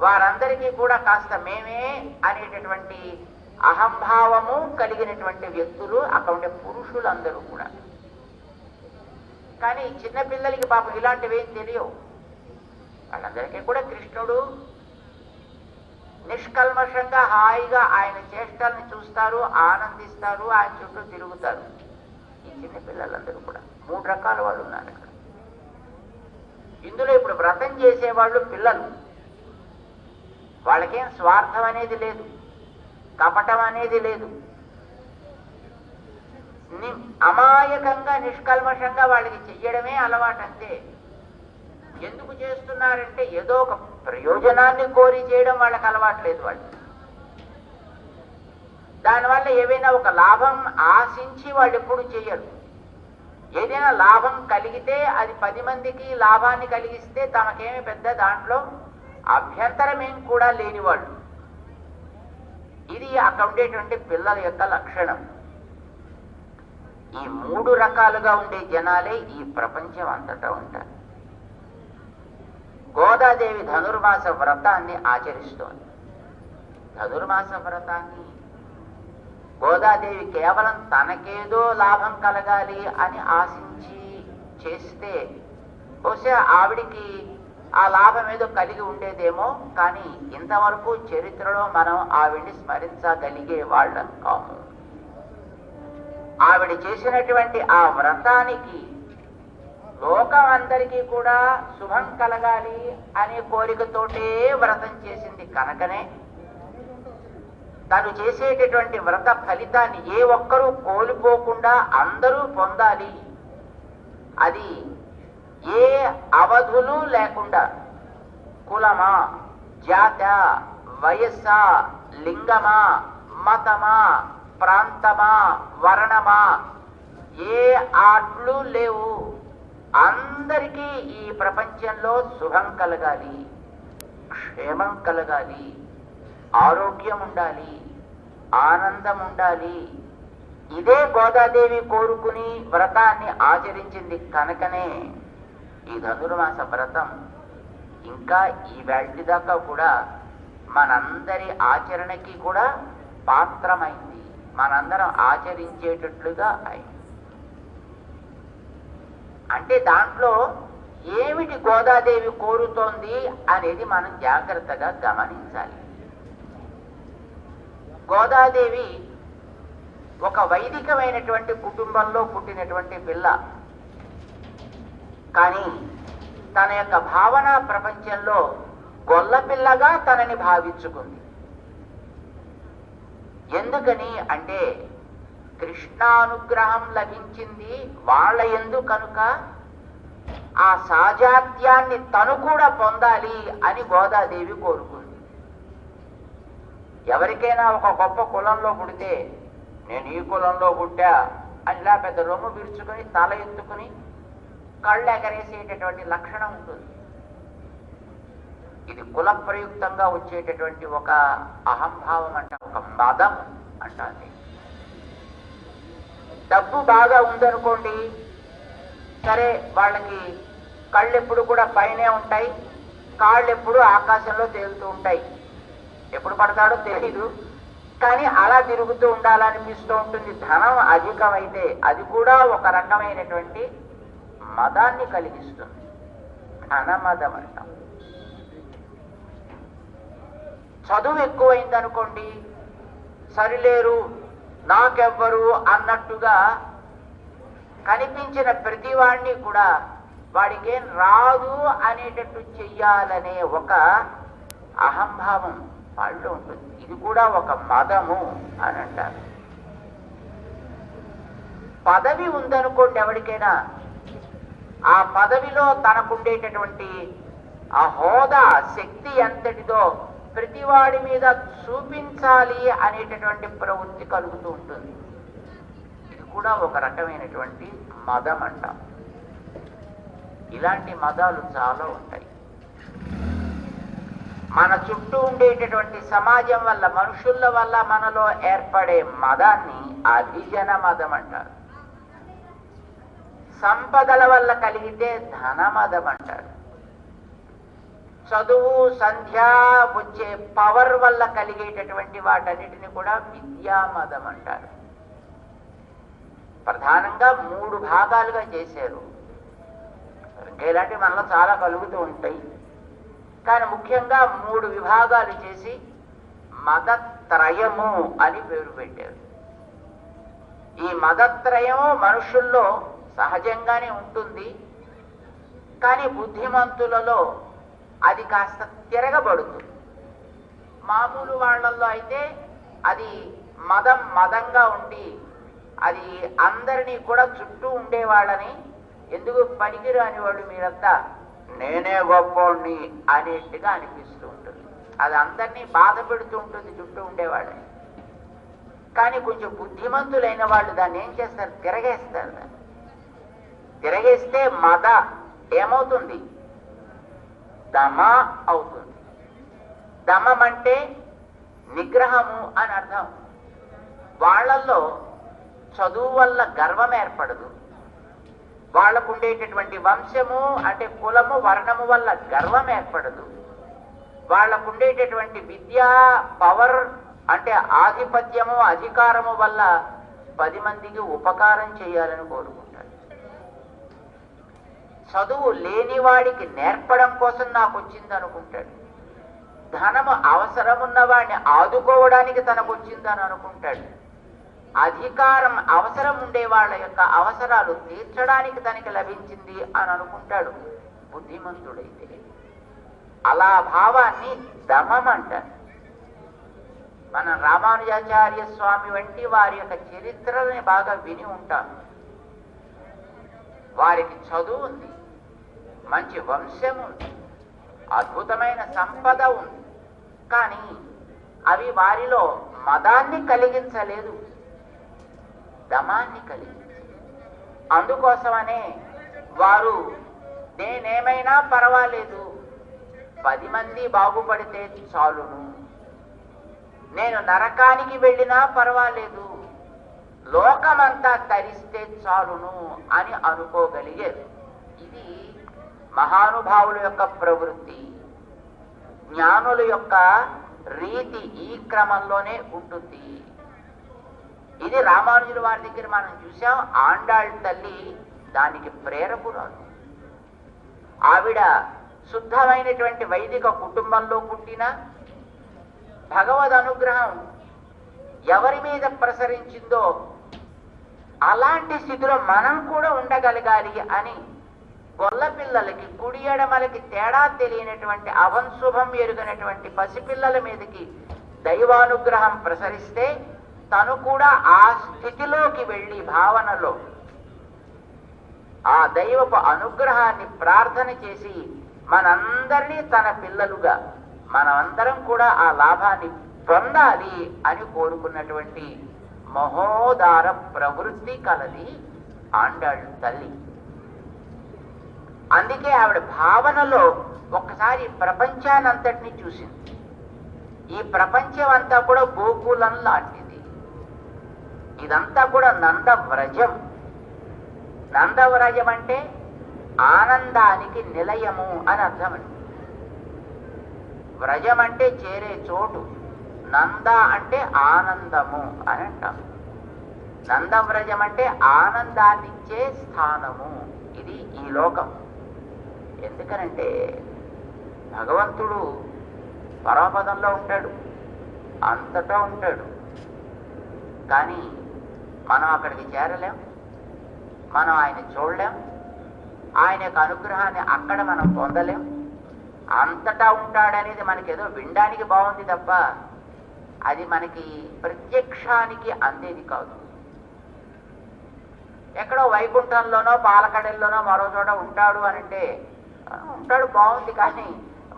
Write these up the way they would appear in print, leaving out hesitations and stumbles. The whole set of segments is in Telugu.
వారందరికీ కూడా కాస్త మేమే అనేటటువంటి అహంభావము కలిగినటువంటి వ్యక్తులు అక్కడ ఉండే పురుషులందరూ కూడా. కానీ చిన్నపిల్లలకి పాపం ఇలాంటివి ఏం తెలియవు. వాళ్ళందరికీ కూడా కృష్ణుడు నిష్కల్మషంగా హాయిగా ఆయన చేష్టల్ని చూస్తారు, ఆనందిస్తారు, ఆయన చుట్టూ తిరుగుతారు. ఈ చిన్నపిల్లలందరూ కూడా 3 రకాల వాళ్ళు ఉన్నారు అక్కడ. ఇందులో ఇప్పుడు వ్రతం చేసేవాళ్ళు పిల్లలు. వాళ్ళకేం స్వార్థం అనేది లేదు, కపటం అనేది లేదు. అమాయకంగా నిష్కల్మషంగా వాళ్ళకి చెయ్యడమే అలవాటు అంతే. ఎందుకు చేస్తున్నారంటే ఏదో ఒక ప్రయోజనాన్ని కోరి చేయడం వాళ్ళకి అలవాట్లేదు. వాళ్ళు దానివల్ల ఏవైనా ఒక లాభం ఆశించి వాళ్ళు ఎప్పుడు చేయరు. ఏదైనా లాభం కలిగితే అది 10 మందికి లాభాన్ని కలిగిస్తే తమకేమి పెద్ద దాంట్లో అభ్యంతరమేం కూడా లేనివాళ్ళు. ఇది అక్కడ ఉండేటువంటి పిల్లల యొక్క లక్షణం. ఈ 3 రకాలుగా ఉండే జనాలే ఈ ప్రపంచం అంతటా ఉంటారు. గోదాదేవి ధనుర్మాస వ్రతాన్ని ఆచరిస్తోంది. ధనుర్మాస వ్రతాన్ని గోదాదేవి కేవలం తనకేదో లాభం కలగాలి అని ఆశించి చేస్తే బహుశా ఆవిడికి ఆ లాభం ఏదో కలిగి ఉండేదేమో. కానీ ఇంతవరకు చరిత్రలో మనం ఆవిడ్ని స్మరించగలిగే వాళ్ళం కాము. ఆవిడ చేసినటువంటి ఆ వ్రతానికి లోకం అందరికీ కూడా శుభం కలగాలి అనే కోరికతోటే వ్రతం చేసింది కనుకనే తను చేసేటటువంటి వ్రత ఫలితాన్ని ఏ ఒక్కరూ కోల్పోకుండా అందరూ పొందాలి. అది ఏ అవధులు లేకుండా కులమా, జాత, వయస్సా, లింగమా, మతమా, ప్రాంతమా, వర్ణమా ఏ ఆట్లు లేవు. అందరికీ ఈ ప్రపంచంలో శుభం కలగాలి, క్షేమం కలగాలి, ఆరోగ్యం ఉండాలి, ఆనందం ఉండాలి. ఇదే గోదాదేవి కోరుకుని వ్రతాన్ని ఆచరించింది కనుకనే ఈ ధనుర్మాస వ్రతం ఇంకా ఈ వేళ దాకా కూడా మనందరి ఆచరణకి కూడా పాత్రమైంది, మనందరం ఆచరించేటట్లుగా అయింది. అంటే దాంట్లో ఏమిటి గోదాదేవి కోరుతోంది అనేది మనం జాగ్రత్తగా గమనించాలి. గోదాదేవి ఒక వైదికమైనటువంటి కుటుంబంలో పుట్టినటువంటి పిల్ల. కానీ తన యొక్క భావన ప్రపంచంలో గొల్లపిల్లగా తనని భావించుకుంది. ఎందుకని అంటే కృష్ణానుగ్రహం లభించింది వాళ్ళ యందు కనుక ఆ సాజాత్యాన్ని తను కూడా పొందాలి అని గోదాదేవి కోరుకుంది. ఎవరికైనా ఒక గొప్ప కులంలో పుడితే నేను ఈ కులంలో పుట్టా అని ఇలా పెద్ద రొమ్ము విరుచుకొని తల ఎత్తుకుని కళ్ళు ఎగరేసేటటువంటి లక్షణం ఉంటుంది. ఇది కుల ప్రయుక్తంగా వచ్చేటటువంటి ఒక అహంభావం అంట, ఒక మదం అంటుంది. డబ్బు బాగా ఉందనుకోండి, సరే వాళ్ళకి కళ్ళు ఎప్పుడు కూడా పైనే ఉంటాయి, కాళ్ళు ఎప్పుడు ఆకాశంలో తేలుతూ ఉంటాయి. ఎప్పుడు పడతాడో తెలీదు, కానీ అలా తిరుగుతూ ఉండాలనిపిస్తూ ఉంటుంది. ధనం అధికమైతే అది కూడా ఒక రకమైనటువంటి మదాన్ని కలిగిస్తుంది, ధనమదం అంటాం. చదువు ఎక్కువైందనుకోండి, సరిలేరు నాకెవ్వరు అన్నట్టుగా కనిపించిన ప్రతి వాడిని కూడా వాడికేం రాదు అనేటట్టు చెయ్యాలనే ఒక అహంభావం వాళ్ళు ఉంటుంది. ఇది కూడా ఒక మదము అని అంటారు. పదవి ఉందనుకోండి ఎవరికైనా, ఆ పదవిలో తనకుండేటటువంటి ఆ హోదా శక్తి ఎంతటిదో ప్రతివాడి మీద చూపించాలి అనేటటువంటి ప్రవృత్తి కలుగుతూ ఉంటుంది. ఇది కూడా ఒక రకమైనటువంటి మదం అంటాం. ఇలాంటి మదాలు చాలా ఉంటాయి. మన చుట్టూ ఉండేటటువంటి సమాజం వల్ల, మనుషుల వల్ల మనలో ఏర్పడే మదాన్ని అధిజన మదం అంటారు. సంపదల వల్ల కలిగితే ధనమదం అంటారు. చదువు సంధ్య వచ్చే పవర్ వల్ల కలిగేటటువంటి వాటన్నిటిని కూడా విద్యామదం అంటారు. ప్రధానంగా 3 భాగాలుగా చేశారు. ఇలాంటివి మనలో చాలా కలుగుతూ ఉంటాయి, కానీ ముఖ్యంగా 3 విభాగాలు చేసి మదత్రయము అని పేరు పెట్టారు. ఈ మదత్రయము మనుషుల్లో సహజంగానే ఉంటుంది, కానీ బుద్ధిమంతులలో అది కాస్త తిరగబడుతుంది. మామూలు వాళ్ళల్లో అయితే అది మదంగా ఉండి అది అందరినీ కూడా చుట్టూ ఉండేవాళ్ళని, ఎందుకు పనికిరాని వాళ్ళు మీరంతా నేనే గొప్పోడిని అనేట్టుగా అనిపిస్తూ ఉంటుంది. అది అందరినీ బాధ పెడుతూ ఉంటుంది చుట్టూ ఉండేవాళ్ళని. కానీ కొంచెం బుద్ధిమంతులైన వాళ్ళు దాన్ని ఏం చేస్తారు, తిరగేస్తారు. దాన్ని తిరగేస్తే మద ఏమవుతుంది, దమ అవుతుంది. దమం అంటే నిగ్రహము అని అర్థం. వాళ్ళల్లో చదువు వల్ల గర్వం ఏర్పడదు, వాళ్లకు ఉండేటటువంటి వంశము అంటే కులము వర్ణము వల్ల గర్వం ఏర్పడదు, వాళ్లకు ఉండేటటువంటి విద్యా పవర్ అంటే ఆధిపత్యము అధికారము వల్ల 10 మందికి ఉపకారం చేయాలని కోరుకుంటాడు. చదువు లేనివాడికి నేర్పడం కోసం నాకు వచ్చింది అనుకుంటాడు. ధనము అవసరమున్న వాడిని ఆదుకోవడానికి తనకు వచ్చిందని అనుకుంటాడు. అధికారం అవసరం ఉండే వాళ్ళ యొక్క అవసరాలు తీర్చడానికి తనకి లభించింది అని అనుకుంటాడు బుద్ధిమంతుడైతే. అలా భావాన్ని దమం అంటారు. మన రామానుజాచార్య స్వామి వంటి వారి యొక్క చరిత్రని బాగా విని ఉంటాం. వారికి చదువు ఉంది, మంచి వంశం ఉంది, అద్భుతమైన సంపద ఉంది, కానీ అవి వారిలో మదాన్ని కలిగించలేదు, దమాన్ని కలిగించలేదు. అందుకోసమనే వారు నేనేమైనా పర్వాలేదు, 10 మంది బాగుపడితే చాలును, నేను నరకానికి వెళ్ళినా పర్వాలేదు, లోకమంతా తరిస్తే చాలును అని అనుకోగలిగారు. ఇది మహానుభావుల యొక్క ప్రవృత్తి, జ్ఞానుల యొక్క రీతి ఈ క్రమంలోనే ఉంటుంది. ఇది రామానుజుల వారి దగ్గర మనం చూసాం. ఆండాళ్ తల్లి దానికి ప్రేరకురాలు. ఆవిడ శుద్ధమైనటువంటి వైదిక కుటుంబంలో పుట్టిన భగవద్ అనుగ్రహం ఎవరి మీద ప్రసరించిందో అలాంటి స్థితిలో మనం కూడా ఉండగలగాలి అని గొల్లపిల్లలకి కుడి ఎడమలకి తేడా తెలియనటువంటి అవంశుభం ఎరుగనటువంటి పసిపిల్లల మీదకి దైవానుగ్రహం ప్రసరిస్తే తను కూడా ఆ స్థితిలోకి వెళ్ళి భావనలో ఆ దైవపు అనుగ్రహాన్ని ప్రార్థన చేసి మనందరినీ తన పిల్లలుగా మనమందరం కూడా ఆ లాభాన్ని పొందాలి అని కోరుకున్నటువంటి మహోదార ప్రవృత్తి కలది ఆండాళ్ తల్లి. అందుకే ఆవిడ భావనలో ఒక్కసారి ప్రపంచానంతటినీ చూసింది. ఈ ప్రపంచం అంతా కూడా గోకులం లాంటిది, ఇదంతా కూడా నందవ్రజం. నందవ్రజం అంటే ఆనందానికి నిలయము అని అర్థమండి. వ్రజం అంటే చేరే చోటు, నంద అంటే ఆనందము అని అంటాం. నందవ్రజం అంటే ఆనందాన్నిచ్చే స్థానము. ఇది ఈ లోకం. ఎందుకనంటే భగవంతుడు పరమపదంలో ఉంటాడు, అంతటా ఉంటాడు, కానీ మనం అక్కడికి చేరలేం, మనం ఆయన చూడలేం, ఆయన యొక్క అనుగ్రహాన్ని అక్కడ మనం పొందలేం. అంతటా ఉంటాడనేది మనకి ఏదో వినడానికి బాగుంది తప్ప అది మనకి ప్రత్యక్షానికి అందేది కాదు. ఎక్కడో వైకుంఠంలోనో పాలకడల్లోనో మరో చోట ఉంటాడు అని అంటే ఉంటాడు, బాగుంది, కానీ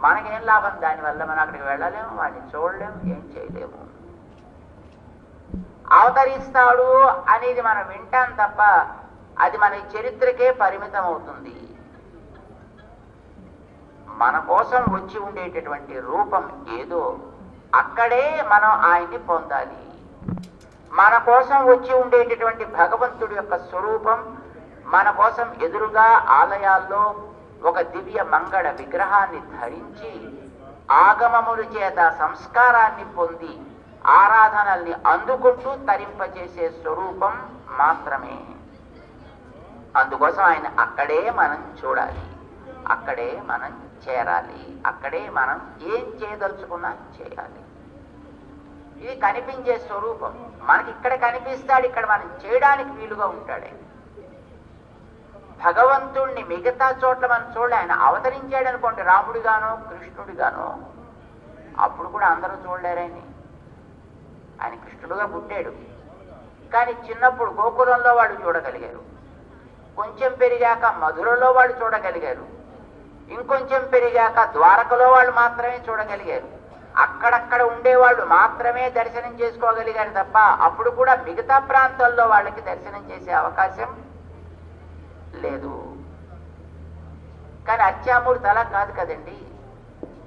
మనకేం లాభం దానివల్ల? మనం అక్కడికి వెళ్ళలేము, వాడిని చూడలేము, ఏం చేయలేము. అవతరిస్తాడు అనేది మనం వింటాం తప్ప అది మన చరిత్రకే పరిమితం అవుతుంది. మన కోసం వచ్చి ఉండేటటువంటి రూపం ఏదో అక్కడే మనం ఆయన్ని పొందాలి. మన కోసం వచ్చి ఉండేటటువంటి భగవంతుడి యొక్క స్వరూపం మన కోసం ఎదురుగా ఆలయాల్లో ఒక దివ్య మంగళ విగ్రహాన్ని ధరించి ఆగమముల చేత సంస్కారాన్ని పొంది ఆరాధనల్ని అందుకుంటూ తరింపచేసే స్వరూపం మాత్రమే. అందుకోసం ఆయన అక్కడే మనం చూడాలి, అక్కడే మనం చేరాలి, అక్కడే మనం ఏం చేయదలుచుకున్నా చేయాలి. ఇది కనిపించే స్వరూపం. మనకి ఇక్కడ కనిపిస్తాడు, ఇక్కడ మనం చేయడానికి వీలుగా ఉంటాడే. భగవంతుణ్ణి మిగతా చోట్ల మనం చూడలే. ఆయన అవతరించాడు అనుకోండి, రాముడిగానో కృష్ణుడిగానో, అప్పుడు కూడా అందరూ చూడలేరని. ఆయన కృష్ణుడుగా పుట్టాడు, కానీ చిన్నప్పుడు గోకులంలో వాళ్ళు చూడగలిగారు, కొంచెం పెరిగాక మధురలో వాళ్ళు చూడగలిగారు, ఇంకొంచెం పెరిగాక ద్వారకలో వాళ్ళు మాత్రమే చూడగలిగారు. అక్కడక్కడ ఉండేవాళ్ళు మాత్రమే దర్శనం చేసుకోగలిగారు తప్ప అప్పుడు కూడా మిగతా ప్రాంతాల్లో వాళ్ళకి దర్శనం చేసే అవకాశం లేదు. కానీ అత్యామూర్తి అలా కాదు కదండి.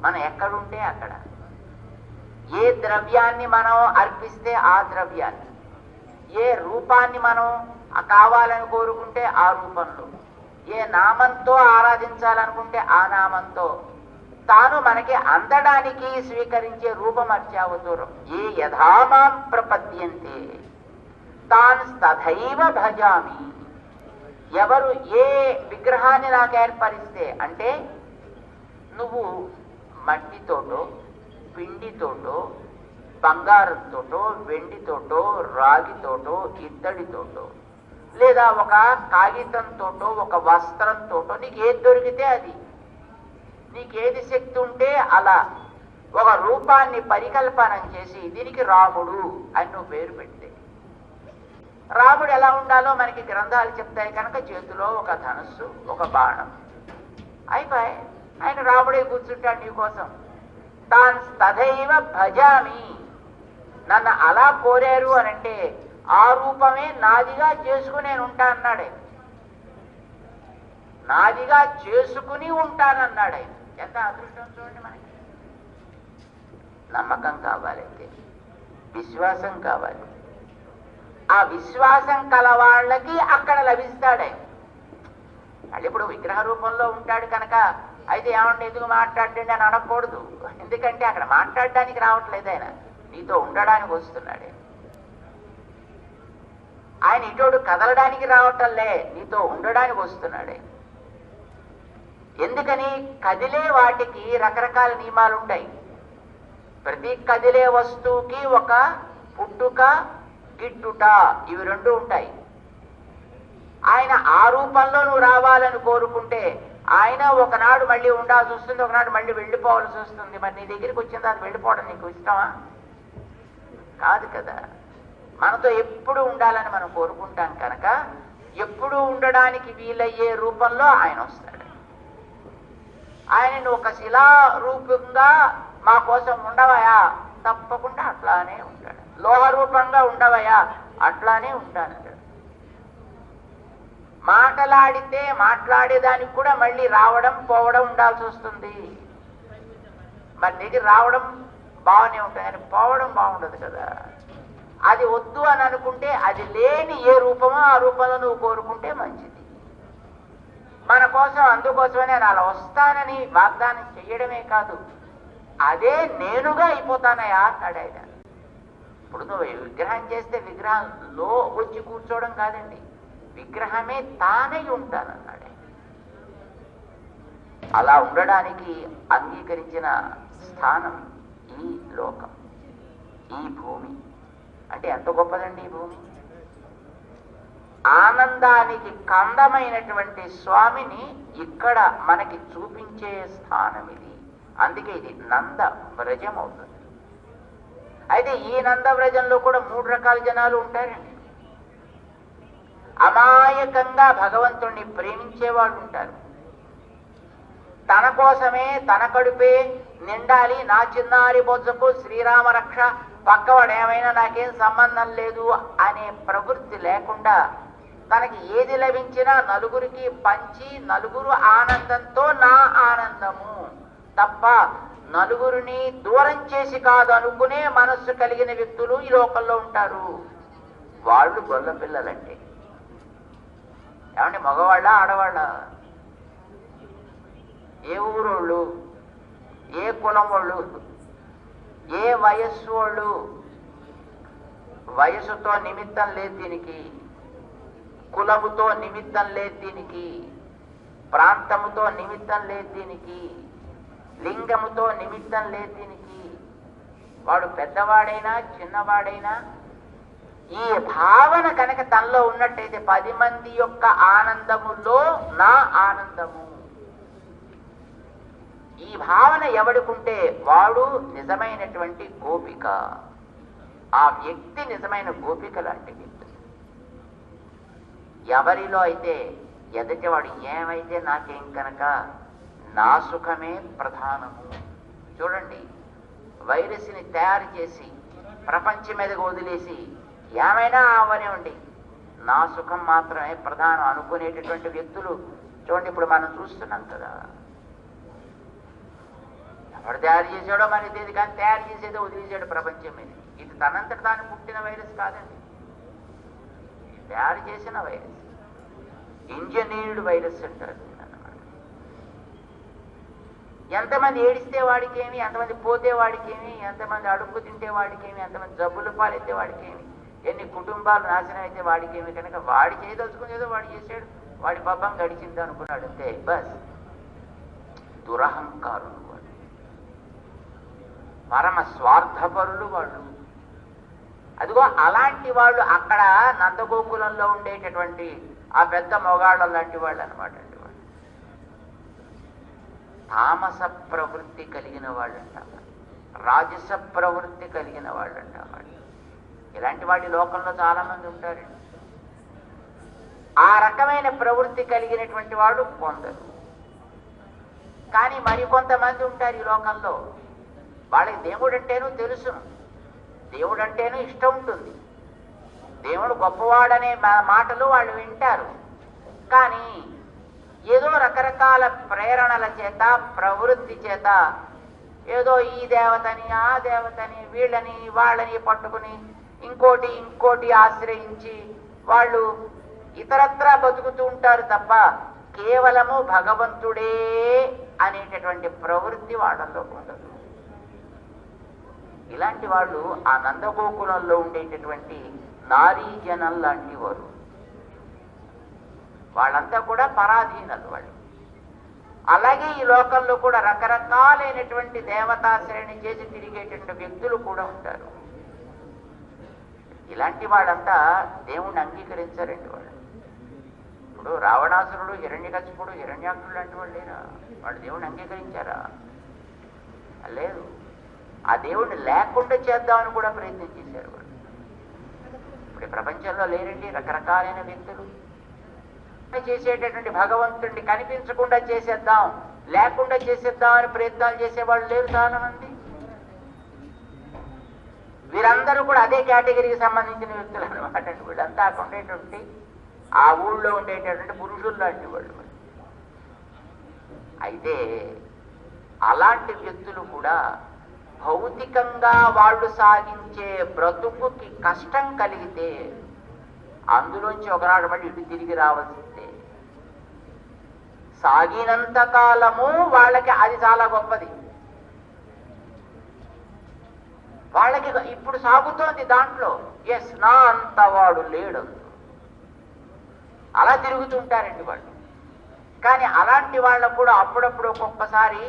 మనం ఎక్కడుంటే అక్కడ, ఏ ద్రవ్యాన్ని మనం అర్పిస్తే ఆ ద్రవ్యాన్ని, ఏ రూపాన్ని మనం కావాలని కోరుకుంటే ఆ రూపంలో, ఏ నామంతో ఆరాధించాలనుకుంటే ఆ నామంతో, తాను మనకి అందడానికి స్వీకరించే రూపం అత్యావతూరం. ఏ యథామాం ప్రపద్యంతే తాన్ తథైవ భజామి. ఎవరు ఏ విగ్రహాన్ని నాకు ఏర్పరిస్తే, అంటే నువ్వు మట్టితోటో పిండితోటో బంగారంతోటో వెండితోటో రాగితోటో ఇత్తడితోటో లేదా ఒక కాగితంతోటో ఒక వస్త్రంతోటో నీకు ఏది దొరికితే అది, నీకేది శక్తి ఉంటే అలా ఒక రూపాన్ని పరికల్పనం చేసి దీనికి రాముడు అని నువ్వు పేరు పెడితే, రాముడు ఎలా ఉండాలో మనకి గ్రంథాలు చెప్తాయి కనుక చేతిలో ఒక ధనుస్సు ఒక బాణం అయిపోయి ఆయన రాముడే కూర్చుంటాడు నీకోసం. తాన్ తథైవ భజామి. నన్ను అలా కోరారు అనంటే ఆ రూపమే నాదిగా చేసుకుని నేను ఉంటా అన్నాడే. నాదిగా చేసుకుని ఉంటానన్నాడే. ఎంత అదృష్టం చూడండి మనకి. నమ్మకం కావాలంటే, విశ్వాసం కావాలి. ఆ విశ్వాసం కలవాళ్ళకి అక్కడ లభిస్తాడే. అంటే ఇప్పుడు విగ్రహ రూపంలో ఉంటాడు కనుక అయితే ఏమంటే ఎందుకు మాట్లాడండి అని అనకూడదు. ఎందుకంటే అక్కడ మాట్లాడడానికి రావట్లేదు, ఆయన నీతో ఉండడానికి వస్తున్నాడే. ఆయన ఇటోడు కదలడానికి రావటంలే, నీతో ఉండడానికి వస్తున్నాడే. ఎందుకని? కదిలే వాటికి రకరకాల నియమాలు ఉంటాయి. ప్రతి కదిలే వస్తువుకి ఒక పుట్టుక గిట్టుట ఇవి రెండు ఉంటాయి. ఆయన ఆ రూపంలో నువ్వు రావాలని కోరుకుంటే ఆయన ఒకనాడు మళ్ళీ ఉండాల్సి వస్తుంది, ఒకనాడు మళ్ళీ వెళ్ళిపోవాల్సి వస్తుంది. మరి నీ దగ్గరికి వచ్చిన తర్వాత వెళ్ళిపోవడం నీకు ఇష్టమా? కాదు కదా. మనతో ఎప్పుడు ఉండాలని మనం కోరుకుంటాం కనుక ఎప్పుడు ఉండడానికి వీలయ్యే రూపంలో ఆయన వస్తాడు. ఆయనను ఒక శిలారూపంగా మా కోసం ఉండవయా, తప్పకుండా అట్లానే ఉంటాడు. లోహ రూపంగా ఉండవయా, అట్లానే ఉంటానంటాడు. మాటలాడితే మాట్లాడేదానికి కూడా మళ్ళీ రావడం పోవడం ఉండాల్సి వస్తుంది. మరి దగ్గర రావడం బాగానే ఉంటుంది కానీ పోవడం బాగుండదు కదా. అది వద్దు అని అనుకుంటే అది లేని ఏ రూపమో ఆ రూపంలో నువ్వు కోరుకుంటే మంచిది. మన కోసం అందుకోసమే నేను అలా వస్తానని వాగ్దానం చెయ్యడమే కాదు, అదే నేనుగా అయిపోతానయా అన్నాడు ఆయన. ఇప్పుడు నువ్వు విగ్రహం చేస్తే విగ్రహంలో వచ్చి కూర్చోవడం కాదండి, విగ్రహమే తానై ఉంటానన్నాడే. అలా ఉండడానికి అంగీకరించిన స్థానం ఈ లోకం, ఈ భూమి. అంటే ఎంత గొప్పదండి ఈ భూమి. ఆనందానికి కందమైనటువంటి స్వామిని ఇక్కడ మనకి చూపించే స్థానం ఇది. అందుకే ఇది నంద వ్రజం అవుతుంది. అయితే ఈ నంద వ్రజంలో కూడా 3 రకాల జనాలు ఉంటారండి. అమాయకంగా భగవంతుణ్ణి ప్రేమించే వాళ్ళు ఉంటారు. తన కోసమే తన కడుపే నిండాలి, నా చిన్నారి బొజ్జకు శ్రీరామ రక్ష, పక్కవాడు ఏమైనా నాకేం సంబంధం లేదు అనే ప్రవృత్తి లేకుండా తనకి ఏది లభించినా నలుగురికి పంచి నలుగురు ఆనందంతో నా ఆనందము తప్ప నలుగురిని దూరం చేసి కాదు అనుకునే మనస్సు కలిగిన వ్యక్తులు ఈ లోకంలో ఉంటారు. వాళ్ళు గొల్ల పిల్లలంటే ఏమంటే మగవాళ్ళ ఆడవాళ్ళ? ఏ ఊరోళ్ళు, ఏ కులం వాళ్ళు, ఏ వయస్సు వాళ్ళు. వయసుతో నిమిత్తం లేదు దీనికి, కులముతో నిమిత్తం లేదు దీనికి, ప్రాంతముతో నిమిత్తం లేదు దీనికి, లింగముతో నిమిత్తం లేదు దీనికి. వాడు పెద్దవాడైనా చిన్నవాడైనా ఈ భావన కనుక తనలో ఉన్నట్టయితే 10 మంది యొక్క ఆనందములో నా ఆనందము, ఈ భావన ఎవడుకుంటే వాడు నిజమైనటువంటి గోపిక. ఆ వ్యక్తి నిజమైన గోపిక లాంటి వ్యక్తి. ఎవరిలో అయితే ఎదుటివాడు ఏమైతే నాకేం కనుక నా సుఖమే ప్రధానము. చూడండి, వైరస్ని తయారు చేసి ప్రపంచం మీదకి వదిలేసి ఏమైనా అవనివ్వండి నా సుఖం మాత్రమే ప్రధానం అనుకునేటటువంటి వ్యక్తులు చూడండి ఇప్పుడు మనం చూస్తున్నాం కదా. ఎవడు తయారు చేసాడో మనకి తెలియదు, కానీ తయారు చేసేదో వదిలేసాడు ప్రపంచం మీద. ఇది తనంతట తాను పుట్టిన వైరస్ కాదండి, తయారు చేసిన వైరస్, ఇంజనీర్డ్ వైరస్ అంటారు అన్నమాట. ఎంతమంది ఏడిస్తే వాడికేమి, ఎంతమంది పోతే వాడికేమి, ఎంతమంది అడుక్కు తింటే వాడికేమి, ఎంతమంది జబ్బులు పాలైతే వాడికేమి, ఎన్ని కుటుంబాలు నాశనం అయితే వాడికేమి. కనుక వాడి చేయదలుచుకునేదో వాడు చేశాడు, వాడి పాపం గడిచింది అనుకున్నాడు అంతే. బస్ దురహంకారులు వాడు, పరమ స్వార్థపరులు వాళ్ళు. అదిగో అలాంటి వాళ్ళు అక్కడ నందగోకులంలో ఉండేటటువంటి ఆ పెద్ద మొగాళ్ళ లాంటి వాళ్ళు అనమాట. తామస ప్రవృత్తి కలిగిన వాళ్ళు అంటారు, రాజస ప్రవృత్తి కలిగిన వాళ్ళు అంటారు. ఇలాంటి వాడి లోకంలో చాలా మంది ఉంటారండి. ఆ రకమైన ప్రవృత్తి కలిగినటువంటి వాడు కొందరు, కానీ మరికొంతమంది ఉంటారు ఈ లోకంలో. వాళ్ళకి దేవుడు అంటేనూ తెలుసును, దేవుడు అంటేనూ ఇష్టం ఉంటుంది, దేవుడు గొప్పవాడనే మాటలు వాళ్ళు వింటారు. కానీ ఏదో రకరకాల ప్రేరణల చేత, ప్రవృత్తి చేత ఏదో ఈ దేవతని ఆ దేవతని వీళ్ళని వాళ్ళని పట్టుకుని ఇంకోటి ఆశ్రయించి వాళ్ళు ఇతరత్రా బతుకుతూ ఉంటారు తప్ప కేవలము భగవంతుడే అనేటటువంటి ప్రవృత్తి వాళ్ళలో ఉండదు. ఇలాంటి వాళ్ళు ఆ నందగోకులంలో ఉండేటటువంటి నారీ జనం లాంటి వారు. వాళ్ళంతా కూడా పరాధీనలు వాళ్ళు. అలాగే ఈ లోకంలో కూడా రకరకాలైనటువంటి దేవతాశ్రయని చేసి తిరిగేటువంటి వ్యక్తులు కూడా ఉంటారు. ఇలాంటి వాళ్ళంతా దేవుణ్ణి అంగీకరించారండి వాళ్ళు. ఇప్పుడు రావణాసురుడు, హిరణ్యకశిపుడు, హిరణ్యాక్షుడు లాంటి వాళ్ళు లేరా? వాళ్ళు దేవుణ్ణి అంగీకరించారా? లేదు. ఆ దేవుణ్ణి లేకుండా చేద్దామని కూడా ప్రయత్నం చేశారు వాళ్ళు. ఇప్పుడు ప్రపంచంలో లేరండి రకరకాలైన వ్యక్తులు. చేసేటటువంటి భగవంతుడిని కనిపించకుండా చేసేద్దాం, లేకుండా చేసేద్దాం అని ప్రయత్నాలు చేసేవాళ్ళు లేరు చాలా మంది. వీరందరూ కూడా అదే కేటగిరీకి సంబంధించిన వ్యక్తులు అనమాట. వీళ్ళంతా అక్కడ ఉండేటువంటి ఆ ఊళ్ళో ఉండేటటువంటి పురుషులు లాంటి వాళ్ళు. అయితే అలాంటి వ్యక్తులు కూడా భౌతికంగా వాళ్ళు సాగించే బ్రతుకుకి కష్టం కలిగితే అందులోంచి ఒకనాడు మళ్ళీ ఇటు తిరిగి రావాల్సిందే. సాగినంత కాలము వాళ్ళకి అది చాలా గొప్పది. వాళ్ళకి ఇప్పుడు సాగుతోంది దాంట్లో, ఎస్ నా అంత వాడు లేడు, అలా తిరుగుతుంటారండి వాళ్ళు. కానీ అలాంటి వాళ్ళకు కూడా అప్పుడప్పుడు ఒక్కొక్కసారి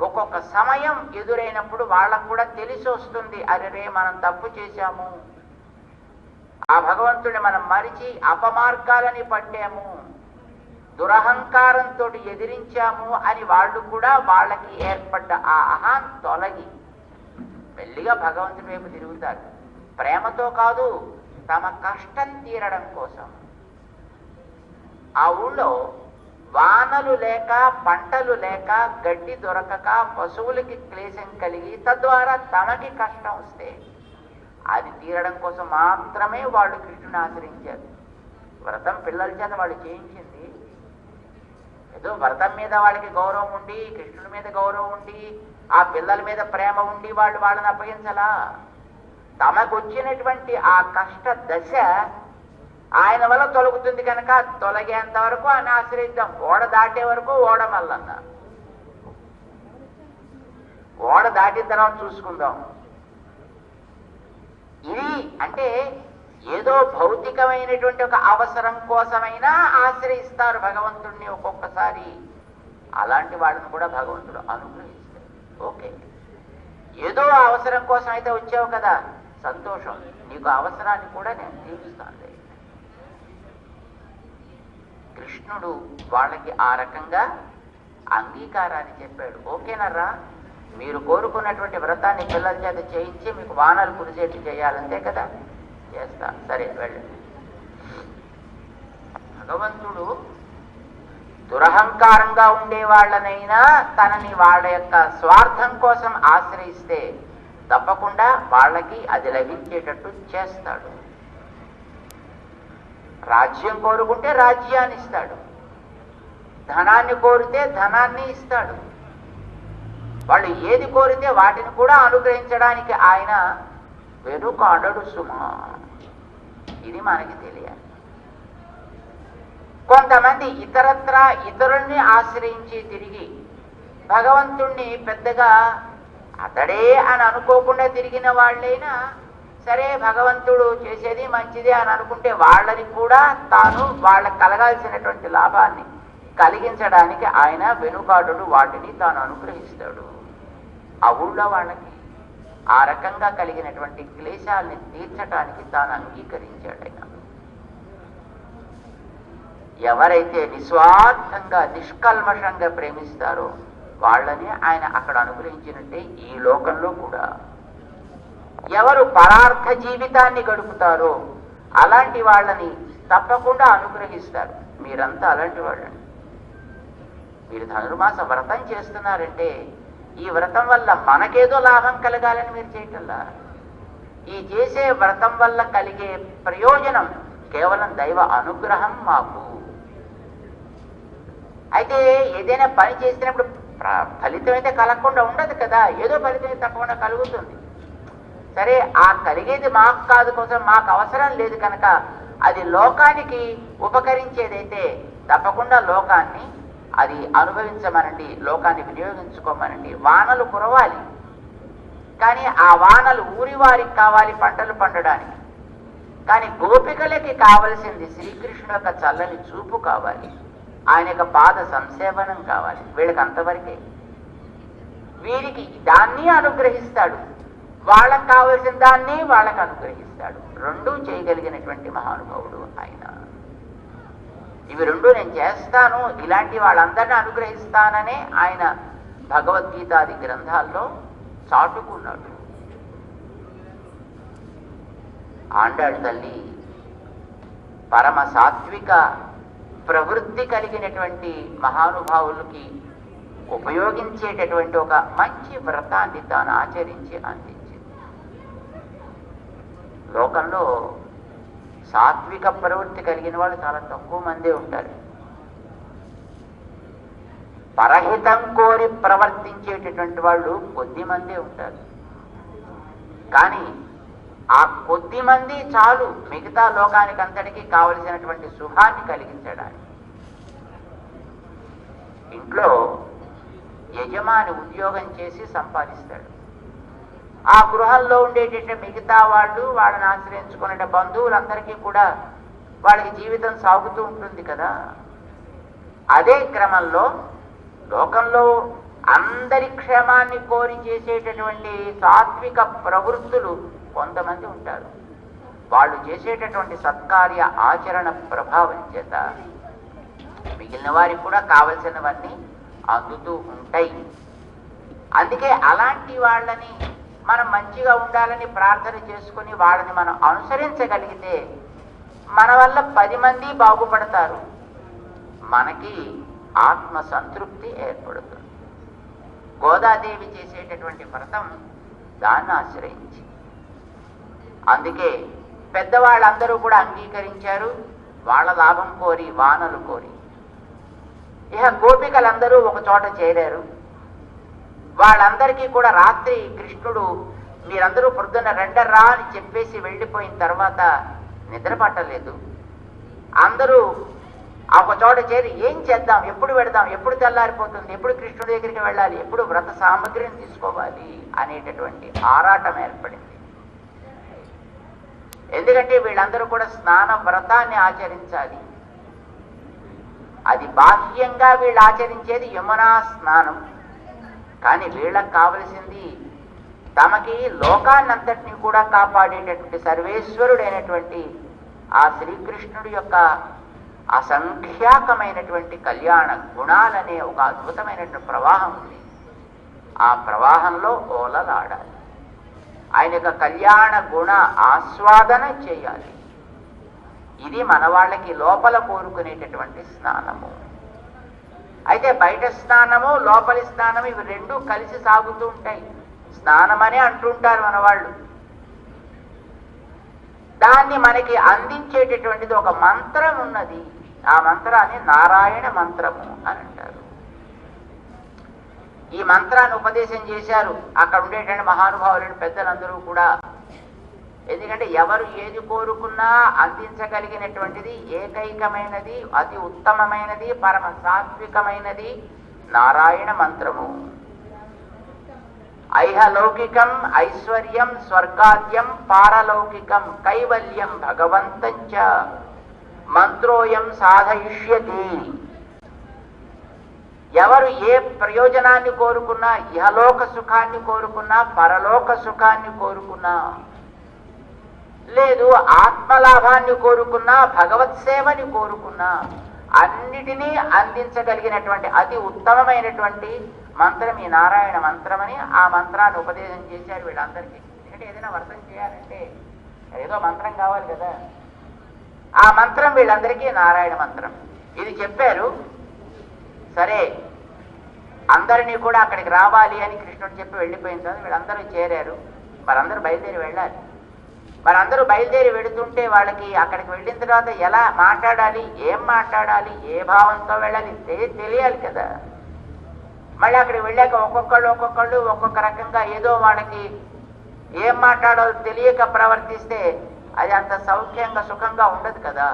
ఒక్కొక్క సమయం ఎదురైనప్పుడు వాళ్ళకు కూడా తెలిసి వస్తుంది, అరే మనం తప్పు చేశాము, ఆ భగవంతుడిని మనం మరిచి అపమార్గాలని పట్టాము, దురహంకారంతో ఎదిరించాము అని వాళ్ళు కూడా వాళ్ళకి ఏర్పడ్డ ఆ అహం తొలగి మెల్లిగా భగవంతుడి వైపు తిరుగుతారు. ప్రేమతో కాదు, తమ కష్టం తీరడం కోసం. ఆ ఊళ్ళో వానలు లేక, పంటలు లేక, గడ్డి దొరకక పశువులకి క్లేశం కలిగి తద్వారా తమకి కష్టం వస్తే అది తీరడం కోసం మాత్రమే వాళ్ళు కృష్ణుని ఆశ్రయించారు. వ్రతం పిల్లల చేత వాళ్ళు చేయించింది ఏదో వ్రతం మీద వాళ్ళకి గౌరవం ఉండి, కృష్ణుడి మీద గౌరవం ఉండి, ఆ పిల్లల మీద ప్రేమ ఉండి వాళ్ళు వాళ్ళని అప్పగించలా. తమకు వచ్చినటువంటి ఆ కష్ట దశ ఆయన వల్ల తొలగుతుంది కనుక తొలగేంత వరకు ఆయన ఆశ్రయిద్దాం, ఓడ దాటే వరకు ఓడ మల్లన్న. ఓడ దాటిన తర్వాత చూసుకుందాం. ఇది అంటే ఏదో భౌతికమైనటువంటి ఒక అవసరం కోసమైనా ఆశ్రయిస్తారు భగవంతుడిని ఒక్కొక్కసారి. అలాంటి వాళ్ళని కూడా భగవంతుడు అనుగ్రహిస్తాడు. ఓకే, ఏదో అవసరం కోసం అయితే వచ్చావు కదా, సంతోషం, నీకు అవసరాన్ని కూడా నేను తీరుస్తాను. కృష్ణుడు వాళ్ళకి ఆ రకంగా అంగీకారాన్ని చెప్పాడు. ఓకేనర్రా, మీరు కోరుకున్నటువంటి వ్రతాన్ని పిల్లల చేత చేయించి మీకు వానలు కురిసేట్టు చేయాలంతే కదా, చేస్తా, సరే వెళ్ళండి. భగవంతుడు దురహంకారంగా ఉండే వాళ్ళనైనా తనని వాళ్ళ యొక్క స్వార్థం కోసం ఆశ్రయిస్తే తప్పకుండా వాళ్ళకి అది లభించేటట్టు చేస్తాడు. రాజ్యం కోరుకుంటే రాజ్యాన్ని ఇస్తాడు, ధనాన్ని కోరితే ధనాన్ని ఇస్తాడు. వాళ్ళు ఏది కోరితే వాటిని కూడా అనుగ్రహించడానికి ఆయన వెనుకాడడు సుమా. ఇది మనకి తెలియాలి. కొంతమంది ఇతరత్రా ఇతరుల్ని ఆశ్రయించి తిరిగి భగవంతుణ్ణి పెద్దగా అతడే అని అనుకోకుండా తిరిగిన వాళ్ళైనా సరే, భగవంతుడు చేసేది మంచిదే అని అనుకుంటే వాళ్ళని కూడా తాను వాళ్ళకి కలగాల్సినటువంటి లాభాన్ని కలిగించడానికి ఆయన వెనుకాడుడు, వాటిని తాను అనుగ్రహిస్తాడు. ఆ ఊళ్ళో వాళ్ళకి ఆ రకంగా కలిగినటువంటి క్లేశాలని తీర్చడానికి తాను అంగీకరించాడు. ఆయన ఎవరైతే నిస్వార్థంగా నిష్కల్మషంగా ప్రేమిస్తారో వాళ్ళని ఆయన అక్కడ అనుగ్రహించినట్టే ఈ లోకంలో కూడా. ఎవరు పరార్థ జీవితాన్ని గడుపుతారో అలాంటి వాళ్ళని తప్పకుండా అనుగ్రహిస్తారు. మీరంతా అలాంటి వాళ్ళని. మీరు ధనుర్మాస వ్రతం చేస్తున్నారంటే ఈ వ్రతం వల్ల మనకేదో లాభం కలగాలని మీరు చేయటల్లా. ఈ చేసే వ్రతం వల్ల కలిగే ప్రయోజనం కేవలం దైవ అనుగ్రహం మాకు. అయితే ఏదైనా పని చేసినప్పుడు ఫలితం అయితే కలగకుండా ఉండదు కదా, ఏదో ఫలితం తప్పకుండా కలుగుతుంది. సరే, ఆ కలిగేది మాకు కాదు, కోసం మాకు అవసరం లేదు కనుక అది లోకానికి ఉపకరించేదైతే తప్పకుండా లోకాన్ని అది అనుభవించమనండి, లోకాన్ని వినియోగించుకోమనండి. వానలు కురవాలి, కానీ ఆ వానలు ఊరి వారికి కావాలి పంటలు పండడానికి. కానీ గోపికలకి కావలసింది శ్రీకృష్ణుడు యొక్క చల్లని చూపు కావాలి, ఆయన యొక్క పాద సంసేవనం కావాలి. వీళ్ళకి అంతవరకే. వీరికి దాన్ని అనుగ్రహిస్తాడు, వాళ్ళకు కావలసిన దాన్ని వాళ్ళకు అనుగ్రహిస్తాడు. రెండూ చేయగలిగినటువంటి మహానుభావుడు ఆయన. ఇవి రెండు నేను చేస్తాను, ఇలాంటి వాళ్ళందరినీ అనుగ్రహిస్తాననే ఆయన భగవద్గీతాది గ్రంథాల్లో చాటుకున్నాడు. ఆండాళ్ తల్లి పరమ సాత్విక ప్రవృత్తి కలిగినటువంటి మహానుభావులకి ఉపయోగించేటటువంటి ఒక మంచి వ్రతాన్ని తాను ఆచరించి అందించింది. లోకంలో సాత్విక ప్రవృత్తి కలిగిన వాళ్ళు చాలా తక్కువ మందే ఉంటారు. పరహితం కోరి ప్రవర్తించేటటువంటి వాళ్ళు కొద్ది మందే ఉంటారు. కానీ ఆ కొద్ది మంది చాలు మిగతా లోకానికి అంతటికీ కావలసినటువంటి శుభాన్ని కలిగించడానికి. ఇంట్లో యజమాని ఉద్యోగం చేసి సంపాదిస్తాడు. ఆ గృహంలో ఉండేటటువంటి మిగతా వాళ్ళు, వాళ్ళని ఆశ్రయించుకునే బంధువులందరికీ కూడా వాళ్ళకి జీవితం సాగుతూ ఉంటుంది కదా. అదే క్రమంలో లోకంలో అందరి క్షేమాన్ని కోరి చేసేటటువంటి సాత్విక ప్రవృత్తులు కొంతమంది ఉంటారు. వాళ్ళు చేసేటటువంటి సత్కార్య ఆచరణ ప్రభావం చేత మిగిలిన వారికి కూడా కావలసినవన్నీ అందుతూ ఉంటాయి. అందుకే అలాంటి వాళ్ళని మనం మంచిగా ఉండాలని ప్రార్థన చేసుకుని వాళ్ళని మనం అనుసరించగలిగితే మన వల్ల 10 మంది బాగుపడతారు, మనకి ఆత్మ సంతృప్తి ఏర్పడుతుంది. గోదాదేవి చేసేటటువంటి వ్రతం దాన్ని ఆశ్రయించి, అందుకే పెద్దవాళ్ళందరూ కూడా అంగీకరించారు. వాళ్ళ లాభం కోరి, వానలు కోరి. ఇక గోపికలందరూ ఒక చోట చేరారు. వాళ్ళందరికీ కూడా రాత్రి కృష్ణుడు మీరందరూ పొద్దున్న రెండర్రా అని చెప్పేసి వెళ్ళిపోయిన తర్వాత నిద్ర పట్టలేదు. అందరూ ఆ ఒక చోట చేరి ఏం చేద్దాం, ఎప్పుడు పెడదాం, ఎప్పుడు తెల్లారిపోతుంది, ఎప్పుడు కృష్ణుడి దగ్గరికి వెళ్ళాలి, ఎప్పుడు వ్రత సామగ్రిని తీసుకోవాలి అనేటటువంటి ఆరాటం ఏర్పడింది. ఎందుకంటే వీళ్ళందరూ కూడా స్నాన వ్రతాన్ని ఆచరించాలి. అది బాహ్యంగా వీళ్ళు ఆచరించేది యమునా స్నానం. కానీ వీళ్ళకు కావలసింది తమకి లోకాన్నంతటినీ కూడా కాపాడేటటువంటి సర్వేశ్వరుడైనటువంటి ఆ శ్రీకృష్ణుడి యొక్క అసంఖ్యాకమైనటువంటి కళ్యాణ గుణాలనే ఒక అద్భుతమైనటువంటి ప్రవాహం ఉంది. ఆ ప్రవాహంలో ఓలలాడాలి. ఆయన యొక్క కళ్యాణ గుణ ఆస్వాదన చేయాలి. ఇది మన వాళ్ళకి లోపల కోరుకునేటటువంటి స్నానము. అయితే బయట స్నానము, లోపలి స్నానము ఇవి రెండూ కలిసి సాగుతూ ఉంటాయి. స్నానమనే అంటుంటారు మన వాళ్ళు. దాన్ని మనకి అందించేటటువంటిది ఒక మంత్రం ఉన్నది. ఆ మంత్రాన్ని నారాయణ మంత్రము అని అంటారు. ఈ మంత్రాన్ని ఉపదేశం చేశారు అక్కడ ఉండేటువంటి మహానుభావులైన పెద్దలందరూ కూడా. ఎందుకంటే ఎవరు ఏది కోరుకున్నా అందించగలిగినటువంటిది ఏకైకమైనది, అతి ఉత్తమమైనది, పరమ సాత్వికమైనది నారాయణ మంత్రము. ఐహలౌకికం ఐశ్వర్యం స్వర్గాద్యం పారలౌకికం కైవల్యం భగవంతంచ మంత్రోయం సాధయిష్యతి. ఎవరు ఏ ప్రయోజనాన్ని కోరుకున్నా, ఇహలోక సుఖాన్ని కోరుకున్నా, పరలోక సుఖాన్ని కోరుకున్నా, లేదు ఆత్మలాభాన్ని కోరుకున్నా, భగవత్ సేవని కోరుకున్నా, అన్నిటినీ అందించగలిగినటువంటి అతి ఉత్తమమైనటువంటి మంత్రం ఈ నారాయణ మంత్రమని ఆ మంత్రాన్ని ఉపదేశం చేశారు వీళ్ళందరికీ. ఎందుకంటే ఏదైనా వ్రతం చేయాలంటే ఏదో మంత్రం కావాలి కదా. ఆ మంత్రం వీళ్ళందరికీ నారాయణ మంత్రం. ఇది చెప్పారు. సరే, అందరినీ కూడా అక్కడికి రావాలి అని కృష్ణుడు చెప్పి వెళ్ళిపోయిన తర్వాత వీళ్ళందరూ చేరారు. వారందరూ బయలుదేరి వెళ్ళాలి. వారందరూ బయలుదేరి వెళుతుంటే వాళ్ళకి అక్కడికి వెళ్ళిన తర్వాత ఎలా మాట్లాడాలి, ఏం మాట్లాడాలి, ఏ భావంతో వెళ్ళాలి తెలియాలి కదా. మళ్ళీ అక్కడికి వెళ్ళాక ఒక్కొక్కళ్ళు ఒక్కొక్క రకంగా ఏదో వాళ్ళకి ఏం మాట్లాడాలో తెలియక ప్రవర్తిస్తే అది అంత సౌఖ్యంగా సుఖంగా ఉండదు కదా.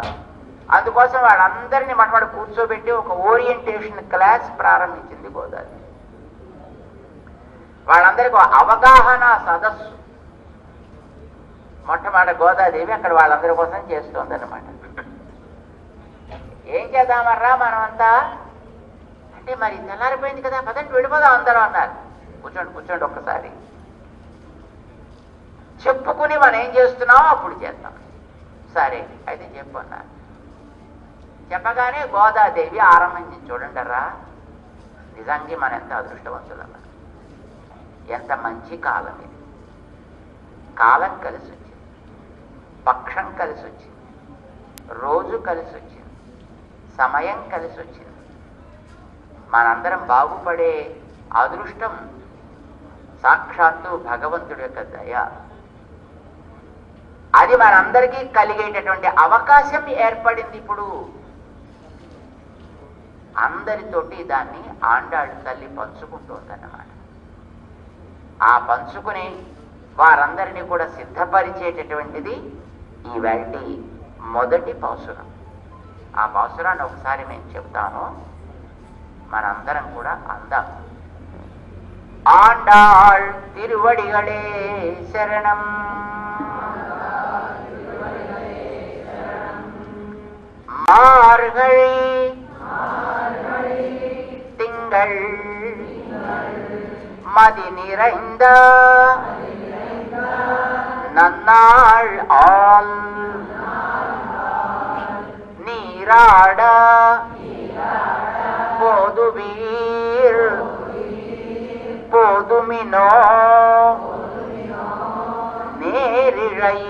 అందుకోసం వాళ్ళందరినీ మటవాడు కూర్చోబెట్టి ఒక ఓరియంటేషన్ క్లాస్ ప్రారంభించింది గోదావరి. వాళ్ళందరికీ అవగాహన సదస్సు మొట్టమొదటి గోదాదేవి అక్కడ వాళ్ళందరి కోసం చేస్తుంది అనమాట. ఏం చేద్దామర్రా మనమంతా అంటే, మరి తెల్లారిపోయింది కదా, పదండి వెళ్ళిపోదాం అందరూ అన్నారు. కూర్చోండి ఒక్కసారి చెప్పుకుని మనం ఏం చేస్తున్నామో అప్పుడు చేద్దాం. సరే అయితే చెప్పు అన్నారు. చెప్పగానే గోదాదేవి ఆరంభించింది. చూడండి రా, నిజంగా మన ఎంత అదృష్టవంతులన్నా, ఎంత మంచి కాలం ఇది. కాలం కలిసి వచ్చింది, పక్షం కలిసి వచ్చింది, రోజు కలిసి వచ్చింది, సమయం కలిసి వచ్చింది. మనందరం బాగుపడే అదృష్టం సాక్షాత్తు భగవంతుడి యొక్క దయ. అది మనందరికీ కలిగేటటువంటి అవకాశం ఏర్పడింది. ఇప్పుడు అందరితోటి దాన్ని ఆండాళ్ళు తల్లి పంచుకుంటోందన్నమాట. ఆ పంచుకుని వారందరినీ కూడా సిద్ధపరిచేటటువంటిది ఈవేళ మొదటి పాసురం. ఆ పాసురాన్ని ఒకసారి మేము చెప్తాము, మనందరం కూడా అందాం. ఆండాళ్ తిరువడిగళే శరణం, மார்கழி திங்கள் மதி நிறைந்த நன்னாள் ஆள் நீராட போதுவீர் போதுமினோ நேரிழை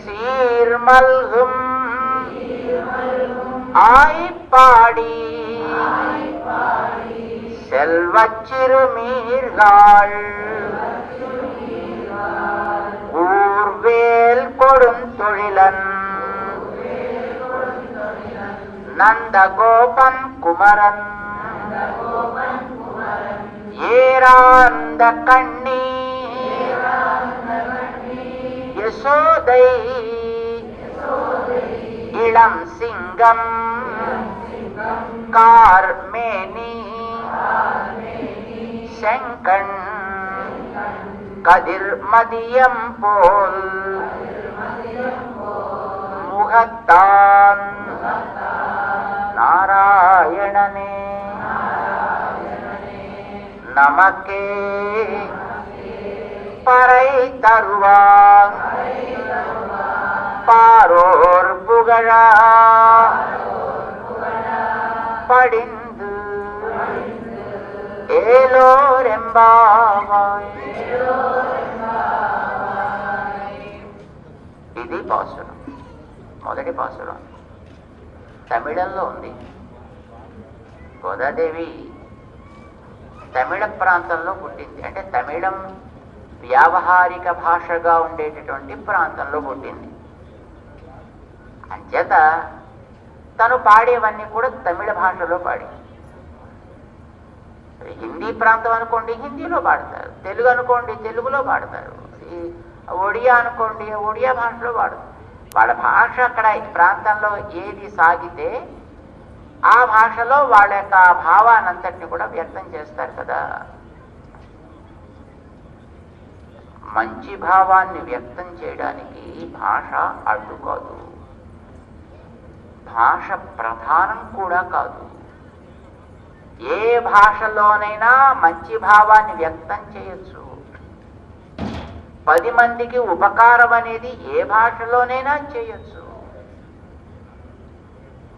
சீர்மல்கும் ஆய்ப்பாடி செல்வச்சிறுமீர்கள் ஊர்வேல் கொடுந்தொழிலன் நந்தகோபன் குமரன் ஏராந்த கண்ணி யசோதை ఇళం సింగం కార్మేని శంకన్ கதிர்மதியம் போல் முகத்தான் நாராயணனே நமக்கே பறை தருவான் பாரோர் புகழா படிந்து ఏలోరెంబావాయ్. ఇది పాసురం, మొదటి పాసురం. తమిళంలో ఉంది. గోదాదేవి తమిళ ప్రాంతంలో పుట్టింది. అంటే తమిళం వ్యావహారిక భాషగా ఉండేటటువంటి ప్రాంతంలో పుట్టింది. అంచేత తను పాడేవన్నీ కూడా తమిళ భాషలో పాడి. హిందీ ప్రాంతం అనుకోండి హిందీలో పాడతారు, తెలుగు అనుకోండి తెలుగులో పాడతారు, ఒడియా అనుకోండి ఒడియా భాషలో పాడతారు. వాళ్ళ భాష అక్కడ ఈ ప్రాంతంలో ఏది సాగితే ఆ భాషలో వాళ్ళ యొక్క భావానంతటిని కూడా వ్యక్తం చేస్తారు కదా. మంచి భావాన్ని వ్యక్తం చేయడానికి భాష అడ్డు కాదు, భాష ప్రధానం కూడా కాదు. ఏ భాషలోనైనా మంచి భావాన్ని వ్యక్తం చేయొచ్చు. 10 మందికి ఉపకారం అనేది ఏ భాషలోనైనా చేయొచ్చు.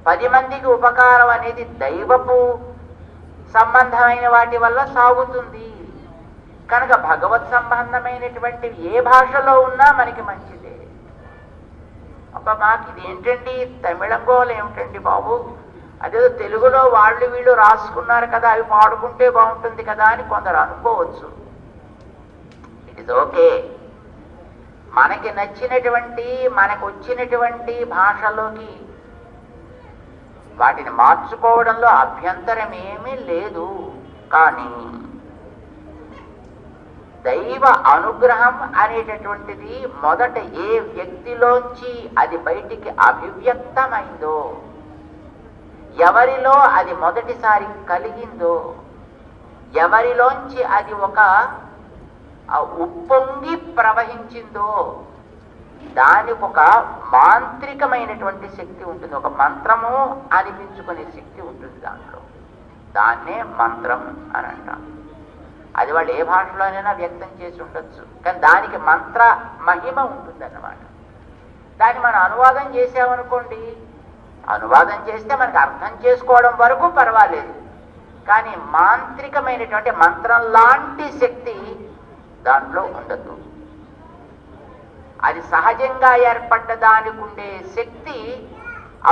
10 మందికి ఉపకారం అనేది దైవపు సంబంధమైన వాటి వల్ల సాగుతుంది కనుక భగవత్ సంబంధమైనటువంటి ఏ భాషలో ఉన్నా మనకి మంచిదే. అబ్బా మాకు ఇది ఏంటండి తమిళం గోలు ఏమిటండి బాబు, అదేదో తెలుగులో వాళ్ళు వీళ్ళు రాసుకున్నారు కదా అవి పాడుకుంటే బాగుంటుంది కదా అని కొందరు అనుకోవచ్చు. It is okay. మనకి నచ్చినటువంటి మనకు వచ్చినటువంటి భాషలోకి వాటిని మార్చుకోవడంలో అభ్యంతరం ఏమీ లేదు. కానీ దైవ అనుగ్రహం అనేటటువంటిది మొదట ఏ వ్యక్తిలోంచి అది బయటికి అభివ్యక్తమైందో, ఎవరిలో అది మొదటిసారి కలిగిందో, ఎవరిలోంచి అది ఒక ఉప్పొంగి ప్రవహించిందో దానికి ఒక మాంత్రికమైనటువంటి శక్తి ఉంటుంది, ఒక మంత్రము అనిపించుకునే శక్తి ఉంటుంది దాంట్లో. దాన్నే మంత్రం అని అంటాం. అది వాళ్ళు ఏ భాషలోనైనా వ్యక్తం చేసి ఉండొచ్చు, కానీ దానికి మంత్ర మహిమ ఉంటుందన్నమాట. దాన్ని మనం అనువాదం చేసామనుకోండి, అనువాదం చేస్తే మనకు అర్థం చేసుకోవడం వరకు పర్వాలేదు, కానీ మాంత్రికమైనటువంటి మంత్రం లాంటి శక్తి దాంట్లో ఉండదు. అది సహజంగా ఏర్పడ్డ దానికి ఉండే శక్తి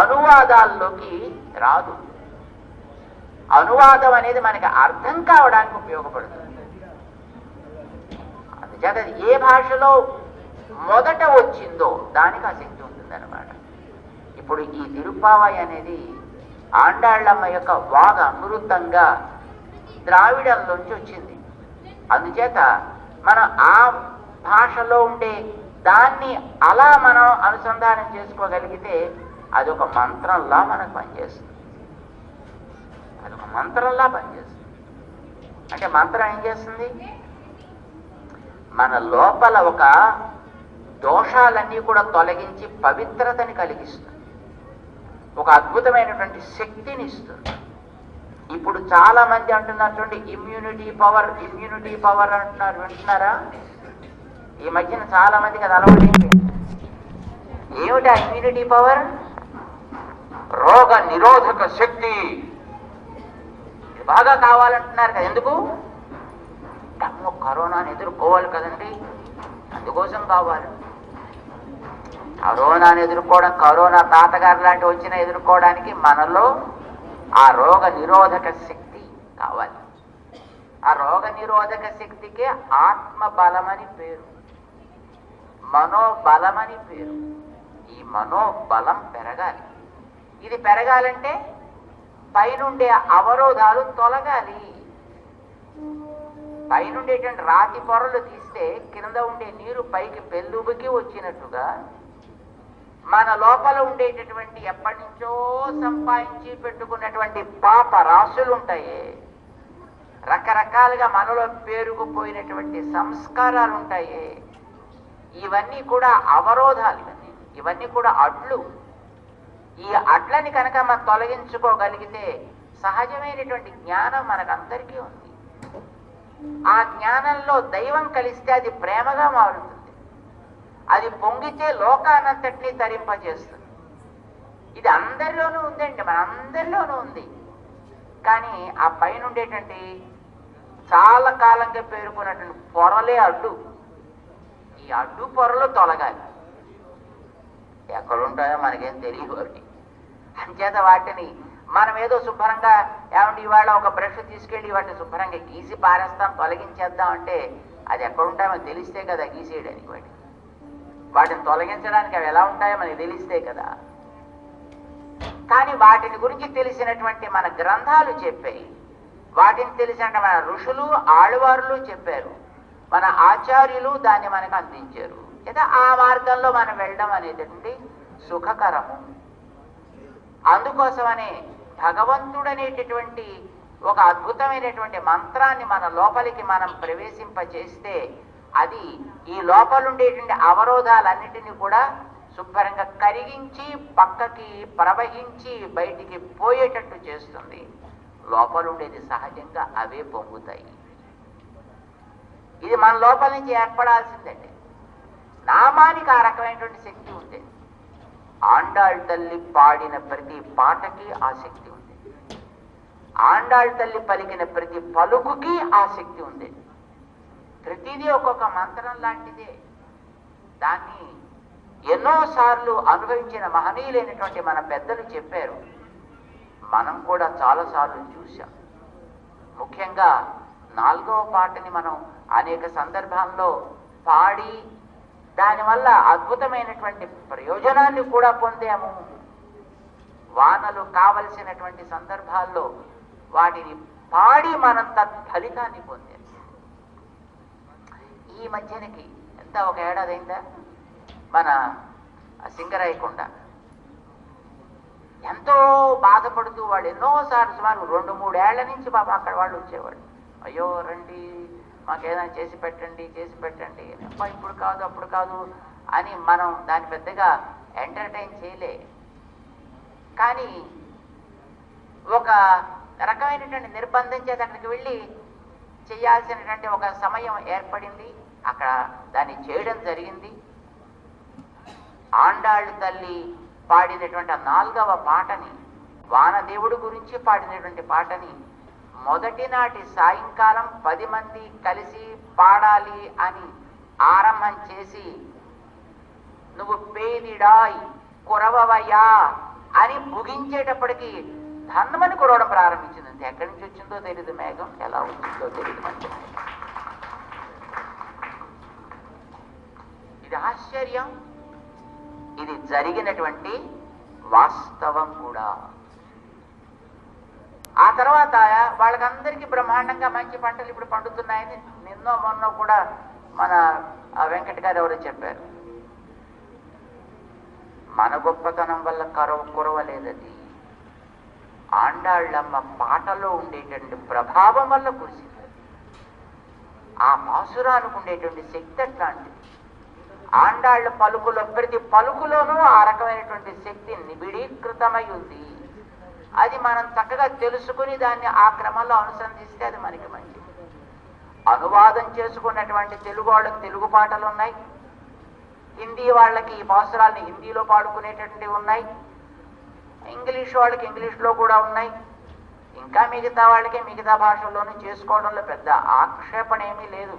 అనువాదాల్లోకి రాదు. అనువాదం అనేది మనకి అర్థం కావడానికి ఉపయోగపడుతుంది. అందుచేత ఏ భాషలో మొదట వచ్చిందో దానికి ఆ శక్తి ఉంటుందన్నమాట. ఇప్పుడు ఈ తిరుప్పావై అనేది ఆండాళ్ళమ్మ యొక్క వాగ అమృతంగా ద్రావిడంలోంచి వచ్చింది. అందుచేత మనం ఆ భాషలో ఉండే దాన్ని అలా మనం అనుసంధానం చేసుకోగలిగితే అదొక మంత్రంలా మనకు పనిచేస్తుంది. అదొక మంత్రంలా పనిచేస్తుంది. అంటే మంత్రం ఏం చేస్తుంది, మన లోపల ఒక దోషాలన్నీ కూడా తొలగించి పవిత్రతని కలిగిస్తుంది, ఒక అద్భుతమైనటువంటి శక్తిని ఇస్తుంది. ఇప్పుడు చాలా మంది అంటున్నటువంటి ఇమ్యూనిటీ పవర్ అంటున్నారు, వింటున్నారా? ఈ మధ్యన చాలా మందికి అది అలవాటు. ఏమిటి ఆ ఇమ్యూనిటీ పవర్? రోగ నిరోధక శక్తి. ఇది బాగా కావాలంటున్నారు కదా. ఎందుకు? కరోనాను ఎదుర్కోవాలి కదండి, అందుకోసం కావాలి. కరోనాను ఎదుర్కోవడం, కరోనా తాతగారు లాంటి వచ్చినా ఎదుర్కోవడానికి మనలో ఆ రోగ నిరోధక శక్తి కావాలి. ఆ రోగ నిరోధక శక్తికే ఆత్మబలమని పేరు, మనోబలమని పేరు. ఈ మనోబలం పెరగాలి. ఇది పెరగాలంటే పైనుండే అవరోధాలు తొలగాలి. పైనుండేటువంటి రాతి పొరలు తీస్తే కింద ఉండే నీరు పైకి పెళ్ళుబుకి వచ్చినట్టుగా మన లోపల ఉండేటటువంటి ఎప్పటి నుంచో సంపాదించి పెట్టుకున్నటువంటి పాప రాశులు ఉంటాయి, రకరకాలుగా మనలో పేరుకుపోయినటువంటి సంస్కారాలు ఉంటాయి. ఇవన్నీ కూడా అవరోధాలు, ఇవన్నీ కూడా అడ్లు. ఈ అడ్లని కనుక మనం తొలగించుకోగలిగితే సహజమైనటువంటి జ్ఞానం మనకందరికీ ఉంది. ఆ జ్ఞానంలో దైవం కలిస్తే అది ప్రేమగా మారుతుంది. అది పొంగితే లోకానంతటినీ తరింపజేస్తుంది. ఇది అందరిలోనూ ఉందండి, మనందరిలోనూ ఉంది. కానీ ఆ పైన ఉండేటువంటి చాలా కాలంగా పేరుకున్నటువంటి పొరలే అడ్డు. ఈ అడ్డు పొరలు తొలగాలి. ఎక్కడుంటాయో మనకేం తెలియదు అవి. అంచేత వాటిని మనం ఏదో శుభ్రంగా ఏమంటే ఇవాళ ఒక బ్రష్ తీసుకెళ్ళి వాటిని శుభ్రంగా గీసి పారేస్తాం, తొలగించేద్దాం అంటే అది ఎక్కడుంటాయో మనకు తెలిస్తే కదా గీసేయడానికి. వాటిని తొలగించడానికి అవి ఎలా ఉంటాయో మనకి తెలిస్తే కదా. కానీ వాటిని గురించి తెలిసినటువంటి మన గ్రంథాలు చెప్పాయి, వాటిని తెలిసినట్టు మన ఋషులు ఆళ్వారులు చెప్పారు, మన ఆచార్యులు దాన్ని మనకు అందించారు. లేదా ఆ మార్గంలో మనం వెళ్ళడం అనేది సుఖకరము. అందుకోసమనే భగవంతుడనేటటువంటి ఒక అద్భుతమైనటువంటి మంత్రాన్ని మన లోపలికి మనం ప్రవేశింపచేస్తే అది ఈ లోపలుండేటువంటి అవరోధాలన్నిటినీ కూడా శుభ్రంగా కరిగించి పక్కకి ప్రవహించి బయటికి పోయేటట్టు చేస్తుంది. లోపలుండేది సహజంగా అవే పొంగుతాయి. ఇది మన లోపల నుంచి ఏర్పడాల్సిందండి. నామానికి ఆ రకమైనటువంటి శక్తి ఉంది. ఆండాళ్ తల్లి పాడిన ప్రతి పాటకి ఆ శక్తి ఉంది. ఆండాళ్ తల్లి పలికిన ప్రతి పలుకుకి ఆ శక్తి ఉంది. ప్రతిదీ ఒక్కొక్క మంత్రం లాంటిదే. దాన్ని ఎన్నోసార్లు అనుభవించిన మహనీయులైనటువంటి మన పెద్దలు చెప్పారు. మనం కూడా చాలాసార్లు చూసాం. ముఖ్యంగా 4వ పాటని మనం అనేక సందర్భాల్లో పాడి దానివల్ల అద్భుతమైనటువంటి ప్రయోజనాన్ని కూడా పొందాము. వానలు కావలసినటువంటి సందర్భాల్లో వాటిని పాడి మనం తత్ఫలితాన్ని పొందాము. ఈ మధ్యనకి ఎంత ఒక ఏడాది అయిందా మన సింగరాయకొండ ఎంతో బాధపడుతూ వాళ్ళు ఎన్నోసార్లు సుమారు 2-3 ఏళ్ల నుంచి పాపం అక్కడ వాళ్ళు వచ్చేవాళ్ళు. అయ్యో రండి మాకేదైనా చేసి పెట్టండి అబ్బా ఇప్పుడు కాదు అప్పుడు కాదు అని మనం దాన్ని పెద్దగా ఎంటర్టైన్ చేయలే. కానీ ఒక రకమైనటువంటి నిర్బంధం చేత అక్కడికి వెళ్ళి చేయాల్సినటువంటి ఒక సమయం ఏర్పడింది. అక్కడ దాన్ని చేయడం జరిగింది. ఆండాళ్ తల్లి పాడినటువంటి 4వ పాటని, వానదేవుడు గురించి పాడినటువంటి పాటని మొదటి నాటి సాయంకాలం 10 మంది కలిసి పాడాలి అని ఆరంభం చేసి నువ్వు పేదిడాయ్ కురవవయ్యా అని ముగించేటప్పటికి ధన్మని కురవడం ప్రారంభించింది. అంతే. ఎక్కడి నుంచి వచ్చిందో తెలియదు, మేఘం ఎలా వచ్చిందో తెలియదు. మంచి ఇది ఆశ్చర్యం. ఇది జరిగినటువంటి వాస్తవం కూడా. ఆ తర్వాత వాళ్ళకందరికీ బ్రహ్మాండంగా మంచి పంటలు ఇప్పుడు పండుతున్నాయని నిన్నో మొన్నో కూడా మన వెంకట గారు ఎవరో చెప్పారు. మన గొప్పతనం వల్ల కురవలేదది, ఆండాళ్ళమ్మ పాటలో ఉండేటువంటి ప్రభావం వల్ల కురిసింది. ఆ పాసురానికి ఉండేటువంటి శక్తి అట్లాంటిది. ఆండాళ్ళ పలుకులో ప్రతి పలుకులోనూ ఆ రకమైనటువంటి శక్తి నిబిడీకృతమై ఉంది. అది మనం చక్కగా తెలుసుకుని దాన్ని ఆ క్రమంలో అనుసంధిస్తే అది మనకి మంచిది. అనువాదం చేసుకున్నటువంటి తెలుగు వాళ్ళకి తెలుగు పాటలు ఉన్నాయి, హిందీ వాళ్ళకి ఈ పాసురాల్ని హిందీలో పాడుకునేటటువంటివి ఉన్నాయి, ఇంగ్లీష్ వాళ్ళకి ఇంగ్లీష్లో కూడా ఉన్నాయి, ఇంకా మిగతా వాళ్ళకి మిగతా భాషల్లోనూ చేసుకోవడంలో పెద్ద ఆక్షేపణ ఏమీ లేదు.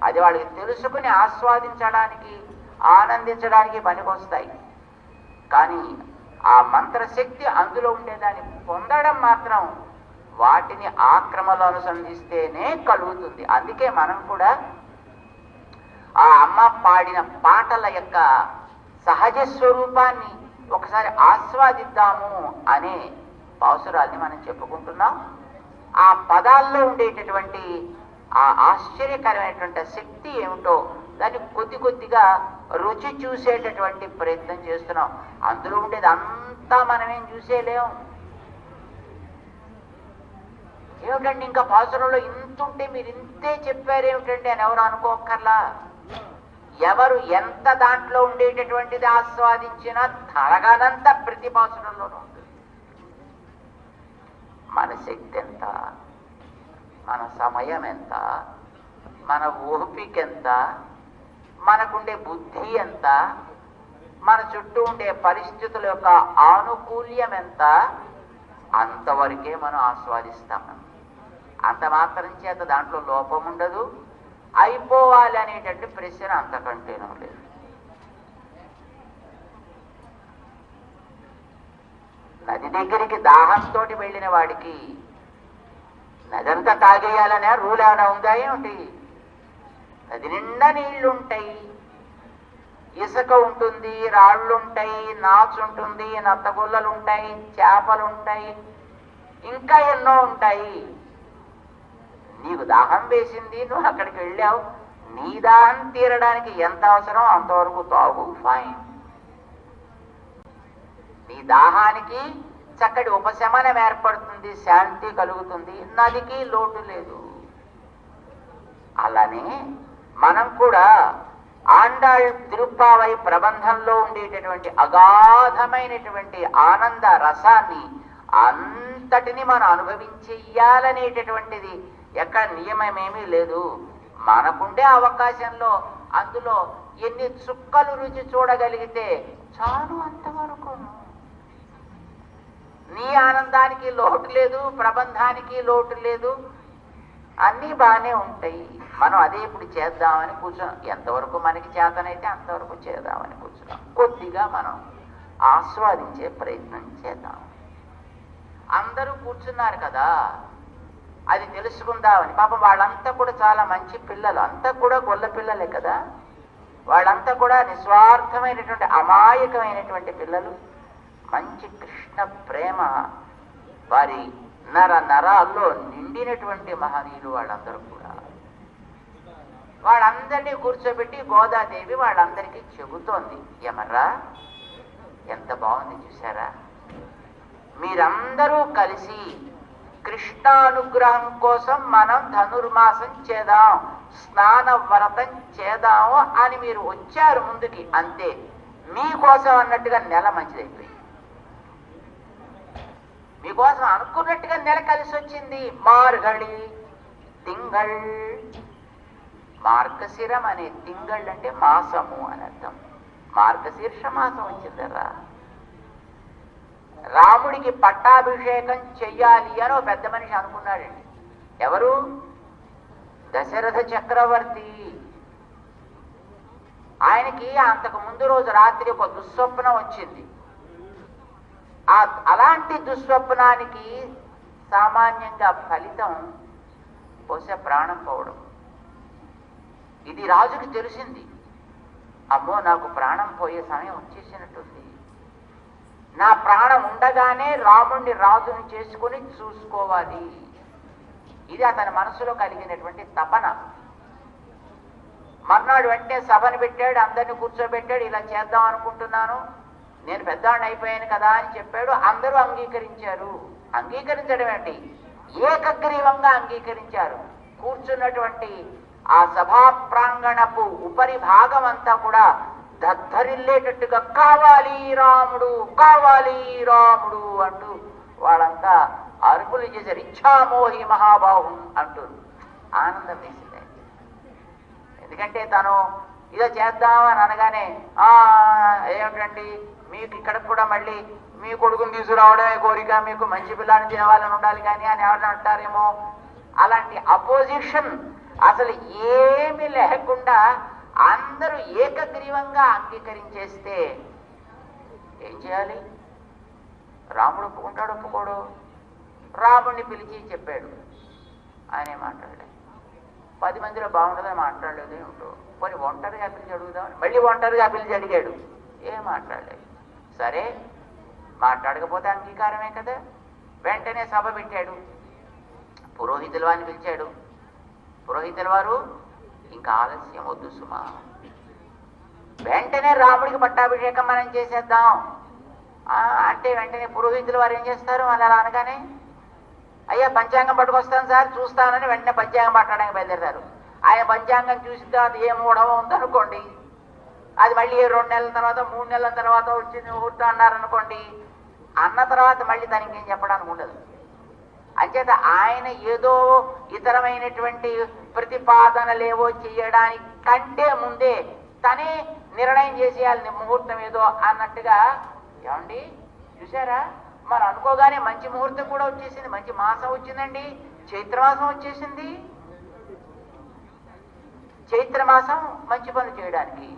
అది వాళ్ళకి తెలుసుకుని ఆస్వాదించడానికి ఆనందించడానికి పనికొస్తాయి. కానీ ఆ మంత్రశక్తి అందులో ఉండేదాన్ని పొందడం మాత్రం వాటిని ఆ క్రమంలో అనుసంధిస్తేనే కలుగుతుంది. అందుకే మనం కూడా ఆ అమ్మ పాడిన పాటల యొక్క సహజ స్వరూపాన్ని ఒకసారి ఆస్వాదిద్దాము అనే పాసురాల్ని మనం చెప్పుకుంటున్నాం. ఆ పదాల్లో ఉండేటటువంటి ఆ ఆశ్చర్యకరమైనటువంటి శక్తి ఏమిటో దాన్ని కొద్ది కొద్దిగా రుచి చూసేటటువంటి ప్రయత్నం చేస్తున్నాం. అందులో ఉండేది అంతా మనమేం చూసేలేం. ఏమిటండి ఇంకా పాసురంలో ఇంతుంటే మీరు ఇంతే చెప్పారేమిటండి అని ఎవరు అనుకోక్కర్లా. ఎవరు ఎంత దాంట్లో ఉండేటటువంటిది ఆస్వాదించినా తరగనంత ప్రతి పాసురంలోనూ ఉంటుంది. మన శక్తి ఎంత, మన సమయం ఎంత, మన ఓపిక ఎంత, మనకుండే బుద్ధి ఎంత, మన చుట్టూ ఉండే పరిస్థితుల యొక్క ఆనుకూల్యం ఎంత, అంతవరకే మనం ఆస్వాదిస్తాం. అంత మాత్రం చేత దాంట్లో లోపం ఉండదు, అయిపోవాలి అనేటట్టు ప్రశ్న అంతకంటేనూ లేదు. నది దగ్గరికి దాహంతో వెళ్ళిన వాడికి నదంతా తాగేయాలనే రూల్ ఏమైనా ఉందా ఏమిటి? నది నిండా నీళ్లుంటాయి, ఇసుక ఉంటుంది, రాళ్ళుంటాయి, నాచు ఉంటుంది, నత్తగుల్లలుంటాయి, చేపలుంటాయి, ఇంకా ఎన్నో ఉంటాయి. నీకు దాహం వేసింది, నువ్వు అక్కడికి వెళ్ళావు, నీ దాహం తీరడానికి ఎంత అవసరం అంతవరకు తాగు, ఫైన్. నీ దాహానికి చక్కటి ఉపశమనం ఏర్పడుతుంది, శాంతి కలుగుతుంది, నదికి లోటు లేదు. అలానే మనం కూడా ఆండాళ్ తిరుప్పావై ప్రబంధంలో ఉండేటటువంటి అగాధమైనటువంటి ఆనంద రసాన్ని అంతటిని మనం అనుభవించేయాలనేటటువంటిది ఎక్కడ నియమమేమీ లేదు. మనకుండే అవకాశంలో అందులో ఎన్ని చుక్కలు రుచి చూడగలిగితే చాలు, అంతవరకు. నీ ఆనందానికి లోటు లేదు, ప్రబంధానికి లోటు లేదు, అన్నీ బాగానే ఉంటాయి. మనం అదే ఇప్పుడు చేద్దామని కూర్చున్నాం. ఎంతవరకు మనకి చేతనైతే అంతవరకు చేద్దామని కూర్చున్నాం. కొద్దిగా మనం ఆస్వాదించే ప్రయత్నం చేద్దాం. అందరూ కూర్చున్నారు కదా, అది తెలుసుకుందామని. పాపం వాళ్ళంతా కూడా చాలా మంచి పిల్లలు, అంతా కూడా గొల్ల పిల్లలే కదా. వాళ్ళంతా కూడా నిస్వార్థమైనటువంటి అమాయకమైనటువంటి పిల్లలు. మంచి కృష్ణ ప్రేమ వారి నర నరాల్లో నిండినటువంటి మహనీయులు వాళ్ళందరూ కూడా. వాళ్ళందరినీ కూర్చోబెట్టి గోదాదేవి వాళ్ళందరికీ చెబుతోంది, ఏమర్రా ఎంత బాగుంది చూసారా, మీరందరూ కలిసి కృష్ణానుగ్రహం కోసం మనం ధనుర్మాసం చేద్దాం, స్నాన వ్రతం చేద్దాము అని మీరు వచ్చారు ముందుకి, అంతే. మీకోసం అన్నట్టుగా నెల మంచిదైపోయింది, మీకోసం అనుకున్నట్టుగా నెల కలిసి వచ్చింది. మార్గళి తింగళ్, మార్గశిరం అనే తింగళ్ అంటే మాసము అని అర్థం. మార్గశీర్ష మాసం వచ్చిందరా. రాముడికి పట్టాభిషేకం చెయ్యాలి అని ఓ పెద్ద మనిషి అనుకున్నాడండి. ఎవరు? దశరథ చక్రవర్తి. ఆయనకి అంతకు ముందు రోజు రాత్రి ఒక దుస్వప్నం వచ్చింది. అలాంటి దుస్వప్నానికి సామాన్యంగా ఫలితం బహుశా ప్రాణం పోవడం. ఇది రాజుకి తెలిసింది. అమ్మో, నాకు ప్రాణం పోయే సమయం వచ్చేసినట్టుంది, నా ప్రాణం ఉండగానే రాముణ్ణి రాజుని చేసుకుని చూసుకోవాలి. ఇది అతని మనసులో కలిగినటువంటి తపన. మర్నాడు వెంటనే సభను పెట్టాడు, అందరినీ కూర్చోబెట్టాడు. ఇలా చేద్దాం అనుకుంటున్నాను, నేను పెద్దవాడిని అయిపోయాను కదా అని చెప్పాడు. అందరూ అంగీకరించారు. అంగీకరించడం ఏంటి, ఏకగ్రీవంగా అంగీకరించారు. కూర్చున్నటువంటి ఆ సభా ప్రాంగణపు ఉపరి భాగం అంతా కూడా దద్దరిల్లేటట్టుగా కావాలి రాముడు, కావాలి రాముడు అంటూ వాళ్ళంతా అరుపులు చేశారు. ఇచ్ఛామోహి మహాబాహు అంటూ ఆనందం వేసింది. ఎందుకంటే తను ఇదో చేద్దామని అనగానే ఏమిటండి మీకు ఇక్కడ కూడా మళ్ళీ మీ కొడుకుని తీసుకురావడమే కోరిక, మీకు మంచి పిల్లాన్ని తేవాలని ఉండాలి కానీ అని ఎవరిని అంటారేమో. అలాంటి అపోజిషన్ అసలు ఏమీ లేకుండా అందరూ ఏకగ్రీవంగా అంగీకరించేస్తే ఏం చేయాలి? రాముడు ఒప్పుకుంటాడు, ఒప్పుకోడు? రాముడిని పిలిచి చెప్పాడు, ఆయనే మాట్లాడలే. 10 మందిలో బాగుండదని మాట్లాడలేదు ఏమిటో. పోనీ ఒంటరిగా పిలిచి అడుగుదామని మళ్ళీ ఒంటరిగా పిలిచి అడిగాడు, ఏం మాట్లాడలేదు. సరే, మాట్లాడకపోతే అంగీకారమే కదా. వెంటనే సభ పెట్టాడు, పురోహితుల వారిని పిలిచాడు. పురోహితుల వారు ఇంకా ఆలస్యం వద్దు సుమా, వెంటనే రాముడికి పట్టాభిషేకం మనం చేసేద్దాం అంటే వెంటనే పురోహితులు వారు ఏం చేస్తారు? అలా అనగానే అయ్యా పంచాంగం పట్టుకొస్తాను సార్ చూస్తానని వెంటనే పంచాంగం పట్టడానికి బయలుదేరతారు. ఆయన పంచాంగం చూసిన తర్వాత ఏ మూఢమో ఉందనుకోండి, అది మళ్ళీ 2 నెలల తర్వాత 3 నెలల తర్వాత వచ్చింది ముహూర్తం అన్నారనుకోండి, అన్న తర్వాత మళ్ళీ దానికి ఏం చెప్పడానికి ఉండదు. అంచేత ఆయన ఏదో ఇతరమైనటువంటి ప్రతిపాదనలేవో చేయడానికి కంటే ముందే తనే నిర్ణయం చేసేయాలి ముహూర్తం ఏదో అన్నట్టుగా. ఏమండి చూసారా, మనం అనుకోగానే మంచి ముహూర్తం కూడా వచ్చేసింది, మంచి మాసం వచ్చిందండి, చైత్రమాసం వచ్చేసింది. చైత్రమాసం మంచి పనులు చేయడానికి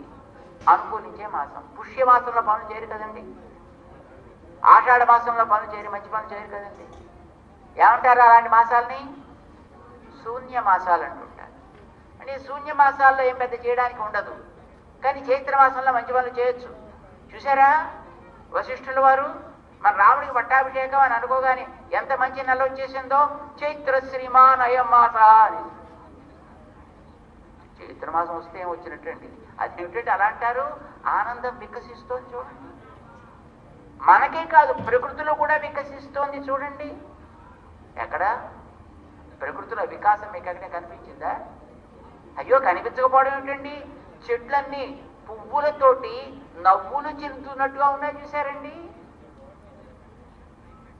అనుకూలించే మాసం. పుష్యమాసంలో పనులు చేయరు కదండి, ఆషాఢ మాసంలో పనులు చేయరు, మంచి పనులు చేయరు కదండి. ఏమంటారు అలాంటి మాసాలని? శూన్య మాసాలు అంటుంటారు. అంటే శూన్య మాసాల్లో ఏం పెద్ద చేయడానికి ఉండదు, కానీ చైత్రమాసంలో మంచి పనులు చేయొచ్చు. చూసారా వశిష్ఠుల వారు మన రాముడికి పట్టాభిషేకం అని అనుకోగానే ఎంత మంచి నెల వచ్చేసిందో, చైత్ర శ్రీమాన్ అయం మాస అని. చైత్రమాసం వస్తే ఏం వచ్చినట్టండి, అదేమిటంటే అలా అంటారు. ఆనందం వికసిస్తోంది చూడండి, మనకే కాదు ప్రకృతిలో కూడా వికసిస్తోంది చూడండి. ఎక్కడ ప్రకృతిలో వికాసం మీకు ఎక్కడే కనిపించిందా? అయ్యో కనిపించకపోవడం ఏమిటండి, చెట్లన్నీ పువ్వులతోటి నవ్వులు చెందుతున్నట్టుగా ఉన్నాయి చూసారండి.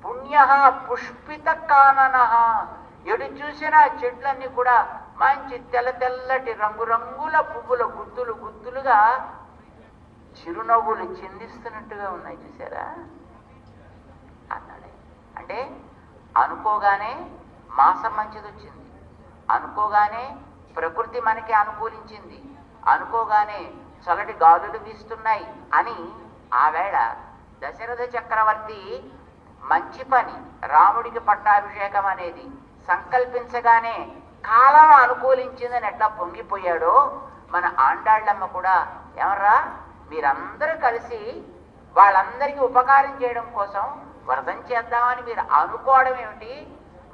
పుణ్య పుష్పిత కానన, ఎటు చూసినా చెట్లన్నీ కూడా మంచి తెల్ల తెల్లటి రంగురంగుల పువ్వుల గుత్తులు గుత్తులుగా చిరునవ్వులు చిందిస్తున్నట్టుగా ఉన్నాయి చూసారా అన్నాడు. అంటే అనుకోగానే మాసం మంచిది వచ్చింది, అనుకోగానే ప్రకృతి మనకి అనుకూలించింది, అనుకోగానే చల్లటి గాలులు వీస్తున్నాయి అని ఆవేళ దశరథ చక్రవర్తి మంచి పని రాముడికి పట్టాభిషేకం అనేది సంకల్పించగానే కాలం అనుకూలించిందని ఎట్లా పొంగిపోయాడో, మన ఆండాళ్ళమ్మ కూడా ఏమర్రా మీరందరూ కలిసి వాళ్ళందరికీ ఉపకారం చేయడం కోసం వ్రతం చేద్దామని మీరు అనుకోవడం ఏమిటి?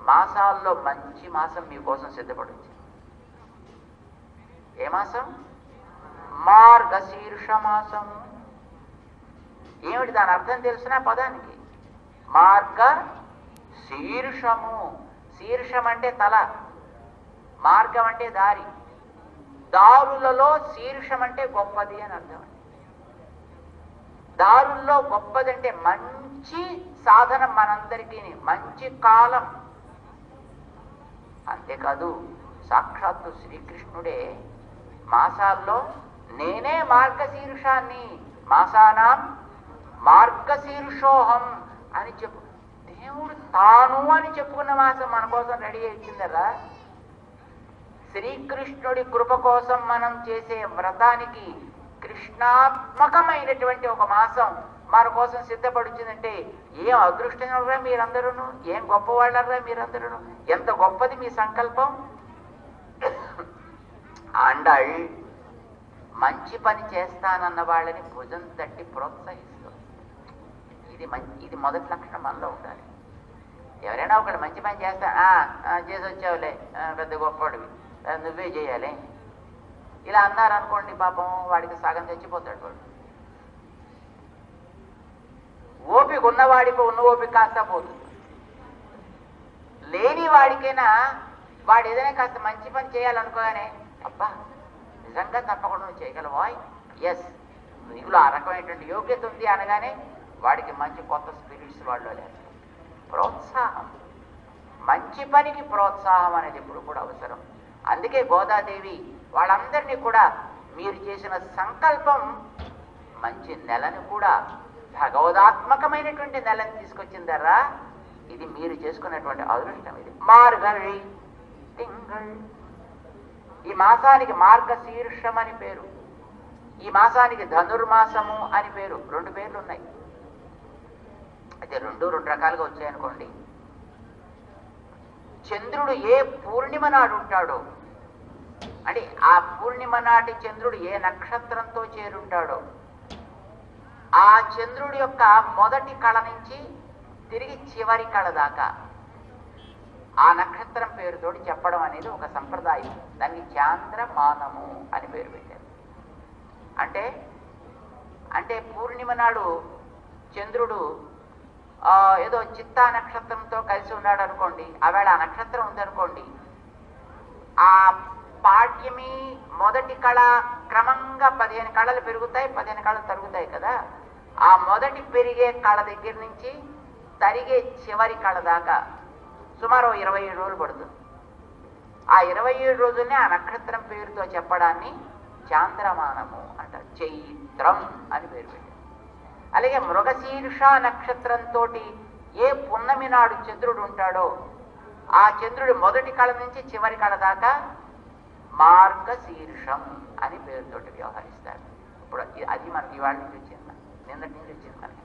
మాసాల్లో మంచి మాసం మీకోసం సిద్ధపడింది. ఏ మాసం? మార్గశీర్ష మాసం. ఏమిటి దాని అర్థం తెలిసిన పదానికి? మార్గ శీర్షము. శీర్షం అంటే తల, మార్గం అంటే దారి, దారులలో శీర్షం అంటే గొప్పది అని అర్థం. దారుల్లో గొప్పదంటే మంచి సాధనం, మనందరికీ మంచి కాలం. అంతేకాదు సాక్షాత్తు శ్రీకృష్ణుడే మాసాల్లో నేనే మార్గశీర్షాన్ని, మాసానాం మార్గశీర్షోహం అని చెప్పు. దేవుడు తాను అని చెప్పుకున్న మాసం మన కోసం రెడీ ఇచ్చిందరా. శ్రీకృష్ణుడి కృప కోసం మనం చేసే వ్రతానికి కృష్ణాత్మకమైనటువంటి ఒక మాసం మన కోసం సిద్ధపడుతుందంటే ఏం అదృష్టంగా మీరందరూ, ఏం గొప్పవాళ్ళరా మీరందరూ, ఎంత గొప్పది మీ సంకల్పం. ఆండాళ్ మంచి పని చేస్తానన్న వాళ్ళని భుజం తట్టి ప్రోత్సహిస్తుంది. ఇది మొదటి లక్షణం మనలో ఉండాలి. ఎవరైనా ఒకటి మంచి పని చేస్తా చేసి వచ్చావులే పెద్ద గొప్పవాడివి నువ్వే చేయాలి ఇలా అన్నారనుకోండి, పాపం వాడికి సగం తెచ్చిపోతాడు వాడు. ఓపిక ఉన్నవాడికి ఉన్న ఓపిక కాస్త పోతుంది. లేని వాడికైనా వాడు ఏదైనా కాస్త మంచి పని చేయాలనుకోగానే అబ్బా నిజంగా తప్పకుండా నువ్వు చేయగలవా, ఎస్ నీలో ఆ రకమైనటువంటి యోగ్యత ఉంది అనగానే వాడికి మంచి కొత్త స్పిరిట్స్ వాళ్ళు లేదు. ప్రోత్సాహం, మంచి పనికి ప్రోత్సాహం అనేది ఎప్పుడు కూడా అవసరం. అందుకే గోదాదేవి వాళ్ళందరినీ కూడా మీరు చేసిన సంకల్పం మంచి నెలను కూడా భగవదాత్మకమైనటువంటి నెలను తీసుకొచ్చిందర్రా. ఇది మీరు చేసుకున్నటువంటి అదృష్టం. ఇది మార్గళి తింగళ్. ఈ మాసానికి మార్గశీర్షం అని పేరు, ఈ మాసానికి ధనుర్మాసము అని పేరు. 2 పేర్లు ఉన్నాయి. అయితే 2 రకాలుగా వచ్చాయనుకోండి. చంద్రుడు ఏ పూర్ణిమ నాడు ఉంటాడో, అంటే ఆ పూర్ణిమ నాటి చంద్రుడు ఏ నక్షత్రంతో చేరుంటాడో, ఆ చంద్రుడి యొక్క మొదటి కళ నుంచి తిరిగి చివరి కళ దాకా ఆ నక్షత్రం పేరుతోటి చెప్పడం అనేది ఒక సంప్రదాయం. దానికి చాంద్రమానము అని పేరు పెట్టారు. అంటే అంటే పూర్ణిమ నాడు చంద్రుడు ఏదో చిత్తా నక్షత్రంతో కలిసి ఉన్నాడు అనుకోండి, ఆవేళ ఆ నక్షత్రం ఉందనుకోండి, ఆ పాడ్యమి మొదటి కళ క్రమంగా 15 కళలు పెరుగుతాయి, 15 కళలు తరుగుతాయి కదా. ఆ మొదటి పెరిగే కళ దగ్గర నుంచి తరిగే చివరి కళ దాకా సుమారు 27 రోజులు పడుతుంది. ఆ 27 రోజుల్ని ఆ నక్షత్రం పేరుతో చెప్పడాన్ని చాంద్రమానము అంటారు. చైత్రం అని పేరు పెట్టారు. అలాగే మృగశీర్ష నక్షత్రంతో ఏ పున్నమి నాడు చంద్రుడు ఉంటాడో ఆ చంద్రుడి మొదటి కళ నుంచి చివరి కళ దాకా మార్గశీర్షం అని పేరుతోటి వ్యవహరిస్తారు. ఇప్పుడు అది మనకి ఇవాళ నుంచి వచ్చింది, నిన్నటి నుంచి వచ్చింది మనకి.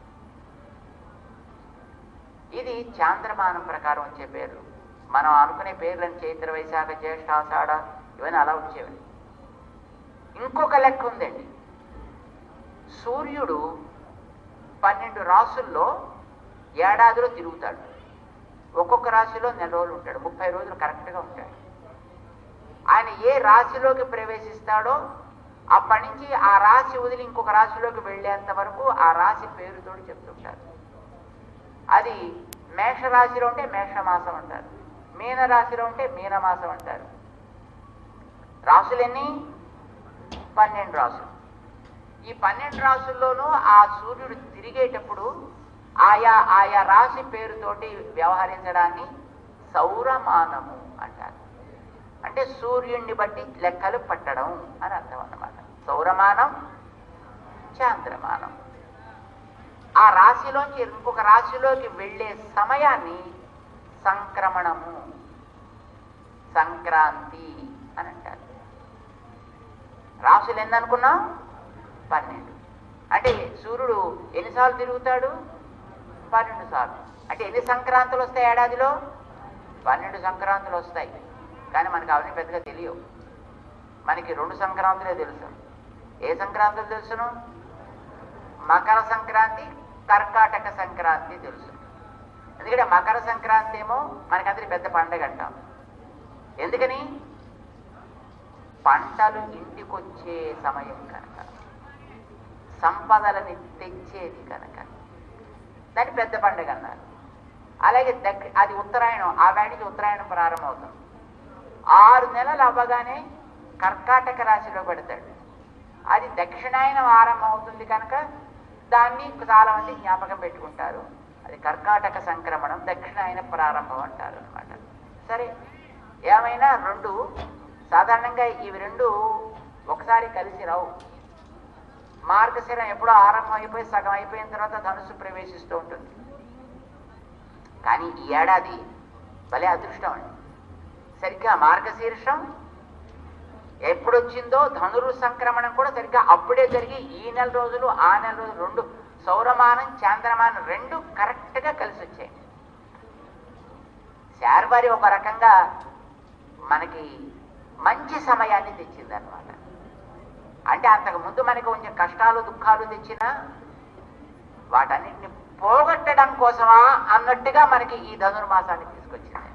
ఇది చాంద్రమానం ప్రకారం వచ్చే పేర్లు. మనం అనుకునే పేర్లను చైత్ర, వైశాఖ, జ్యేష్ఠ, ఆషాఢ ఇవన్నీ అలా వచ్చేవి. ఇంకొక లెక్క ఉందండి. సూర్యుడు 12 రాసుల్లో ఏడాదిలో తిరుగుతాడు. ఒక్కొక్క రాశిలో నెల రోజులు ఉంటాడు, 30 రోజులు కరెక్ట్గా ఉంటాడు. ఆయన ఏ రాశిలోకి ప్రవేశిస్తాడో అప్పటి నుంచి ఆ రాశి వదిలి ఇంకొక రాశిలోకి వెళ్ళేంత వరకు ఆ రాశి పేరుతో చెప్తుంటారు. అది మేషరాశిలో ఉంటే మేషమాసం అంటారు, మీనరాశిలో ఉంటే మీనమాసం అంటారు. రాశులన్నీ 12 రాశులు. ఈ 12 రాశుల్లోనూ ఆ సూర్యుడు తిరిగేటప్పుడు ఆయా రాశి పేరుతోటి వ్యవహరించడాన్ని సౌరమానము అంటారు. అంటే సూర్యుడిని బట్టి లెక్కలు పట్టడం అని అర్థం అన్నమాట. సౌరమానం, చాంద్రమానం. ఆ రాశిలోంచి ఇంకొక రాశిలోకి వెళ్ళే సమయాన్ని సంక్రమణము, సంక్రాంతి అని అంటారు. రాశులు ఎన్ననుకున్నాం? 12. అంటే సూర్యుడు ఎన్నిసార్లు తిరుగుతాడు? 12 సార్లు. అంటే ఎన్ని సంక్రాంతులు వస్తాయి ఏడాదిలో? 12 సంక్రాంతులు వస్తాయి. కానీ మనకు అవన్నీ పెద్దగా తెలియవు. మనకి 2 సంక్రాంతులే తెలుసు. ఏ సంక్రాంతులు తెలుసును? మకర సంక్రాంతి, కర్కాటక సంక్రాంతి తెలుసు. ఎందుకంటే మకర సంక్రాంతి ఏమో మనకందరి పెద్ద పండగ అంటాం. ఎందుకని? పంటలు ఇంటికొచ్చే సమయం కనుక, సంపదలని తెచ్చేది కనుక దాన్ని పెద్ద పండుగ అన్నారు. అలాగే అది ఉత్తరాయణం, ఆ వేడి నుంచి ఉత్తరాయణం ప్రారంభమవుతుంది. 6 నెలలు అవ్వగానే కర్కాటక రాశిలో పెడతాడు. అది దక్షిణాయనం ఆరంభం అవుతుంది కనుక దాన్ని చాలా మంది జ్ఞాపకం పెట్టుకుంటారు. అది కర్కాటక సంక్రమణం, దక్షిణాయన ప్రారంభం అంటారు అనమాట. సరే, ఏమైనా రెండు సాధారణంగా ఇవి రెండు ఒకసారి కలిసి రావు. మార్గశిరం ఎప్పుడో ఆరంభం అయిపోయి సగం అయిపోయిన తర్వాత ధనుసు ప్రవేశిస్తూ ఉంటుంది. కానీ ఈ ఏడాది భలే అదృష్టం అండి. సరిగ్గా మార్గశీర్షం ఎప్పుడొచ్చిందో ధనురు సంక్రమణం కూడా సరిగ్గా అప్పుడే జరిగి ఈ నెల రోజులు ఆ నెల రోజులు రెండు, సౌరమానం చాంద్రమానం రెండు కరెక్ట్గా కలిసి వచ్చాయి. శార్వారి ఒక రకంగా మనకి మంచి సమయాన్ని తెచ్చిందనమాట. అంటే అంతకుముందు మనకి కొంచెం కష్టాలు దుఃఖాలు తెచ్చినా వాటన్నిటిని పోగొట్టడం కోసమా అన్నట్టుగా మనకి ఈ ధనుర్మాసాన్ని తీసుకొచ్చింది.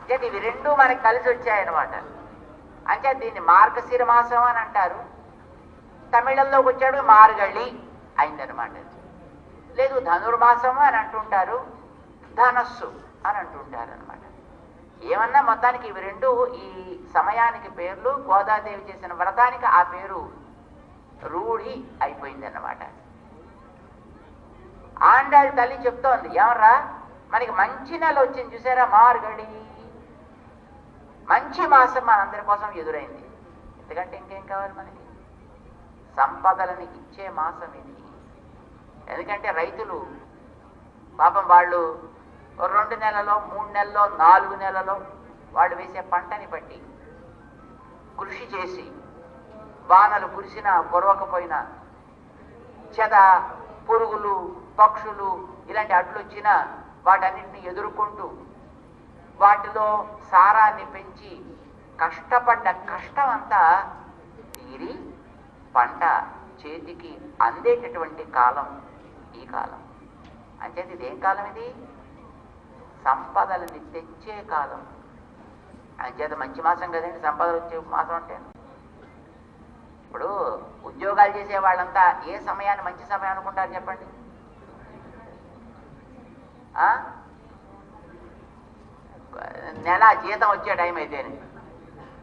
అంటే ఇవి రెండు మనకి కలిసి వచ్చాయన్నమాట. అంటే దీన్ని మార్గశిర మాసం అని అంటారు. తమిళంలోకి వచ్చాడు మార్గళి అయిందనమాట. లేదు ధనుర్మాసం అని అంటుంటారు, ధనస్సు అని అంటుంటారు అనమాట. ఏమన్నా మొత్తానికి ఇవి రెండు ఈ సమయానికి పేర్లు. గోదాదేవి చేసిన వ్రతానికి ఆ పేరు రూఢి అయిపోయింది అన్నమాట. ఆండాళ్ళ తల్లి చెప్తోంది, ఏమర్రా మనకి మంచి నెల వచ్చింది చూసారా, మార్గడి మంచి మాసం మనందరి కోసం ఎదురైంది. ఎందుకంటే ఇంకేం కావాలి మనకి? సంపదలని ఇచ్చే మాసం ఇది. ఎందుకంటే రైతులు పాపం వాళ్ళు 2 నెలలో 3 నెలలో 4 నెలలో వాళ్ళు వేసే పంటని బట్టి కృషి చేసి వానలు కురిసినా కురవకపోయినా, చెద పురుగులు పక్షులు ఇలాంటి అడ్లు వచ్చినా వాటన్నిటిని ఎదుర్కొంటూ వాటిలో సారాన్ని పెంచి కష్టపడ్డ కష్టం అంతా తీరి పంట చేతికి అందేటటువంటి కాలం ఈ కాలం. అంచేది ఇదేం కాలం? ఇది సంపదలని తెచ్చే కాలం. అంచేత మంచి మాసం కదండి సంపదలు వచ్చే మాసం అంటే. ఇప్పుడు ఉద్యోగాలు చేసే వాళ్ళంతా ఏ సమయాన్ని మంచి సమయం అనుకుంటారు చెప్పండి? నెల జీతం వచ్చే టైం అయితేనే,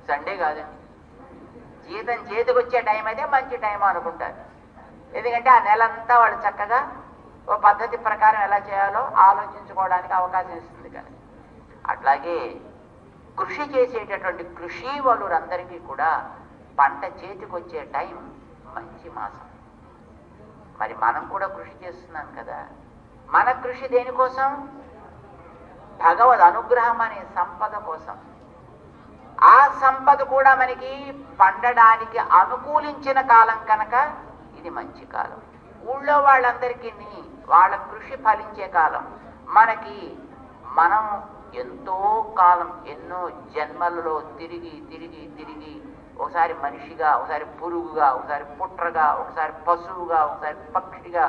సండే కాదండి, జీతం చేతికి వచ్చే టైం అయితే మంచి టైం అనుకుంటారు. ఎందుకంటే ఆ నెలంతా వాళ్ళు చక్కగా ఓ పద్ధతి ప్రకారం ఎలా చేయాలో ఆలోచించుకోవడానికి అవకాశం ఇస్తుంది. కానీ అట్లాగే కృషి చేసేటటువంటి కృషి వాళ్ళందరికీ కూడా పంట చేతికి వచ్చే టైం మంచి మాసం. మరి మనం కూడా కృషి చేస్తున్నాం కదా. మన కృషి దేనికోసం? భగవద్ అనుగ్రహం అనే సంపద కోసం. ఆ సంపద కూడా మనకి పండడానికి అనుకూలించిన కాలం కనుక ఇది మంచి కాలం. ఊళ్ళో వాళ్ళందరికీ వాళ్ళ కృషి ఫలించే కాలం. మనకి మనం ఎంతో కాలం ఎన్నో జన్మలలో తిరిగి తిరిగి తిరిగి ఒకసారి మనిషిగా, ఒకసారి పురుగుగా, ఒకసారి పుట్రగా, ఒకసారి పశువుగా, ఒకసారి పక్షిగా,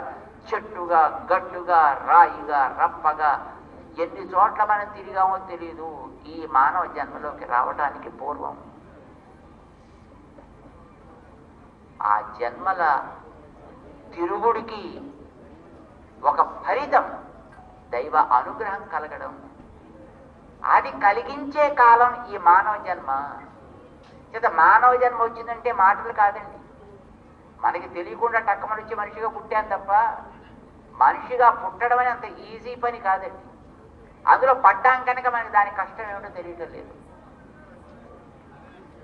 చెట్టుగా, గట్టుగా, రాయిగా, రప్పగా ఎన్ని చోట్ల మనం తిరిగామో తెలియదు ఈ మానవ జన్మలోకి రావడానికి పూర్వం. ఆ జన్మల తిరుగుడికి ఒక ఫలితం దైవ అనుగ్రహం కలగడం. అది కలిగించే కాలం ఈ మానవ జన్మ. చేత మానవ జన్మ వచ్చిందంటే మాటలు కాదండి. మనకి తెలియకుండా టక్కమనిచ్చి మనిషిగా పుట్టాను తప్ప మనిషిగా పుట్టడం అని అంత ఈజీ పని కాదండి. అందులో పడ్డాం కనుక మనకి దాని కష్టం ఏమిటో తెలియటం లేదు.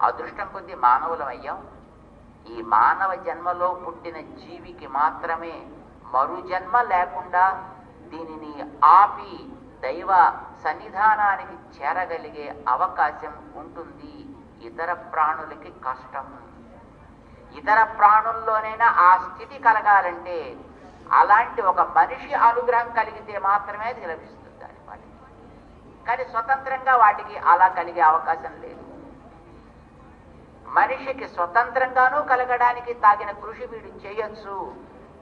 అదృష్టం కొద్దీ మానవులం అయ్యాం. ఈ మానవ జన్మలో పుట్టిన జీవికి మాత్రమే మరు జన్మ లేకుండా దీనిని ఆపి దైవ సన్నిధానానికి చేరగలిగే అవకాశం ఉంటుంది. ఇతర ప్రాణులకి కష్టం. ఇతర ప్రాణుల్లోనైనా ఆ స్థితి కలగాలంటే అలాంటి ఒక మనిషి అనుగ్రహం కలిగితే మాత్రమే అది లభిస్తుంది వాటికి. కానీ స్వతంత్రంగా వాటికి అలా కలిగే అవకాశం లేదు. మనిషికి స్వతంత్రంగానూ కలగడానికి తాగిన కృషి వీడు చేయొచ్చు.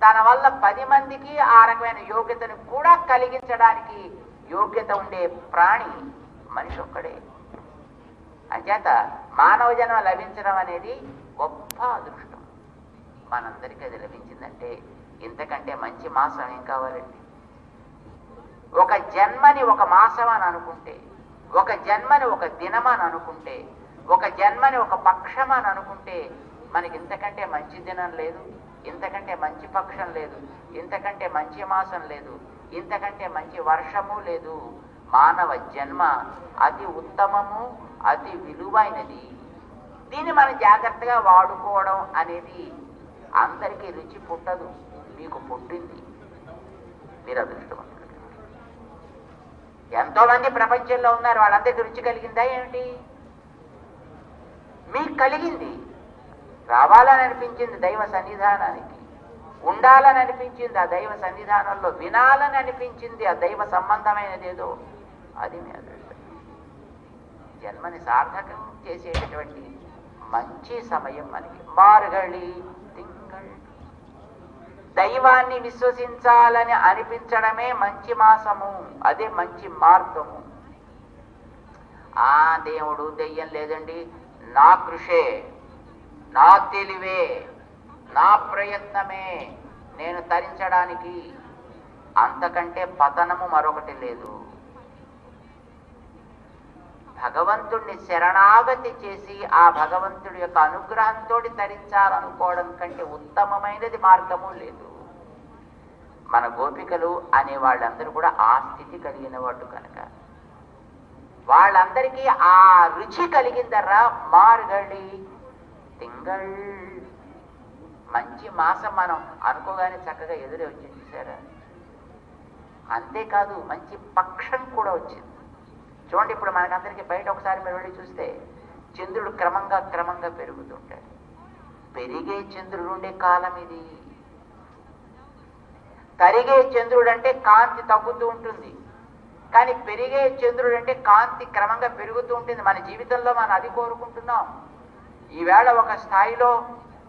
తన వల్ల 10 మందికి ఆ రకమైన యోగ్యతను కూడా కలిగించడానికి యోగ్యత ఉండే ప్రాణి మనిషి ఒక్కడే. అంచేత మానవ జన్మ లభించడం అనేది గొప్ప అదృష్టం. మనందరికీ అది లభించిందంటే ఇంతకంటే మంచి మాసం ఏం కావాలండి? ఒక జన్మని ఒక మాసం అని అనుకుంటే, ఒక జన్మని ఒక దినం అని అనుకుంటే, ఒక జన్మని ఒక పక్షం అని అనుకుంటే మనకి ఇంతకంటే మంచి దినం లేదు, ఇంతకంటే మంచి పక్షం లేదు, ఇంతకంటే మంచి మాసం లేదు, ఇంతకంటే మంచి వర్షము లేదు. మానవ జన్మ అతి ఉత్తమము, అతి విలువైనది. దీన్ని మనం జాగ్రత్తగా వాడుకోవడం అనేది అందరికీ రుచి పుట్టదు. మీకు పుట్టింది, మీరు అదృష్టవంతులు. ఎంతోమంది ప్రపంచంలో ఉన్నారు, వాళ్ళందరికీ రుచి కలిగిందా ఏమిటి? మీకు కలిగింది. రావాలని అనిపించింది దైవ సన్నిధానానికి, ఉండాలని అనిపించింది ఆ దైవ సన్నిధానంలో, వినాలని అనిపించింది ఆ దైవ సంబంధమైనదేదో, అది మీ అదృష్టం. జన్మని సార్థకం చేసేటటువంటి మంచి సమయం మనకి మార్గళి తింగళ్. దైవాన్ని విశ్వసించాలని అనిపించడమే మంచి మాసము, అదే మంచి మార్గము. ఆ దేవుడు దెయ్యం లేదండి, నా కృషే, నా తెలివే, నా ప్రయత్నమే నేను తరించడానికి, అంతకంటే పతనము మరొకటి లేదు. భగవంతుడిని శరణాగతి చేసి ఆ భగవంతుడి యొక్క అనుగ్రహంతో తరించాలనుకోవడం కంటే ఉత్తమమైనది మార్గము లేదు. మన గోపికలు అనే వాళ్ళందరూ కూడా ఆ స్థితి కలిగిన వాడు కనుక వాళ్ళందరికీ ఆ రుచి కలిగిందర్రా. మార్గళి తింగళ్, మంచి మాసం మనం అనుకోగానే చక్కగా ఎదురే వచ్చింది చూసారా. అంతేకాదు మంచి పక్షం కూడా వచ్చింది. చూడండి, ఇప్పుడు మనకందరికీ బయట ఒకసారి మీరు వెళ్ళి చూస్తే చంద్రుడు క్రమంగా క్రమంగా పెరుగుతుంటాడు. పెరిగే చంద్రుడు ఉండే కాలం ఇది. తరిగే చంద్రుడు అంటే కాంతి తగ్గుతూ ఉంటుంది, కానీ పెరిగే చంద్రుడు అంటే కాంతి క్రమంగా పెరుగుతూ ఉంటుంది. మన జీవితంలో మనం అది కోరుకుంటున్నాం. ఈవేళ ఒక స్థాయిలో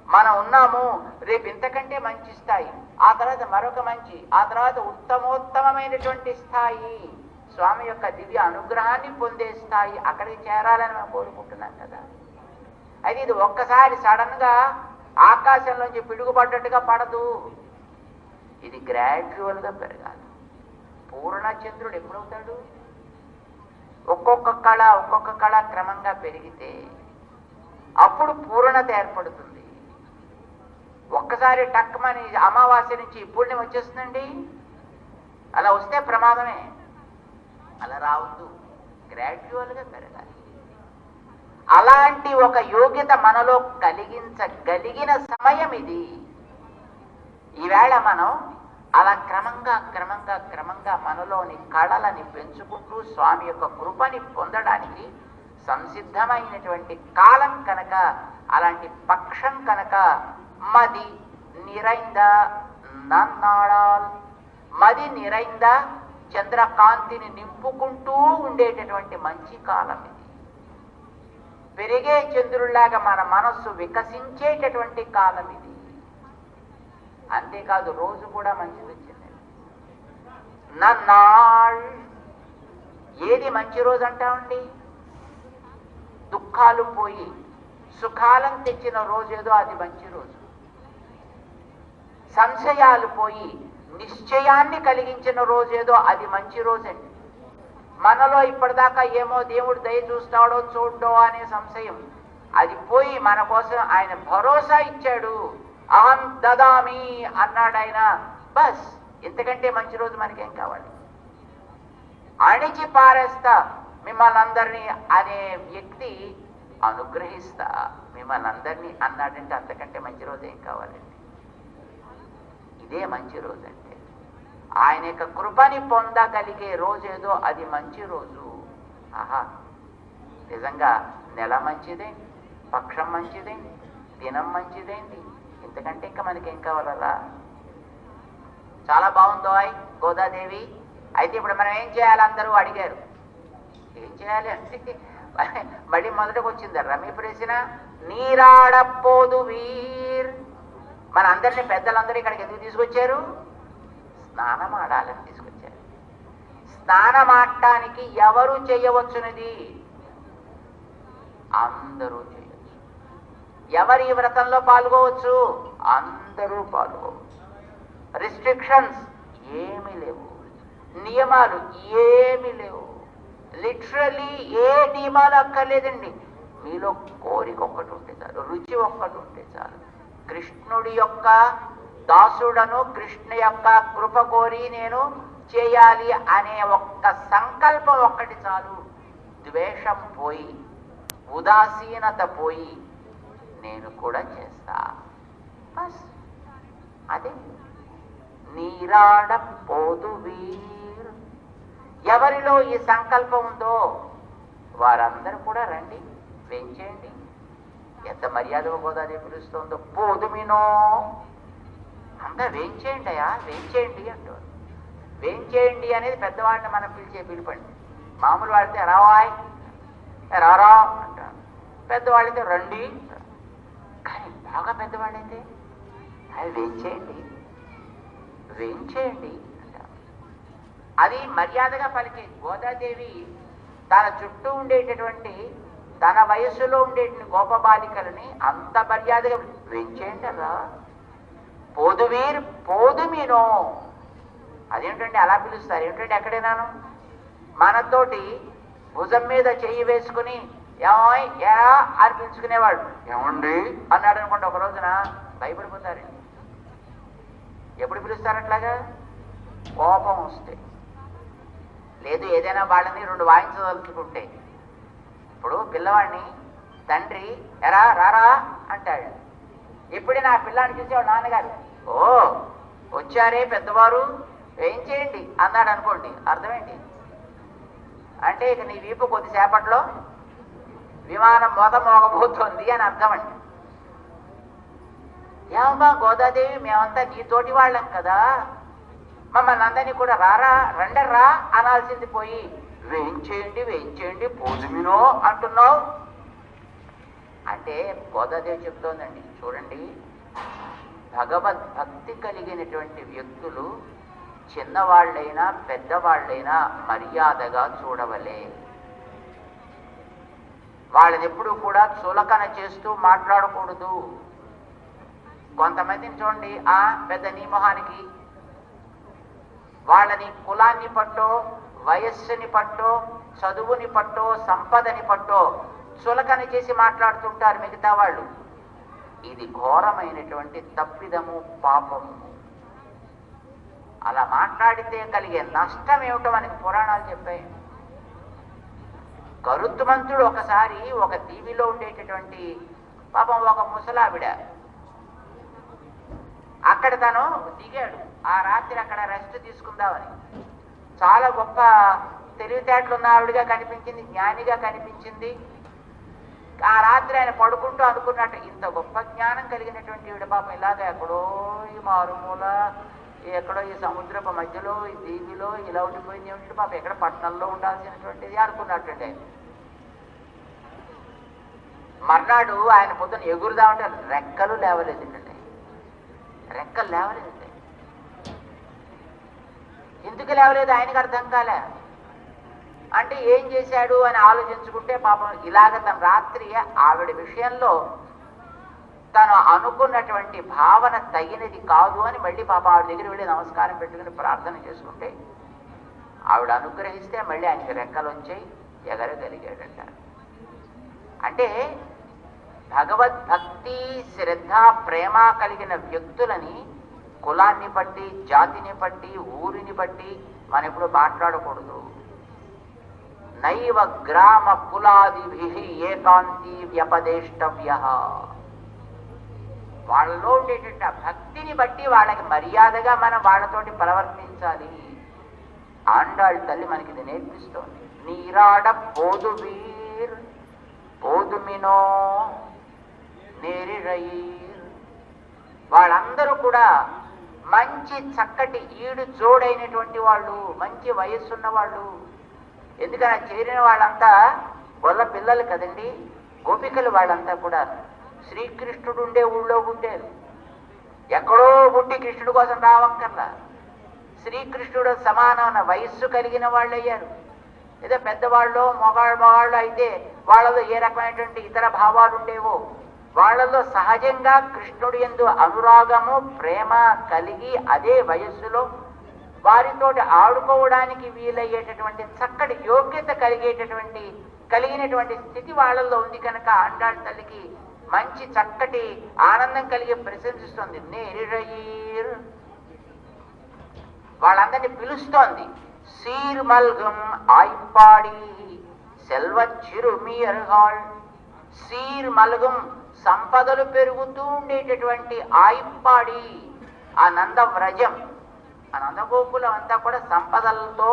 మనం ఉన్నాము, రేపు ఇంతకంటే మంచి స్థాయి, ఆ తర్వాత మరొక మంచి, ఆ తర్వాత ఉత్తమోత్తమైనటువంటి స్థాయి స్వామి యొక్క దివ్య అనుగ్రహాన్ని పొందే స్థాయి అక్కడికి చేరాలని మనం కోరుకుంటున్నాం కదా. అయితే ఇది ఒక్కసారి సడన్గా ఆకాశంలోంచి పిడుగుపడ్డట్టుగా పడదు, ఇది గ్రాడ్యువల్గా పెరగాలి. పూర్ణచంద్రుడు ఎప్పుడవుతాడు? ఒక్కొక్క కళ క్రమంగా పెరిగితే అప్పుడు పూర్ణత ఏర్పడుతుంది. ఒక్కసారి టక్మని అమావాస్య నుంచి పూర్ణిమ వచ్చేస్తుందండి, అలా వస్తే ప్రమాదమే. అలా రావద్దు, గ్రాడ్యువల్గా పెరగాలి. అలాంటి ఒక యోగ్యత మనలో కలిగించగలిగిన సమయం ఇది. ఈవేళ మనం అలా క్రమంగా మనలోని కళలని పెంచుకుంటూ స్వామి యొక్క కృపని పొందడానికి సంసిద్ధమైనటువంటి కాలం కనుక, అలాంటి పక్షం కనుక మది నిరైంద నన్నాడాల్, మది నిరైంద చంద్రకాంతిని నింపుకుంటూ ఉండేటటువంటి మంచి కాలం ఇది. పెరిగే చంద్రుల్లాగా మన మనస్సు వికసించేటటువంటి కాలం ఇది. అంతేకాదు రోజు కూడా మంచిది వచ్చింది. నన్నాళ్, ఏది మంచి రోజు అంటామండి? దుఃఖాలు పోయి సుఖాలను తెచ్చిన రోజు ఏదో అది మంచి రోజు. సంశయాలు పోయి నిశ్చయాన్ని కలిగించిన రోజు ఏదో అది మంచి రోజండి. మనలో ఇప్పటిదాకా ఏమో దేవుడు దయ చూస్తాడో చూడో అనే సంశయం, అది పోయి మన కోసం ఆయన భరోసా ఇచ్చాడు. అహం దదామి అన్నాడు ఆయన. బస్, ఇంతకంటే మంచి రోజు మనకేం కావాలి? అణిచి పారేస్తా మిమ్మల్ని అందరినీ అనే వ్యక్తి అనుగ్రహిస్తా మిమ్మల్ని అందరినీ అన్నాడంటే అంతకంటే మంచి రోజు ఏం కావాలండి? ఇదే మంచి రోజు అంటే. ఆయన యొక్క కృపని పొందగలిగే రోజు ఏదో అది మంచి రోజు. ఆహా, నిజంగా నెల మంచిదేంటి, పక్షం మంచిదేంటి, దినం మంచిదేంటి, ఇంతకంటే ఇంకా మనకేం కావాలరా? చాలా బాగుందో గోదాదేవి. అయితే ఇప్పుడు మనం ఏం చేయాలి? అందరూ అడిగారు ఏం చేయాలి అంటే మళ్ళీ మొదటికి వచ్చింది రమి ప్రశ్న. నీరాడపోదు వీర్. మన అందరినీ పెద్దలందరూ ఇక్కడికి ఎందుకు తీసుకొచ్చారు? స్నానం ఆడాలని తీసుకొచ్చారు. స్నానం ఆడటానికి ఎవరు చేయవచ్చునది? అందరూ చేయవచ్చు. ఎవరు ఈ వ్రతంలో పాల్గొవచ్చు? అందరూ పాల్గొవచ్చు. రిస్ట్రిక్షన్స్ ఏమీ లేవు, నియమాలు ఏమీ లేవు. లిటరలీ ఏ నియమాలు అక్కర్లేదండి. మీలో కోరిక ఒక్కటి ఉంటే చాలు, రుచి ఒక్కటి ఉంటే చాలు. కృష్ణుడి యొక్క దాసుడను, కృష్ణ యొక్క కృప కోరి నేను చేయాలి అనే ఒక్క సంకల్పం ఒక్కటి చాలు. ద్వేషం పోయి, ఉదాసీనత పోయి నేను కూడా చేస్తా. బస్ అదే నీరాడపోదు వీర్. ఎవరిలో ఈ సంకల్పం ఉందో వారందరూ కూడా రండి, పెంచేయండి. ఎంత మర్యాదగా గోదాదేవి పిలుస్తుందో, పోదుమినో అంతా వేయించేయండి అయ్యా, వేయించేయండి అంటారు. వేయించేయండి అనేది పెద్దవాడిని మనం పిలిచే పిలుపండి. మామూలు వాడితే రావాయ్ రారా అంటారు, పెద్దవాళ్ళైతే రండి అంటారు. కానీ బాగా పెద్దవాళ్ళైతే అది వేయించేయండి వేయించేయండి అంటారు. అది మర్యాదగా పలికే గోదాదేవి తన చుట్టూ ఉండేటటువంటి తన వయస్సులో ఉండేటువంటి గోప బాలికలని అంత మర్యాదగా వేయించేయండి అలా. పోదువీర్ పోదుమీనో. అదేంటండి అలా పిలుస్తారు ఏమిటంటే? ఎక్కడైనాను మనతోటి భుజం మీద చెయ్యి వేసుకుని ఏమోయ్ ఎలా అని పిలుచుకునేవాడు. ఏమండి అన్నాడు అనుకోండి, ఒక రోజున భయపడిపోతారండి. ఎప్పుడు పిలుస్తారు అట్లాగా? కోపం వస్తే, లేదు ఏదైనా వాళ్ళని రెండు వాయించదలుచుకుంటే. ఇప్పుడు పిల్లవాడిని తండ్రి ఎరా రారా అంటాడు. ఇప్పుడు నా పిల్లాన్ని చూసేవాడు నాన్నగారు, ఓ వచ్చారే పెద్దవారు ఏం చేయండి అన్నాడు అనుకోండి, అర్థమేంటి? అంటే ఇక నీ వీపు కొద్దిసేపట్లో విమానం మోగబోతోంది అని అర్థం అండి. ఏమమ్మా గోదాదేవి, మేమంతా నీతోటి వాళ్ళం కదా, మమ్మల్ని అందరినీ కూడా రారా రండర్రా అనాల్సింది పోయి వేయించేయండి వేయించేయండి పోదుమినో అంటున్నావు అంటే గోదాదేవి చెప్తోందండి. చూడండి, భగవద్భక్తి కలిగినటువంటి వ్యక్తులు చిన్నవాళ్ళైనా పెద్దవాళ్ళైనా మర్యాదగా చూడవలే. వాళ్ళని ఎప్పుడు కూడా చులకన చేస్తూ మాట్లాడకూడదు. కొంతమందిని చూడండి, ఆ పెద్ద నీ మొహానికి, వాళ్ళని కులాన్ని పట్టో, వయస్సుని పట్టో, చదువుని పట్టో, సంపదని పట్టో చులకన చేసి మాట్లాడుతుంటారు మిగతా వాళ్ళు. ఇది ఘోరమైనటువంటి తప్పిదము, పాపము. అలా మాట్లాడితే కలిగే నష్టం ఏమిటో మనకి పురాణాలు చెప్పాయి. గరుత్మంతుడు ఒకసారి ఒక దీవిలో ఉండేటటువంటి పాపం ఒక ముసలావిడ, అక్కడ తను దిగాడు. ఆ రాత్రి అక్కడ రెస్ట్ తీసుకుందామని. చాలా గొప్ప తెలివితేటలున్న ఆవిడగా కనిపించింది, జ్ఞానిగా కనిపించింది. ఆ రాత్రి ఆయన పడుకుంటూ అనుకున్నట్టు, ఇంత గొప్ప జ్ఞానం కలిగినటువంటి ఈవిడ పాపం ఇలాగ ఎక్కడో ఈ మారుమూల, ఎక్కడో ఈ సముద్రపు మధ్యలో ఈ దీవిలో ఇలా ఉండిపోయింది ఏమిటి, పాప ఎక్కడ పట్టణంలో ఉండాల్సినటువంటిది అనుకున్నట్టండి ఆయన. మర్నాడు ఆయన పొద్దున ఎగురుదామంటే రెక్కలు లేవలేదండి. రెక్కలు లేవలేదండి. ఎందుకు లేవలేదు ఆయనకు అర్థం కాలే. అంటే ఏం చేశాడు అని ఆలోచించుకుంటే పాపం ఇలాగ తన రాత్రి ఆవిడ విషయంలో తను అనుకున్నటువంటి భావన తగినది కాదు అని మళ్ళీ పాపం ఆవిడ దగ్గర వెళ్ళి నమస్కారం పెట్టుకుని ప్రార్థన చేసుకుంటే ఆవిడ అనుగ్రహిస్తే మళ్ళీ ఆయనకి రెక్కలు వచ్చాయి, ఎగరగలిగాడంట. అంటే భగవద్భక్తి, శ్రద్ధ, ప్రేమ కలిగిన వ్యక్తులని కులాన్ని బట్టి, జాతిని బట్టి, ఊరిని బట్టి మనం ఎప్పుడు మాట్లాడకూడదు. నైవ గ్రామ కులాదిభి ఏకాంతి వ్యపదేష్టవ్య. వాళ్ళలో ఉండేటట్టు భక్తిని బట్టి వాళ్ళకి మర్యాదగా మనం వాళ్ళతోటి ప్రవర్తించాలి. ఆండాళ్ళ తల్లి మనకి ఇది నేర్పిస్తోంది. నీరాడ పోదువీర్ పోదుమినో నేరిరయీర్. వాళ్ళందరూ కూడా మంచి చక్కటి ఈడు జోడైనటువంటి వాళ్ళు, మంచి వయస్సున్న వాళ్ళు. ఎందుకని చేరిన వాళ్ళంతా గొల్ల పిల్లలు కదండి, గోపికలు. వాళ్ళంతా కూడా శ్రీకృష్ణుడు ఉండే ఊళ్ళో ఉండేరు. ఎక్కడో పుట్టి కృష్ణుడి కోసం రావక్కర్లా. శ్రీకృష్ణుడు సమానమైన వయస్సు కలిగిన వాళ్ళు అయ్యారు. ఏదో పెద్దవాళ్ళు మగాళ్ళు అయితే వాళ్ళలో ఏ రకమైనటువంటి ఇతర భావాలు ఉండేవో, వాళ్ళలో సహజంగా కృష్ణుడి యందు అనురాగము, ప్రేమ కలిగి అదే వయస్సులో వారితోటి ఆడుకోవడానికి వీలయ్యేటటువంటి చక్కటి యోగ్యత కలిగినటువంటి స్థితి వాళ్ళల్లో ఉంది. కనుక ఆండాళ్ళ తల్లికి మంచి చక్కటి ఆనందం కలిగి ప్రశంసిస్తుంది. నేరిరయీర్, వాళ్ళందరినీ పిలుస్తోంది. సీర్ మల్గం ఆయిపాడి సెల్వ చిరుమియర్హాళ్. సీర్ మల్గం, సంపదలు పెరుగుతూ ఉండేటటువంటి ఆయిపాడి, ఆ నందవ్రజం, ఆ నందగోకులం అంతా కూడా సంపదలతో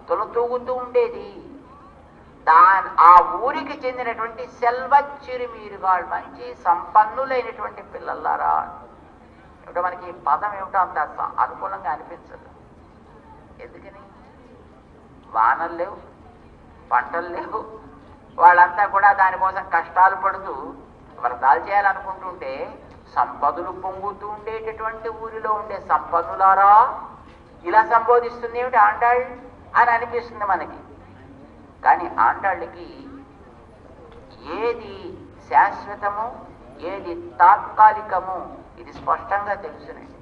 తొలతూగుతూ ఉండేది. ఆ ఊరికి చెందినటువంటి సెల్వ చిరుమీరుగాళ్ళు, మంచి సంపన్నులైనటువంటి పిల్లలారా. ఏమిటో మనకి ఈ పదం ఏమిటో అంత అనుకూలంగా అనిపించదు. ఎందుకని? వానలు లేవు, పంటలు లేవు. వాళ్ళంతా కూడా దానికోసం కష్టాలు పడుతూ వ్రతాలు చేయాలనుకుంటుంటే సంపదలు పొంగుతూ ఉండేటటువంటి ఊరిలో ఉండే సంపన్నులారా ఇలా సంబోధిస్తుంది ఏమిటి ఆండాళ్ళు అని అనిపిస్తుంది మనకి. కానీ ఆండాళ్ళకి ఏది శాశ్వతము, ఏది తాత్కాలికము ఇది స్పష్టంగా తెలుసునండి.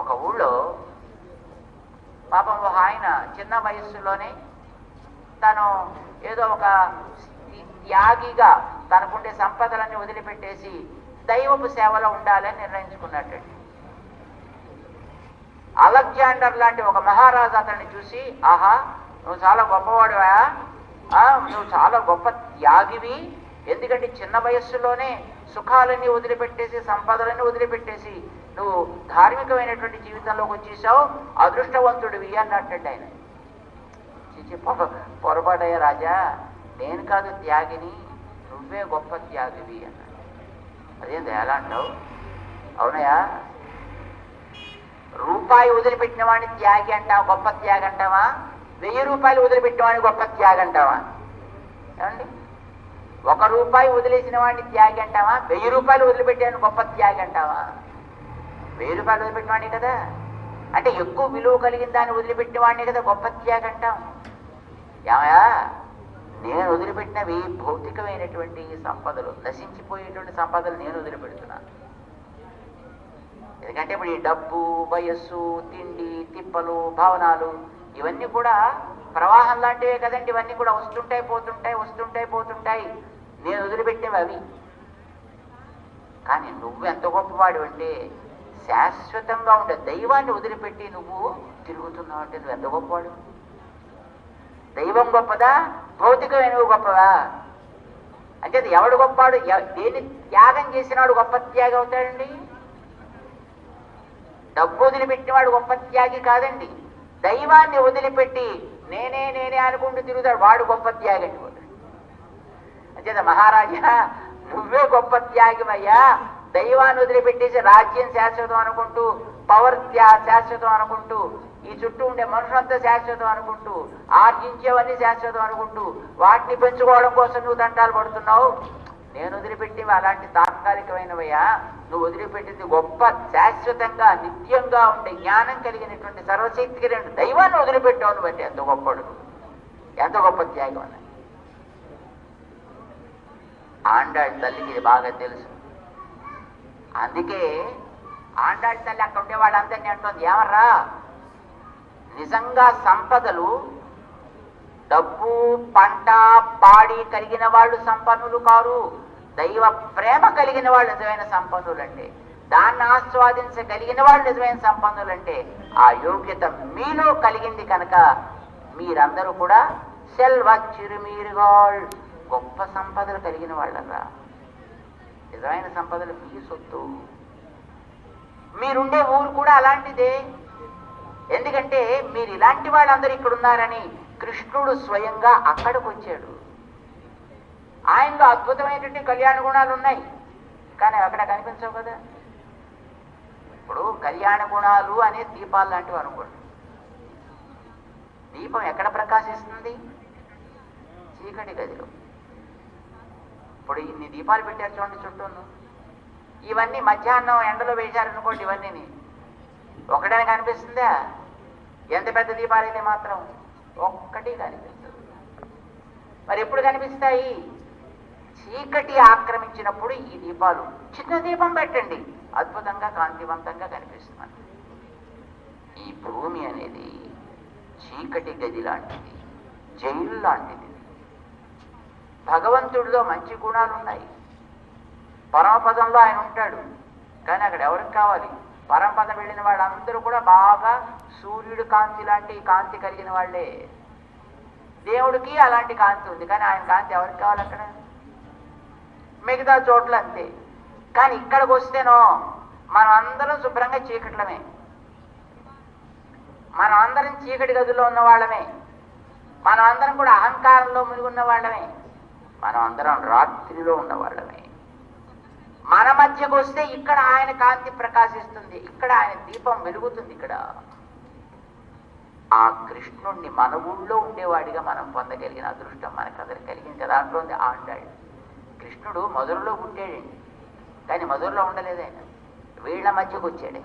ఒక ఊళ్ళో పాపం ఒక ఆయన చిన్న వయస్సులోనే తను ఏదో ఒక త్యాగిగా తనకుండే సంపదలన్నీ వదిలిపెట్టేసి దైవపు సేవలో ఉండాలని నిర్ణయించుకున్నట్టండి. అలెగ్జాండర్ లాంటి ఒక మహారాజు అతన్ని చూసి, ఆహా నువ్వు చాలా గొప్పవాడివా, నువ్వు చాలా గొప్ప త్యాగివి, ఎందుకంటే చిన్న వయస్సులోనే సుఖాలన్నీ వదిలిపెట్టేసి, సంపదలన్నీ వదిలిపెట్టేసి నువ్వు ధార్మికమైనటువంటి జీవితంలోకి వచ్చేసావు, అదృష్టవంతుడివి అన్నట్టండి ఆయన. చిచి పొరపాటయ్యా రాజా, నేను కాదు త్యాగిని, నువ్వే గొప్ప త్యాగివి అన్నాడు. అదేంది ఎలా అంటావు? అవునయా, రూపాయి వదిలిపెట్టిన వాడిని త్యాగి అంటావా, గొప్ప త్యాగి అంటావా? 1000 రూపాయలు వదిలిపెట్టిన వాడిని గొప్ప త్యాగి అంటావా? ఏమండి, 1 రూపాయి వదిలేసిన వాడిని త్యాగి అంటావా? 1000 రూపాయలు వదిలిపెట్టాను గొప్ప త్యాగి అంటావా? 1000 రూపాయలు వదిలిపెట్టిన వాడిని కదా. అంటే ఎక్కువ విలువ కలిగిన దాన్ని వదిలిపెట్టిన వాడిని కదా గొప్ప త్యాగం అంటాం. ఏమయా, నేను వదిలిపెట్టినవి భౌతికమైనటువంటి సంపదలు, నశించిపోయేటువంటి సంపదలు నేను వదిలిపెడుతున్నాను. ఎందుకంటే ఇప్పుడు ఈ డబ్బు, వయస్సు, తిండి, తిప్పలు, భావనాలు ఇవన్నీ కూడా ప్రవాహం లాంటివే కదండి. ఇవన్నీ కూడా వస్తుంటాయి పోతుంటాయి, వస్తుంటాయి పోతుంటాయి. నేను వదిలిపెట్టేవి అవి. కానీ నువ్వు ఎంత గొప్పవాడు అంటే శాశ్వతంగా ఉండే దైవాన్ని వదిలిపెట్టి నువ్వు తిరుగుతున్నావు అంటే నువ్వు ఎంత గొప్పవాడు. దైవం గొప్పదా, భౌతికమైనవి గొప్పవా? అంటే అది ఎవడు గొప్పవాడు? దేన్ని త్యాగం చేసినాడు గొప్ప త్యాగి అవుతాడండి. డబ్బు వదిలిపెట్టినవాడు గొప్ప త్యాగి కాదండి. దైవాన్ని వదిలిపెట్టి నేనే నేనే అనుకుంటూ తిరుగుతాడు, వాడు గొప్ప త్యాగి అండి. అంచేత మహారాజా, నువ్వే గొప్ప త్యాగివయ్యా. దైవాన్ని వదిలిపెట్టేసి రాజ్యం శాశ్వతం అనుకుంటూ, పవర్ శాశ్వతం అనుకుంటూ, ఈ చుట్టూ ఉండే మనుషులంతా శాశ్వతం అనుకుంటూ, ఆర్జించేవన్నీ శాశ్వతం అనుకుంటూ, వాటిని పెంచుకోవడం కోసం నువ్వు తంటాలు పడుతున్నావు. నేను వదిలిపెట్టివి అలాంటి తాత్కాలికమైనవయ్యా. నువ్వు వదిలిపెట్టింది గొప్ప శాశ్వతంగా నిత్యంగా ఉండే జ్ఞానం కలిగినటువంటి సర్వశక్తికి రెండు దైవాన్ని వదిలిపెట్టావు నువ్వు. అంటే ఎంత గొప్పడు, ఎంత గొప్ప త్యాగం అన్నది. ఆండాళ్ళ తల్లికి ఇది బాగా తెలుసు. అందుకే ఆండాళ్ళ తల్లి అక్కడ ఉండే వాళ్ళందరినీ అంటుంది, ఏమర్రా, నిజంగా సంపదలు, డబ్బు, పంట, పాడి కలిగిన వాళ్ళు సంపన్నులు కారు. దైవ ప్రేమ కలిగిన వాళ్ళు నిజమైన సంపన్నులంటే, దాన్ని ఆస్వాదించగలిగిన వాళ్ళు నిజమైన సంపన్నులంటే, ఆ యోగ్యత మీలో కలిగింది కనుక మీరందరూ కూడా సెల్వ చిరుమీరుగాళ్ళు, గొప్ప సంపదలు కలిగిన వాళ్ళరా. నిజమైన సంపదలు మీ సొత్తు. మీరుండే ఊరు కూడా అలాంటిదే. ఎందుకంటే మీరు ఇలాంటి వాళ్ళందరూ ఇక్కడ ఉన్నారని కృష్ణుడు స్వయంగా అక్కడికి వచ్చాడు. ఆయనలో అద్భుతమైనటువంటి కళ్యాణ గుణాలు ఉన్నాయి, కానీ అక్కడ కనిపించవు కదా. ఇప్పుడు కళ్యాణ గుణాలు అనే దీపాలు లాంటివి అనుకోండి. దీపం ఎక్కడ ప్రకాశిస్తుంది? చీకటి గదిలో. ఇప్పుడు ఇన్ని దీపాలు పెట్టారు చూడండి చుట్టూను. ఇవన్నీ మధ్యాహ్నం ఎండలో వేశారనుకోండి, ఇవన్నీ ఒకటనే కనిపిస్తుందా? ఎంత పెద్ద దీపాలు అయితే మాత్రం ఒక్కటి కనిపిస్తుంది. మరి ఎప్పుడు కనిపిస్తాయి? చీకటి ఆక్రమించినప్పుడు ఈ దీపాలు. చిన్న దీపం పెట్టండి, అద్భుతంగా కాంతివంతంగా కనిపిస్తుంది. ఈ భూమి అనేది చీకటి గది లాంటిది, జైలు లాంటిది. భగవంతుడిలో మంచి గుణాలు ఉన్నాయి. పరమపదంలో ఆయన ఉంటాడు, కానీ అక్కడ ఎవరికి కావాలి? పరమపదం వెళ్ళిన వాళ్ళందరూ కూడా బాగా సూర్యుడు కాంతి లాంటి కాంతి కలిగిన వాళ్ళే. దేవుడికి అలాంటి కాంతి ఉంది, కానీ ఆయన కాంతి ఎవరికి కావాలి? అక్కడ మిగతా చోట్ల అంతే. కానీ ఇక్కడికి వస్తేనో మనం అందరం శుభ్రంగా చీకట్లమే, మనం అందరం చీకటి గదిలో ఉన్న వాళ్ళమే, మనం అందరం కూడా అహంకారంలో మునిగి ఉన్న వాళ్ళమే, మనం అందరం రాత్రిలో ఉన్న వాళ్ళమే. మన మధ్యకు వస్తే ఇక్కడ ఆయన కాంతి ప్రకాశిస్తుంది, ఇక్కడ ఆయన దీపం వెలుగుతుంది. ఇక్కడ ఆ కృష్ణుణ్ణి మన ఊళ్ళో ఉండేవాడిగా మనం పొందగలిగిన అదృష్టం మనకు అతను కలిగింది. దాంట్లో ఉంది ఆండాడు. కృష్ణుడు మధురలో పుట్టాడండి, కానీ మధురలో ఉండలేదు. ఆయన వీళ్ళ మధ్యకు వచ్చాడు.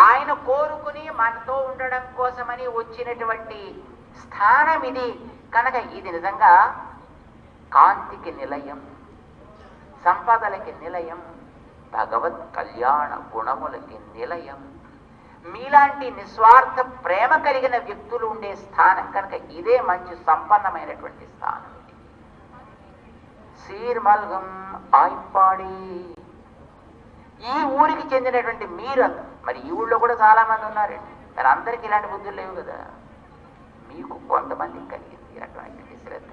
ఆయన కోరుకుని మనతో ఉండడం కోసమని వచ్చినటువంటి స్థానం ఇది కనుక ఇది నిజంగా కాంతికి నిలయం, సంపదలకి నిలయం, భగవత్ కళ్యాణ గుణములకి నిలయం. మీలాంటి నిస్వార్థ ప్రేమ కలిగిన వ్యక్తులు ఉండే స్థానం కనుక ఇదే మంచి సంపన్నమైనటువంటి స్థానం. సీర్మల్గం ఆయిపాడి, ఈ ఊరికి చెందినటువంటి మీరు, మరి ఈ ఊళ్ళో కూడా చాలా మంది ఉన్నారండి, మరి అందరికీ ఇలాంటి బుద్ధులు లేవు కదా. మీకు కొంతమందికి కలిగింది అటువంటి శ్రద్ధ.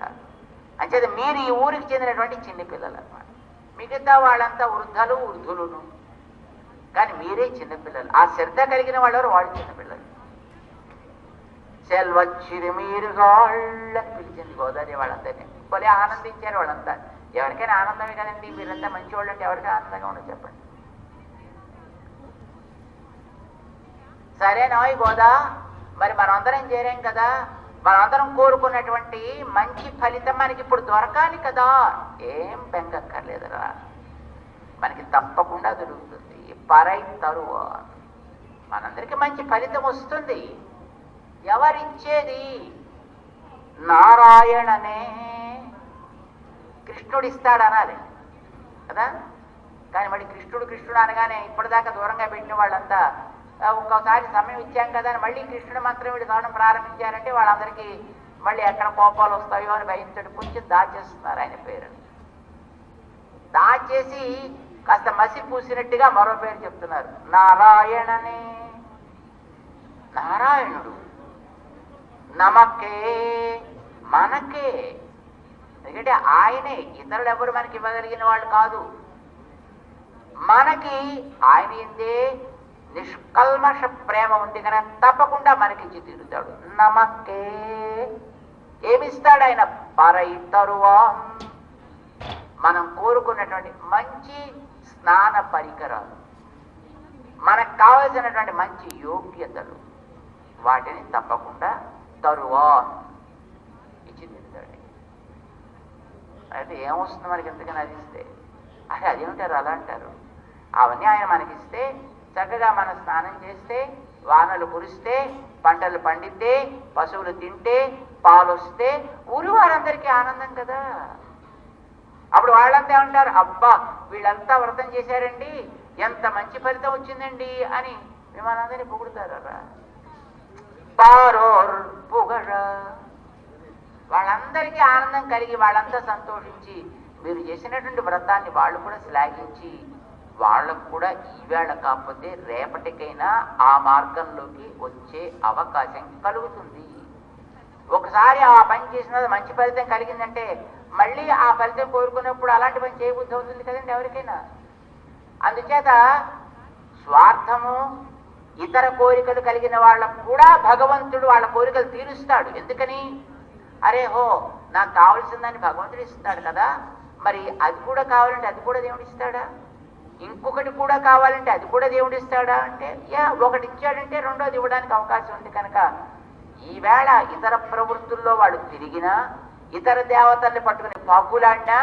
అంచేత మీరు ఈ ఊరికి చెందినటువంటి చిన్నపిల్లలు అన్నమాట. మిగతా వాళ్ళంతా వృద్ధులును, కానీ మీరే చిన్నపిల్లలు. ఆ శ్రద్ధ కలిగిన వాళ్ళు వాళ్ళు చిన్నపిల్లలు. సెల్వచ్చిరుమీరుగాళ్ళని పిలిచింది గోదావరి వాళ్ళందరినీ. కొలే ఆనందించారు వాళ్ళంతా. ఎవరికైనా ఆనందమే కదండి, మీరంతా మంచి వాళ్ళు అంటే ఎవరికైనా ఆనందంగా ఉండదు చెప్పండి. సరేనోయ్ గోదా, మరి మనమందరం చేరాం కదా, మనందరం కోరుకున్నటువంటి మంచి ఫలితం మనకి ఇప్పుడు దొరకాలి కదా. ఏం బెంగక్కర్లేదురా, మనకి తప్పకుండా దొరుకుతుంది. పరై తరువా, మనందరికీ మంచి ఫలితం వస్తుంది. ఎవరిచ్చేది? నారాయణనే. కృష్ణుడు ఇస్తాడనాలి కదా. కానీ మళ్ళీ కృష్ణుడు కృష్ణుడు అనగానే ఇప్పటిదాకా దూరంగా పెట్టిన వాళ్ళంతా ఒక్కోసారి సమయం ఇచ్చాం కదా అని మళ్ళీ కృష్ణుడు మంత్రం వీళ్ళు కావడం ప్రారంభించారంటే వాళ్ళందరికీ మళ్ళీ ఎక్కడ కోపాలు వస్తాయో అని భయంతో కొంచెం దాచేస్తున్నారు ఆయన పేరు. దాచేసి కాస్త మసి పూసినట్టుగా మరో పేరు చెప్తున్నారు, నారాయణనే. నారాయణుడు నమకే, మనకే. ఎందుకంటే ఆయనే, ఇతరులు ఎవరు మనకి ఇవ్వగలిగిన వాళ్ళు కాదు. మనకి ఆయన ఎందే నిష్కల్మష ప్రేమ ఉంది కనుక తప్పకుండా మనకిచ్చి తీరుతాడు. నమకే. ఏమిస్తాడు ఆయన? పరైతరువా, మనం కోరుకున్నటువంటి మంచి స్నాన పరికరాలు, మనకు కావలసినటువంటి మంచి యోగ్యతలు, వాటిని తప్పకుండా తరువా ఇచ్చి తీరుతాడు. అయితే ఏమొస్తుంది మనకి ఎంతకన్నా అది ఇస్తే? అరే అదేమిటారు అలా అంటారు. అవన్నీ ఆయన మనకిస్తే చక్కగా మనం స్నానం చేస్తే, వానలు కురిస్తే, పంటలు పండితే, పశువులు తింటే, పాలు వస్తే ఊరు వారందరికీ ఆనందం కదా. అప్పుడు వాళ్ళంతా ఏమంటారు, అబ్బా వీళ్ళంతా వ్రతం చేశారండి, ఎంత మంచి ఫలితం వచ్చిందండి అని మిమ్మల్ని పొగుడుతారా. పారోర్ పొగడ. వాళ్ళందరికీ ఆనందం కలిగి వాళ్ళంతా సంతోషించి మీరు చేసినటువంటి వ్రతాన్ని వాళ్ళు కూడా శ్లాఘించి వాళ్ళకు కూడా ఈవేళ కాకపోతే రేపటికైనా ఆ మార్గంలోకి వచ్చే అవకాశం కలుగుతుంది. ఒకసారి ఆ పని చేసినది మంచి ఫలితం కలిగిందంటే మళ్ళీ ఆ ఫలితం కోరుకున్నప్పుడు అలాంటి పని చేయబుద్ధి అవుతుంది కదండి ఎవరికైనా. అందుచేత స్వార్థము, ఇతర కోరికలు కలిగిన వాళ్ళకు కూడా భగవంతుడు వాళ్ళ కోరికలు తీరుస్తాడు. ఎందుకని? అరే హో నాకు కావలసిందని భగవంతుడు ఇస్తాడు కదా, మరి అది కూడా కావాలంటే అది కూడా దేవుడు ఇస్తాడా? ఇంకొకటి కూడా కావాలంటే అది కూడా దేవుడు ఇస్తాడా అంటే ఒకటి ఇచ్చాడంటే రెండోది ఇవ్వడానికి అవకాశం ఉంది. కనుక ఈవేళ ఇతర ప్రవృత్తుల్లో వాళ్ళు తిరిగినా, ఇతర దేవతల్ని పట్టుకుని పాకులాడినా,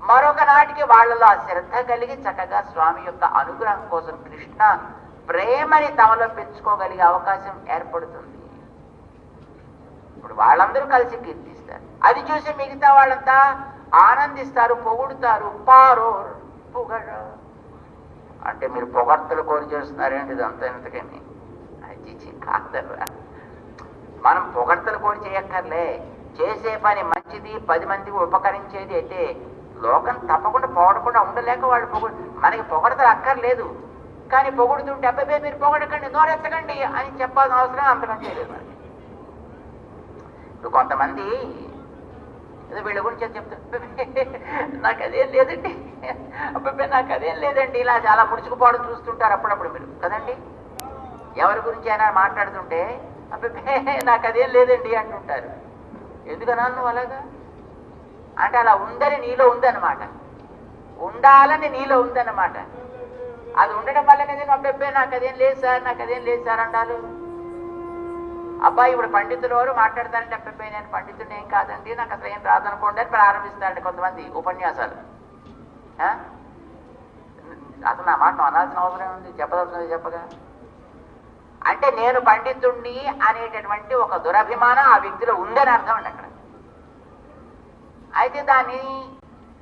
మరొక నాటికి వాళ్ళలో ఆ శ్రద్ధ కలిగి చక్కగా స్వామి యొక్క అనుగ్రహం కోసం కృష్ణ ప్రేమని తమలో పెంచుకోగలిగే అవకాశం ఏర్పడుతుంది. ఇప్పుడు వాళ్ళందరూ కలిసి కీర్తిస్తారు. అది చూసి మిగతా వాళ్ళంతా ఆనందిస్తారు, పొగుడుతారు. పారోర్ పొగడ అంటే మీరు పొగడ్తలు కోరి చేస్తున్నారేంటి? ఇదంతా ఎంతకని అది కాదరా. మనం పొగడ్తలు కోరి చేయక్కర్లే. చేసే పని మంచిది, 10 మందికి ఉపకరించేది అయితే లోకం తప్పకుండా పొగడకుండా ఉండలేక వాళ్ళు మనకి పొగడతలు అక్కర్లేదు. కానీ పొగుడుతుంటే అబ్బాయి మీరు పొగడకండి, నోరెత్తకండి అని చెప్పాల్సిన అవసరం అంతకంటే లేదు మనకి. ఇప్పుడు కొంతమంది ఏదో వీళ్ళ గురించి చెప్తారు, నాకు అదేం లేదండి, అబ్బాయి నాకు అదేం లేదండి, ఇలా చాలా పుడుచుకుపోవడం చూస్తుంటారు అప్పుడప్పుడు మీరు కదండి. ఎవరి గురించి అయినా మాట్లాడుతుంటే అబ్బాయి నాకు అదేం లేదండి అంటుంటారు. ఎందుకన్నా నువ్వు అలాగా అంటే అలా ఉందని నీలో ఉందన్నమాట, ఉండాలని నీలో ఉందన్నమాట. అది ఉండడం వల్ల కదా అబ్బాయి నాకు అదేం లేదు సార్, నాకు అదేం లేదు సార్ అంటారు. అబ్బాయి ఇప్పుడు పండితులు వారు మాట్లాడతారంటే అబ్బాయి నేను పండితుడు ఏం కాదండి, నాకు అసలు ఏం రాదనుకోండి అని ప్రారంభిస్తారండి కొంతమంది ఉపన్యాసాలు. అసలు నా మాట అనాల్సిన అవసరం ఉంది, చెప్పదలుచున్నది చెప్పగా. అంటే నేను పండితుణ్ణి అనేటటువంటి ఒక దురభిమానం ఆ వ్యక్తిలో ఉందని అర్థం అండి అక్కడ. అయితే దాన్ని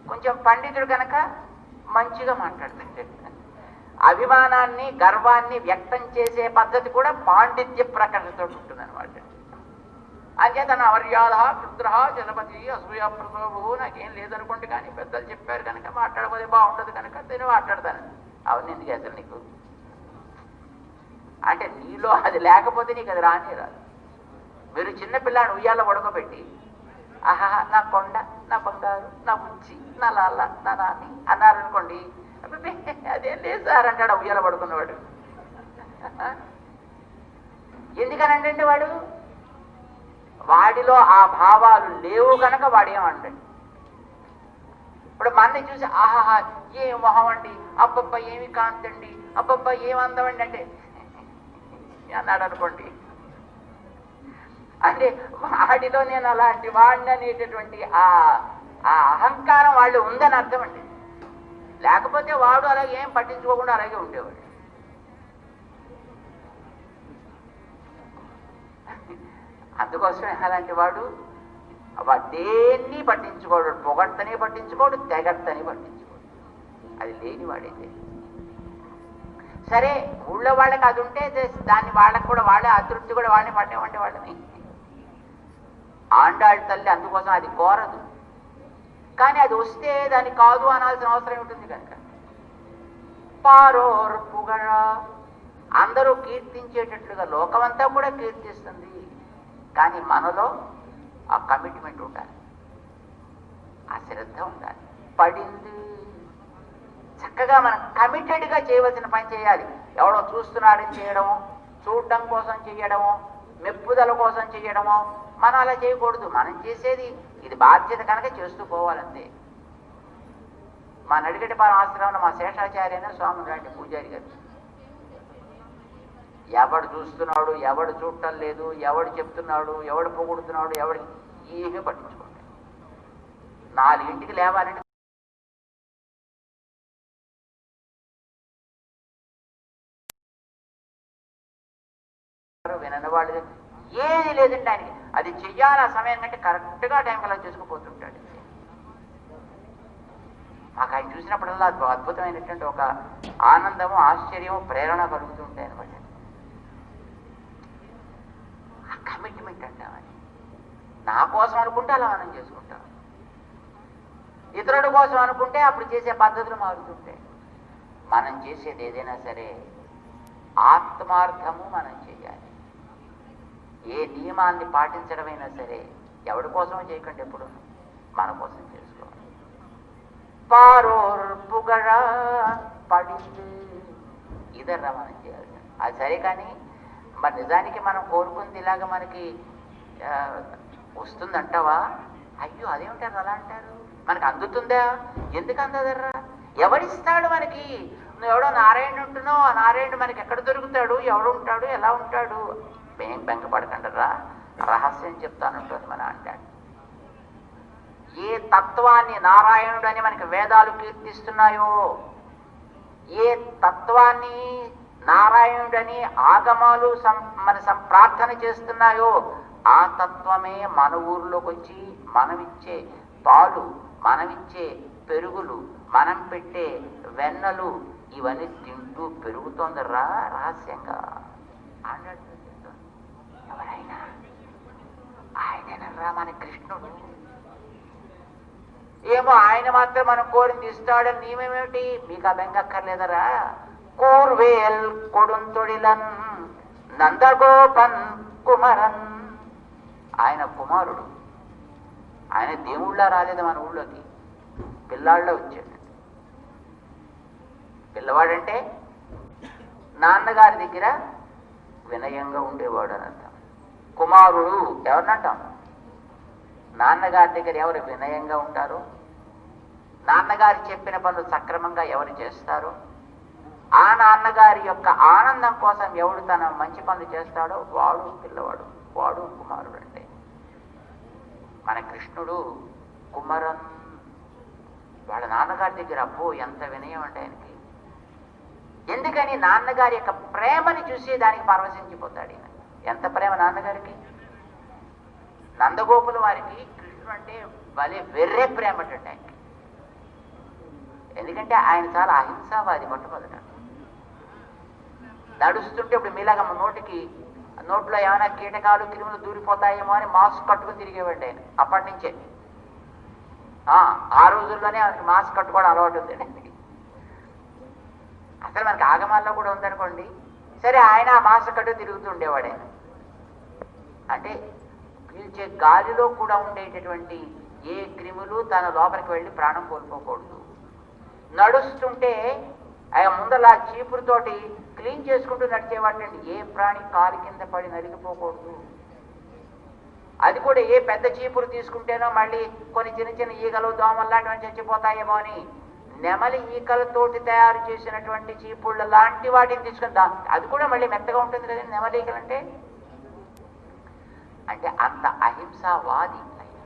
కొంచెం పండితుడు కనుక మంచిగా మాట్లాడతాడు. అభిమానాన్ని, గర్వాన్ని వ్యక్తం చేసే పద్ధతి కూడా పాండిత్య ప్రకటనతో ఉంటుందన్నమాట. అంచేత నా మర్యాద క్షుద్ర జలపతి అసూయ ప్రసోభు నాకేం లేదనుకోండి, కానీ పెద్దలు చెప్పారు కనుక మాట్లాడబోదే బాగుంటుంది కనుక నేను మాట్లాడతాను. అవన్నీ ఎందుకు అసలు నీకు అంటే నీలో అది లేకపోతే నీకు అది రానే రాదు. మీరు చిన్నపిల్లాన్ని ఉయ్యాల పడుకోబెట్టి ఆహా నా కొండ, నా బంగారు, నా బుచ్చి, నా లాల, నా నాని అన్నారనుకోండి, అదేం లేదు సార్ అంటాడు ఉయ్యాల పడుకున్నవాడు. ఎందుకనంటే వాడిలో ఆ భావాలు లేవు కనుక వాడేమంటాడు. ఇప్పుడు మన్ని చూసి ఆహాహా ఏం మొహం అండి, అబ్బబ్బా ఏమి కాంతండి, అబ్బబ్బా ఏం అందమండి అంటే అన్నాడు అనుకోండి. అంటే వాడిలో నేను అలాంటి వాడిని అనేటటువంటి ఆ అహంకారం వాళ్ళు ఉందని అర్థం అండి. లేకపోతే వాడు అలాగే ఏం పట్టించుకోకుండా అలాగే ఉండేవాడు. అందుకోసమే అలాంటి వాడు దేన్ని పట్టించుకోడు, పొగడ్తని పట్టించుకోడు, తెగడ్తని పట్టించుకోడు. అది లేనివాడైతే సరే. ఊళ్ళో వాళ్ళకి అది ఉంటే దాన్ని వాళ్ళకి కూడా వాళ్ళే అతృప్తి కూడా వాళ్ళని పట్టేవంటే వాళ్ళని. ఆండాళ్ళ తల్లి అందుకోసం అది కోరదు, కానీ అది వస్తే దాన్ని కాదు అనాల్సిన అవసరం ఉంటుంది కనుక. పారోర్ పుగళ, అందరూ కీర్తించేటట్లుగా లోకమంతా కూడా కీర్తిస్తుంది, కానీ మనలో ఆ కమిట్మెంట్ ఉండాలి, ఆ శ్రద్ధ ఉండాలి. పడింది చక్కగా మనం కమిటెడ్గా చేయవలసిన పని చేయాలి. ఎవడో చూస్తున్నాడని చేయడము, చూడడం కోసం చేయడము, మెప్పుదల కోసం చేయడము, మనం అలా చేయకూడదు. మనం చేసేది ఇది బాధ్యత కనుక చేస్తూ పోవాలంతే. మా నడిగడ్డిపాలెం ఆశ్రమంలో మా శేషాచార్య స్వామి లాంటి పూజారి గారు, ఎవడు చూస్తున్నాడు, ఎవడు చూడటం లేదు, ఎవడు చెప్తున్నాడు, ఎవడు పొగుడుతున్నాడు, ఎవడు ఏమీ పట్టించుకోండి. 4 లేవాలంటే వినని వాళ్ళు ఏది లేదండి ఆయనకి. అది చెయ్యాలి ఆ సమయం కంటే కరెక్ట్గా టైంకి అలా చేసుకుపోతుంటాడు. మాకు ఆయన చూసినప్పుడల్లా అద్భుతమైనటువంటి ఒక ఆనందము, ఆశ్చర్యము, ప్రేరణ కలుగుతుంటాయి అనమాట. ఆ కమిట్మెంట్ అంటామని నా కోసం అనుకుంటే అలా మనం చేసుకుంటాం, ఇతరుల కోసం అనుకుంటే అప్పుడు చేసే పద్ధతులు మారుతుంటాయి. మనం చేసేది ఏదైనా సరే ఆత్మార్థము మనం చేయాలి. ఏ నియమాన్ని పాటించడమైనా సరే ఎవరి కోసమో చేయకండి, ఎప్పుడు మన కోసం చేసుకోవాలి. పారోర్ పుగళ పడింది ఇదర్రా మనం చేయాలి. అది సరే, కానీ మరి నిజానికి మనం కోరుకుంది ఇలాగ మనకి వస్తుందంటావా? అయ్యో అదేమిటారు అలా అంటారు, మనకు అందుతుందా? ఎందుకు అందదర్రా? ఎవరిస్తాడు మనకి? నువ్వు ఎవడో నారాయణ ఉంటున్నావు, ఆ నారాయణుడు మనకి ఎక్కడ దొరుకుతాడు, ఎవడు ఉంటాడు, ఎలా ఉంటాడు? ఏం బెంగపడకండరా, రహస్యం చెప్తానంటుంది మన అంటాడు. ఏ తత్వాన్ని నారాయణుడు అని మనకి వేదాలు కీర్తిస్తున్నాయో, ఏ తత్వాన్ని నారాయణుడని ఆగమాలు మన ప్రార్థన చేస్తున్నాయో, ఆ తత్వమే మన ఊర్లోకి వచ్చి మనమిచ్చే పాలు, మనమిచ్చే పెరుగులు, మనం పెట్టే వెన్నలు ఇవన్నీ తింటూ పెరుగుతోందర్రా రహస్యంగా అన్నాడు. ఎవరైనా ఆయనరా మన కృష్ణుడు. ఏమో ఆయన మాత్రం మనం కోరింది ఇస్తాడని నియమేమిటి? మీకు ఆ బెంగక్కర్లేదరా. కూర్వేల్ కొడుంతొడిలన్ నందగోపన్ కుమరన్, ఆయన కుమారుడు. ఆయన దేవుళ్ళ రాలేదు మన ఊళ్ళోకి, పిల్లాళ్ళ వచ్చాడు. పిల్లవాడంటే నాన్నగారి దగ్గర వినయంగా ఉండేవాడు అని అర్థం. కుమారుడు ఎవరినంటాం? నాన్నగారి దగ్గర ఎవరు వినయంగా ఉంటారో, నాన్నగారు చెప్పిన పనులు సక్రమంగా ఎవరు చేస్తారో, ఆ నాన్నగారి యొక్క ఆనందం కోసం ఎవడు తన మంచి పనులు చేస్తాడో వాడు పిల్లవాడు, వాడు కుమారుడు. అంటే మన కృష్ణుడు కుమరన్, వాళ్ళ నాన్నగారి దగ్గర అబ్బో ఎంత వినయం అంటే ఆయనకి. ఎందుకని? నాన్నగారి యొక్క ప్రేమని చూసి దానికి పరవశించిపోతాడు ఈయన. ఎంత ప్రేమ నాన్నగారికి! నందగోపుల వారికి కృష్ణుడు అంటే భలే వెర్రే ప్రేమ అంటే ఆయనకి. ఎందుకంటే ఆయన చాలా అహింసావాది. మొట్టమొదట నడుస్తుంటే ఇప్పుడు మీలాగా నోట్లో ఏమైనా కీటకాలు క్రిములు దూరిపోతాయేమో అని మాస్క్ కట్టుకుని తిరిగేవాడు ఆయన. అప్పటి నుంచే ఆ రోజుల్లోనే ఆయనకి మాస్క్ కట్టుకోవడం అలవాటు ఉంది. అసలు మనకి ఆగమాల్లో కూడా ఉందనుకోండి, సరే ఆయన ఆ మాస్క్ కట్టు తిరుగుతుండేవాడు ఆయన. అంటే పీల్చే గాలిలో కూడా ఉండేటటువంటి ఏ క్రిములు తన లోపలికి వెళ్ళి ప్రాణం కోల్పోకూడదు. నడుస్తుంటే ఆయన ముందలా చీపురుతోటి క్లీన్ చేసుకుంటూ నడిచేవాటండి. ఏ ప్రాణి కాలు కింద పడి నలిగిపోకూడదు. అది కూడా ఏ పెద్ద చీపురు తీసుకుంటేనో మళ్ళీ కొన్ని చిన్న చిన్న ఈగలు, దోమలు లాంటివన్నీ చచ్చిపోతాయేమో అని నెమలి ఈకలతోటి తయారు చేసినటువంటి చీపుళ్ళ లాంటి వాటిని తీసుకుని అది కూడా మళ్ళీ మెత్తగా ఉంటుంది కదండి నెమలి ఈకలు అంటే. అంటే అంత అహింసావాది ఆయన.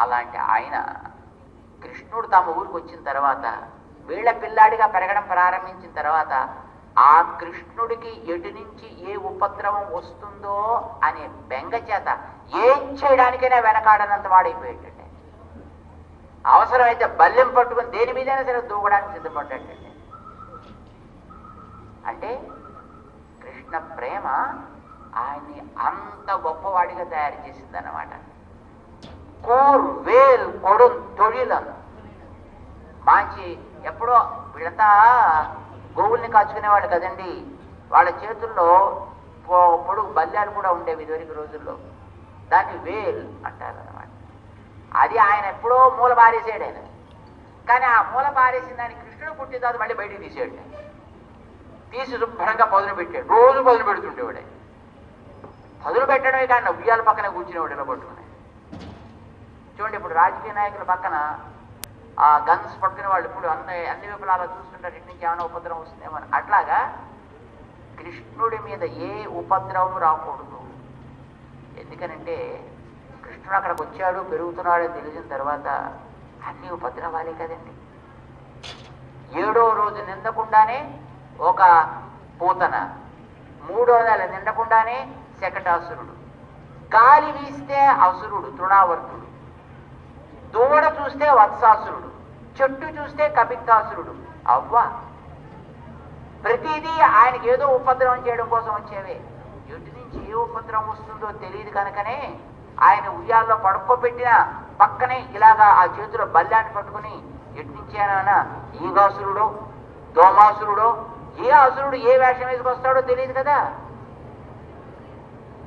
అలాంటి ఆయన కృష్ణుడు తమ ఊరికి వచ్చిన తర్వాత, వీళ్ళ పిల్లాడిగా పెరగడం ప్రారంభించిన తర్వాత ఆ కృష్ణుడికి ఎటు నుంచి ఏ ఉపద్రవం వస్తుందో అనే బెంగ చేత ఏం చేయడానికైనా వెనకాడనంత వాడైపోయేటండి. అవసరమైతే బల్లెం పట్టుకుని దేని మీదైనా సరే దూకడానికి సిద్ధపడ్డాడండి. అంటే కృష్ణ ప్రేమ ఆయన్ని అంత గొప్పవాడిగా తయారు చేసిందన్నమాట. కూర్ వేల్ కొడుం తొழிలను మంచి ఎప్పుడో వీళ్ళంతా గోవుల్ని కాచుకునేవాళ్ళు కదండి. వాళ్ళ చేతుల్లో పొడుగు బల్యాలు కూడా ఉండేవి ఇదివరకు రోజుల్లో. దాన్ని వేల్ అంటారన్నమాట. అది ఆయన ఎప్పుడో మూల పారేసాడు ఆయన. కానీ ఆ మూల పారేసిన దాన్ని కృష్ణుడు పుట్టిన తర్వాత మళ్ళీ బయటికి తీసాడు. తీసి శుభ్రంగా పదును పెట్టాడు. రోజు పదును పెడుతుండేవాడే. పదును పెట్టడమే కానీ ఉయ్యాల పక్కన కూర్చునేవాడు ఇలా పట్టుకుని. చూడండి, ఇప్పుడు రాజకీయ నాయకుల పక్కన ఆ గన్స్ పట్టుకునే వాళ్ళు ఇప్పుడు అన్ని వైపులా అలా చూస్తుంటారు, ఇటు నుంచి ఏమైనా ఉపద్రవం వస్తుందేమో అని. అట్లాగా కృష్ణుడి మీద ఏ ఉపద్రవం రాకూడదు. ఎందుకనంటే కృష్ణుడు అక్కడికి వచ్చాడు, పెరుగుతున్నాడు అని తెలిసిన తర్వాత అన్ని ఉపద్రవాలే కదండి. 7వ రోజు నిండకుండానే ఒక పూతన, 3వ నెల నిండకుండానే శకటాసురుడు, గాలి వీస్తే అసురుడు తృణావర్తుడు, దూడ చూస్తే వత్సాసురుడు, చెట్టు చూస్తే కపిత్తాసురుడు. అవ్వా, ప్రతిదీ ఆయనకి ఏదో ఉపద్రవం చేయడం కోసం వచ్చేవే. ఎటు నుంచి ఏ ఉపద్రవం వస్తుందో తెలియదు కనుకనే ఆయన ఉయ్యాల్లో పడుకోబెట్టిన పక్కనే ఇలాగా ఆ చేతిలో బల్లాన్ని పట్టుకుని ఎటు నుంచి అయినా ఈగాసురుడో దోమాసురుడో ఏ అసురుడు ఏ వేషం వేసుకొస్తాడో తెలియదు కదా.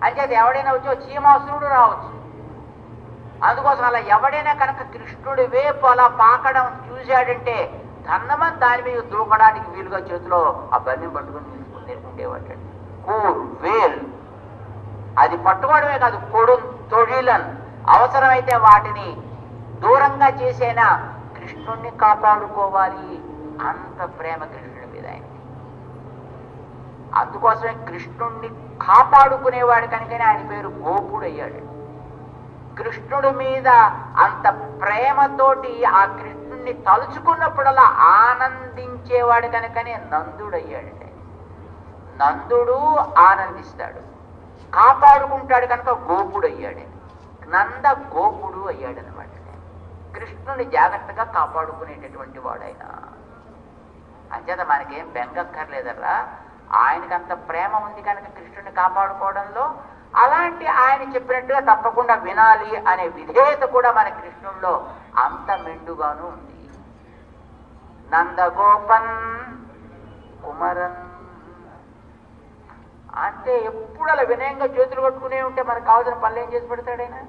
అంచేత ఎవడైనా వచ్చి చీమాసురుడు రావచ్చు. అందుకోసం అలా ఎవడైనా కనుక కృష్ణుడి వేపు అలా పాకడం చూశాడంటే ధన్నమని దాని మీద దూకడానికి వీలుగా చేతిలో ఆ బల్లిని పట్టుకుని తీసుకుండేవాడు. కూర్ వేల్ అది పట్టుకోవడమే కాదు, కొడుం తొழிలన్ అవసరమైతే వాటిని దూరంగా చేసేనా కృష్ణుణ్ణి కాపాడుకోవాలి. అంత ప్రేమ కృష్ణుడి మీద ఆయనకి. అందుకోసమే కృష్ణుణ్ణి కాపాడుకునేవాడు కనుకనే ఆయన పేరు గోపుడు అయ్యాడు. కృష్ణుడి మీద అంత ప్రేమతోటి ఆ కృష్ణుణ్ణి తలుచుకున్నప్పుడల్లా ఆనందించేవాడు కనుకనే నందుడు అయ్యాడండి. నందుడు ఆనందిస్తాడు, కాపాడుకుంటాడు కనుక గోపుడు అయ్యాడు. నంద గోపుడు అయ్యాడు అనమాట. కృష్ణుని జాగ్రత్తగా కాపాడుకునేటటువంటి వాడైనా. అంచేత మనకేం బెంగక్కర్లేదర్రా, ఆయనకంత ప్రేమ ఉంది కనుక కృష్ణుని కాపాడుకోవడంలో. అలాంటి ఆయన చెప్పినట్టుగా తప్పకుండా వినాలి అనే విధేయత కూడా మన కృష్ణుల్లో అంత మెండుగాను ఉంది. నందగోపన్ కుమరన్ అంటే ఎప్పుడు అలా వినయంగా చేతులు కట్టుకునే ఉంటే మనకు కావాల్సిన పనులు ఏం చేసి పెడతాడైనా?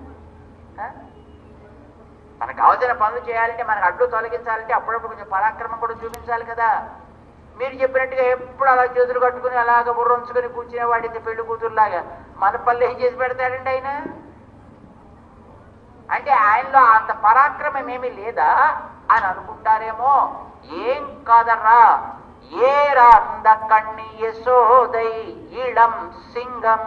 మనకు కావాల్సిన పనులు చేయాలంటే, మనకు అడ్డు తొలగించాలంటే అప్పుడప్పుడు కొంచెం పరాక్రమం కూడా చూపించాలి కదా. మీరు చెప్పినట్టుగా ఎప్పుడు అలా చేతులు కట్టుకుని అలాగ బుర్రంచుకొని కూర్చునే వాడితే పెళ్లి కూతురులాగా మన పనులు ఏం చేసి పెడతాడండి ఆయన? అంటే ఆయనలో అంత పరాక్రమం ఏమీ లేదా అని అనుకుంటారేమో. ఏం కాదర్రా, ఏరా అంద కన్ని యశోదై ఇళం సింగం.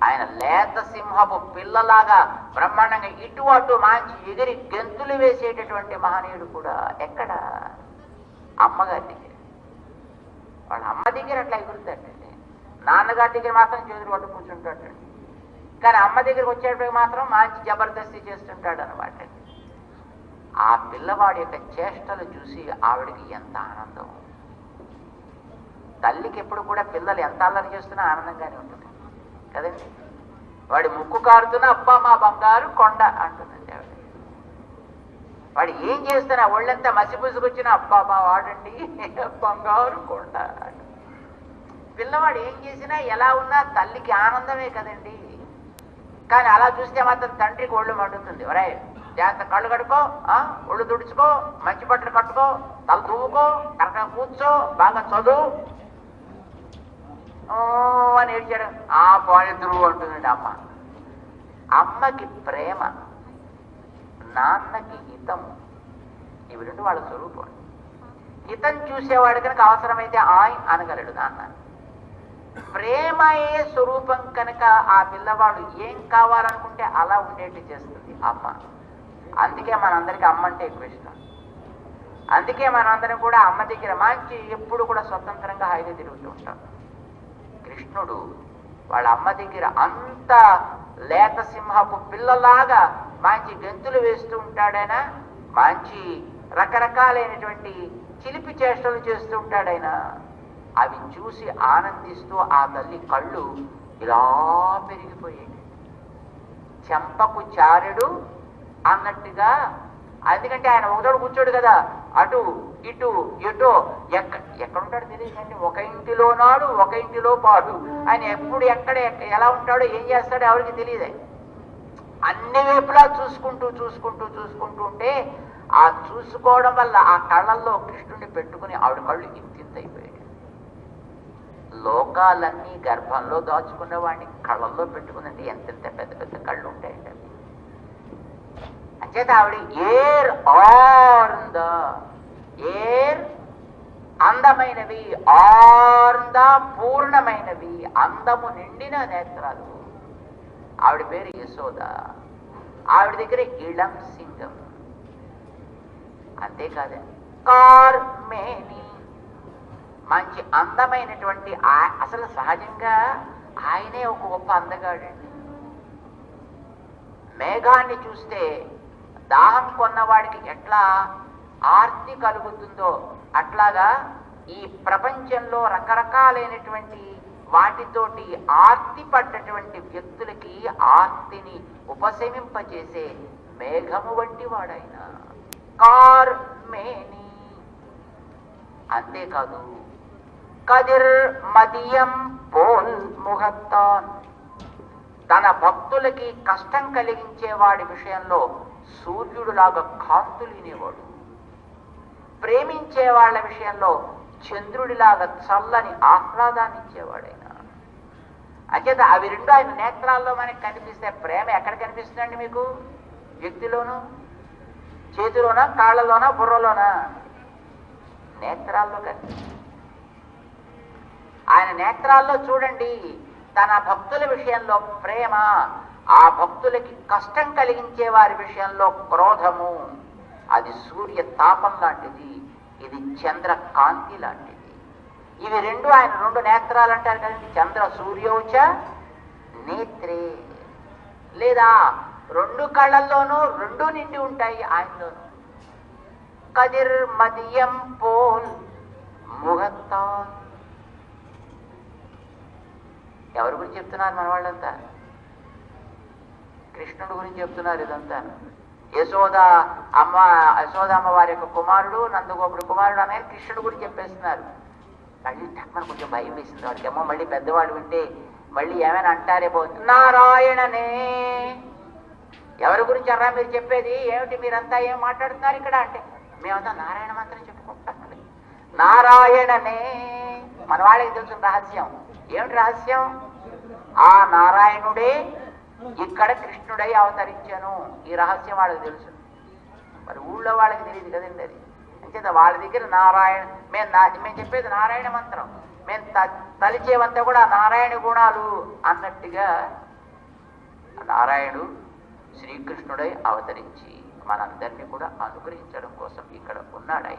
ఆయన లేత సింహపు పిల్లలాగా బ్రహ్మాండంగా ఇటు అటు మాంచి ఎగిరి గెంతులు వేసేటటువంటి మహనీయుడు కూడా ఎక్కడ? అమ్మగారి దగ్గర. వాళ్ళ అమ్మ దగ్గర అట్లా ఎగురుతాడండి. నాన్నగారి దగ్గర మాత్రం చేతులు పట్టు కూర్చుంటాడు. కానీ అమ్మ దగ్గరికి వచ్చేటప్పటికి మాత్రం మంచి జబర్దస్తి చేస్తుంటాడు అనమాట. ఆ పిల్లవాడి యొక్క చేష్టలు చూసి ఆవిడికి ఎంత ఆనందం. తల్లికి ఎప్పుడు కూడా పిల్లలు ఎంత అల్లరి చేస్తున్నా ఆనందంగానే ఉంటుంది కదండి. వాడి ముక్కు కారుతున్నా అబ్బా మా బంగారు కొండ అంటుందండి ఆవిడ. వాడు ఏం చేస్తున్నా ఒళ్ళంతా మసిపూసుకొచ్చినా అబ్బా మా వాడండి బంగారు కొండ. పిల్లవాడు ఏం చేసినా ఎలా ఉన్నా తల్లికి ఆనందమే కదండి. కానీ అలా చూస్తే మాత్రం తండ్రికి ఒళ్ళు మండుతుంది. ఒరే జాగ్రత్త, కళ్ళు కడుకో, ఒళ్ళు తుడుచుకో, మంచి బట్టలు కట్టుకో, తల దువ్వుకో, కరెక్ట్గా కూర్చో, బాగా చదువు అని ఏడ్చాడు. పోయిద్దురు అంటుందండి అమ్మ. అమ్మకి ప్రేమ, నాన్నకి హితము, ఇవి రెండు వాళ్ళ స్వరూపం. హితం చూసేవాడు కనుక అవసరమైతే ఆయ్ అనగలడు నాన్న. ప్రేమయే స్వరూపం కనుక ఆ పిల్లవాడు ఏం కావాలనుకుంటే అలా ఉండేట్టు చేస్తుంది అమ్మ. అందుకే మనందరికీ అమ్మ అంటే ఎక్కువ ఇష్టం. అందుకే మనందరం కూడా అమ్మ దగ్గర మంచి ఎప్పుడు కూడా స్వతంత్రంగా హాయిగా తిరుగుతూ ఉంటాం. కృష్ణుడు వాళ్ళ అమ్మ దగ్గర అంత లేత సింహపు పిల్లలాగా మంచి గెంతులు వేస్తూ ఉంటాడైనా, మంచి రకరకాలైనటువంటి చిలిపి చేష్టలు చేస్తూ ఉంటాడైనా. అవి చూసి ఆనందిస్తూ ఆ తల్లి కళ్ళు ఇలా పెరిగిపోయాయి. చెంపకు చారెడు అన్నట్టుగా. ఎందుకంటే ఆయన ఒకచోట కూర్చోడు కదా, అటు ఇటు ఎటో ఎక్కడుంటాడు తెలియదు. అంటే ఒక ఇంటిలో నాడు ఒక ఇంటిలో పాడు. ఆయన ఎప్పుడు ఎక్కడ ఎలా ఉంటాడో ఏం చేస్తాడో ఎవరికి తెలియదే. అన్ని వైపులా చూసుకుంటూ చూసుకుంటూ చూసుకుంటూ ఉంటే ఆ చూసుకోవడం వల్ల ఆ కళ్ళల్లో కృష్ణుడిని పెట్టుకుని ఆవిడ కళ్ళు ఇంతింతైపోయాయి. లోకాలన్నీ గర్భంలో దాచుకున్న వాడిని కళ్ళల్లో పెట్టుకునంటే ఎంతెంత పెద్ద పెద్ద కళ్ళు ఉంటాయండి. అంచేత ఆవిడ ఏర్ ఆర్ంద, ఏర్ అందమైనవి, ఆర్ంద పూర్ణమైనవి, అందము నిండిన నేత్రాలు. ఆవిడ పేరు యశోద. ఆవిడ దగ్గర ఇళం సింగం. అంతేకాదండి, కార్మేని, మంచి అందమైనటువంటి. అసలు సహజంగా ఆయనే ఒక గొప్ప అందగాడండి. మేఘాన్ని చూస్తే దాహం కొన్నవాడికి ఎట్లా ఆర్తి కలుగుతుందో అట్లాగా ఈ ప్రపంచంలో రకరకాలైనటువంటి వాటితోటి ఆర్తి పడ్డటువంటి వ్యక్తులకి ఆర్తిని ఉపశమింపచేసే మేఘము వంటి వాడైన కార్మేని. అంతేకాదు, కదిర్ మదియం పోల్ ముహత్తాన్, తన భక్తులకి కష్టం కలిగించే వాడి విషయంలో సూర్యుడులాగా కాంతులినేవాడు. ప్రేమించే వాళ్ళ విషయంలో చంద్రుడిలాగా చల్లని ఆహ్లాదాన్ని ఇచ్చేవాడైనా. అంచేత అవి రెండు ఆయన నేత్రాల్లో మనకి కనిపిస్తే, ప్రేమ ఎక్కడ కనిపిస్తుందండి మీకు? వ్యక్తిలోనూ, చేతిలోనా, కాళ్ళలోనా, బుర్రలోనా? నేత్రాల్లో కనిపిస్తుంది. ఆయన నేత్రాల్లో చూడండి, తన భక్తుల విషయంలో ప్రేమ, ఆ భక్తులకి కష్టం కలిగించే వారి విషయంలో క్రోధము. అది సూర్య తాపం లాంటిది, ఇది చంద్ర కాంతి లాంటిది. ఇవి రెండు ఆయన రెండు నేత్రాలు అంటారు కదండి. చంద్ర సూర్యోచ నేత్రే, లేదా రెండు కళ్ళల్లోనూ రెండు నిండి ఉంటాయి ఆయనలోనూ. కదిర్ మదియం పోల్ ముహత్తా. ఎవరి గురించి చెప్తున్నారు మన వాళ్ళంతా? కృష్ణుడు గురించి చెప్తున్నారు ఇదంతా. యశోద అమ్మ వారి యొక్క కుమారుడు, నందగోపుడు కుమారుడు అనే కృష్ణుడు గురించి చెప్పేస్తున్నారు. మళ్ళీ తక్కువ కొంచెం భయం వేసింది వాడికి. అమ్మో మళ్ళీ పెద్దవాళ్ళు వింటే మళ్ళీ ఏమైనా అంటారే పోతుంది. నారాయణనే. ఎవరి గురించి అన్నా మీరు చెప్పేది ఏమిటి? మీరంతా ఏం మాట్లాడుతున్నారు ఇక్కడ అంటే, మేమంతా నారాయణ మంత్రం చెప్పుకుంటాం. నారాయణనే. మన వాళ్ళకి తెలుసు రహస్యం. ఏమిటి రహస్యం? ఆ నారాయణుడే ఇక్కడ కృష్ణుడై అవతరించాను. ఈ రహస్యం వాళ్ళకి తెలుసు. మరి ఊళ్ళో వాళ్ళకి తెలియదు కదండి అది. అంచేత వాళ్ళ దగ్గర నారాయణ, మేము చెప్పేది నారాయణ మంత్రం, మేము తలిచేవంతా కూడా నారాయణ గుణాలు అన్నట్టుగా నారాయణుడు శ్రీకృష్ణుడై అవతరించి మనందరినీ కూడా అనుగ్రహించడం కోసం ఇక్కడ ఉన్నాడు.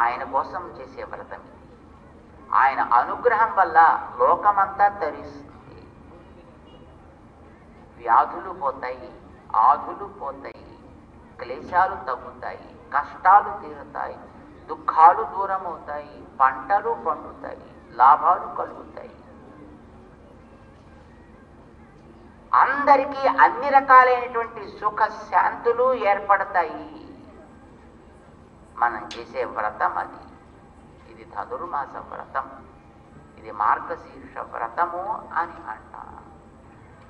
ఆయన కోసం చేసే వ్రతం ఇది. ఆయన అనుగ్రహం వల్ల లోకమంతా తరిస్తుంది. వ్యాధులు పోతాయి, ఆధులు పోతాయి, క్లేశాలు తగ్గుతాయి, కష్టాలు తీరుతాయి, దుఃఖాలు దూరం అవుతాయి, పంటలు పండుతాయి, లాభాలు కలుగుతాయి. అందరికీ అన్ని రకాలైనటువంటి సుఖ శాంతులు ఏర్పడతాయి మనం చేసే వ్రతం అది. ఇది ధనుర్మాస వ్రతం, ఇది మార్గశీర్ష వ్రతము అని అంటాం.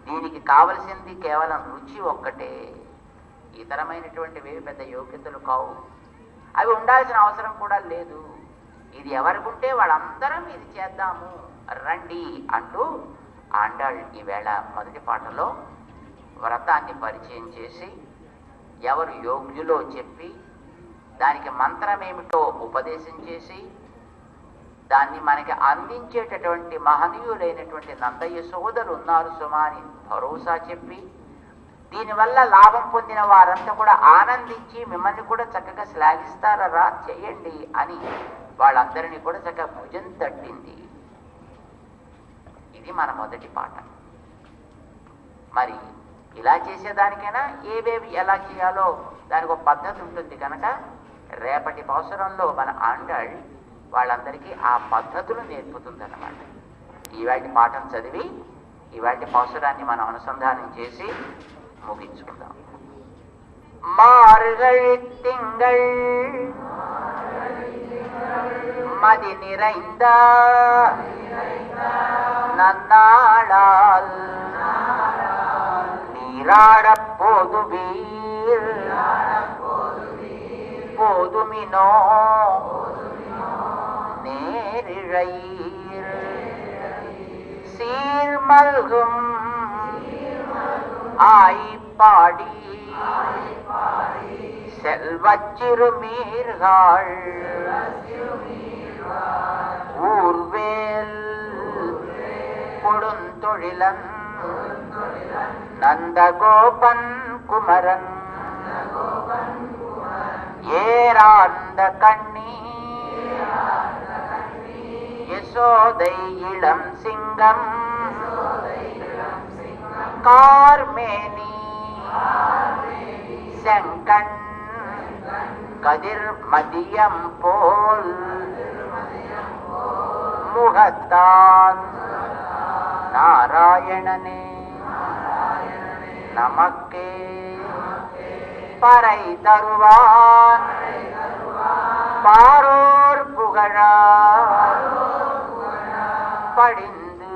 దీనికి కావలసింది కేవలం రుచి ఒక్కటే. ఇతరమైనటువంటివి పెద్ద యోగ్యతలు కావు, అవి ఉండాల్సిన అవసరం కూడా లేదు. ఇది ఎవరికుంటే వాళ్ళందరం ఇది చేద్దాము రండి అంటూ ఆండాళ్ ఈవేళ మొదటి పాటలో వ్రతాన్ని పరిచయం చేసి, ఎవరు యోగ్యులో చెప్పి, దానికి మంత్రమేమిటో ఉపదేశం చేసి, దాన్ని మనకి అందించేటటువంటి మహనీయులైనటువంటి నందయ్య సోదరు ఉన్నారు సుమా అని భరోసా చెప్పి, దీనివల్ల లాభం పొందిన వారంతా కూడా ఆనందించి మిమ్మల్ని కూడా చక్కగా శ్లాఘిస్తారా, చెయ్యండి అని వాళ్ళందరినీ కూడా చక్కగా భుజం తట్టింది. ఇది మన మొదటి పాట. మరి ఇలా చేసేదానికైనా ఏవేవి ఎలా చేయాలో దానికి ఒక పద్ధతి ఉంటుంది కనుక రేపటి అవసరంలో మన ఆండాళ్ వాళ్ళందరికీ ఆ పద్ధతులు నేర్పుతుందన్నమాట. ఇవాటి పాఠం చదివి ఇవాటి అవసరాన్ని మనం అనుసంధానం చేసి முகிச்சுக்கலாம். மார்கழி திங்கள் மதி நிறைந்த நன்னாளால் நீராடப் போதுவீர் போதுமினோ நேரிழையீர் சீர்மல்கும் ஆய்ப்பாடி செல்வச்சிறுமீர்கள் ஊர்வேல் கொடுந்தொழிலன் நந்தகோபன் குமரன் ஏராந்த கண்ணி யசோதை இளம் சிங்கம் கார்மேனி செங்கண் கதிர் மதியம் போல் முகத்தான் நாராயணனே நமக்கே பறை தருவான் பாரோர் புகழா படிந்து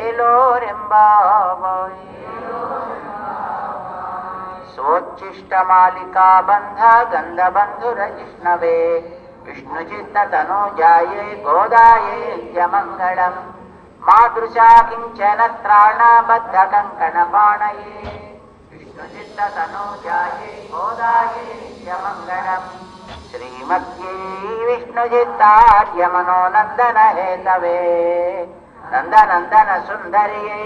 ஏலோரெம்பாவாய் सोच्छिष्टमालिका बंध गंधबंधुरजिष्णवे विष्णुचित्ततनुजाये गोदाये नित्यमङ्गलम् मादृशा किञ्चन त्राणबद्धकङ्कणपाणये विष्णुचित्ततनुजाये गोदाये नित्यमङ्गलम् श्रीमद्यै विष्णुचित्तार्यमनोनन्दन हेतवे नन्दनन्दन सुन्दर्यै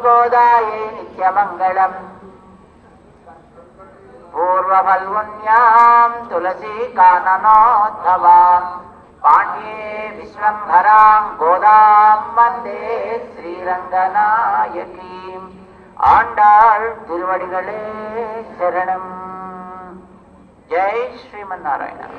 गोदाये नित्यमङ्गलम् पूर्वफल्गुन्यां तुलसी काननोत्सवां पाण्ड्ये विश्वम्भरां गोदां वन्दे श्रीरङ्गनायकीं आण्डाळ் திருவடிகளே சரணம். जय श्रीमन्नारायण.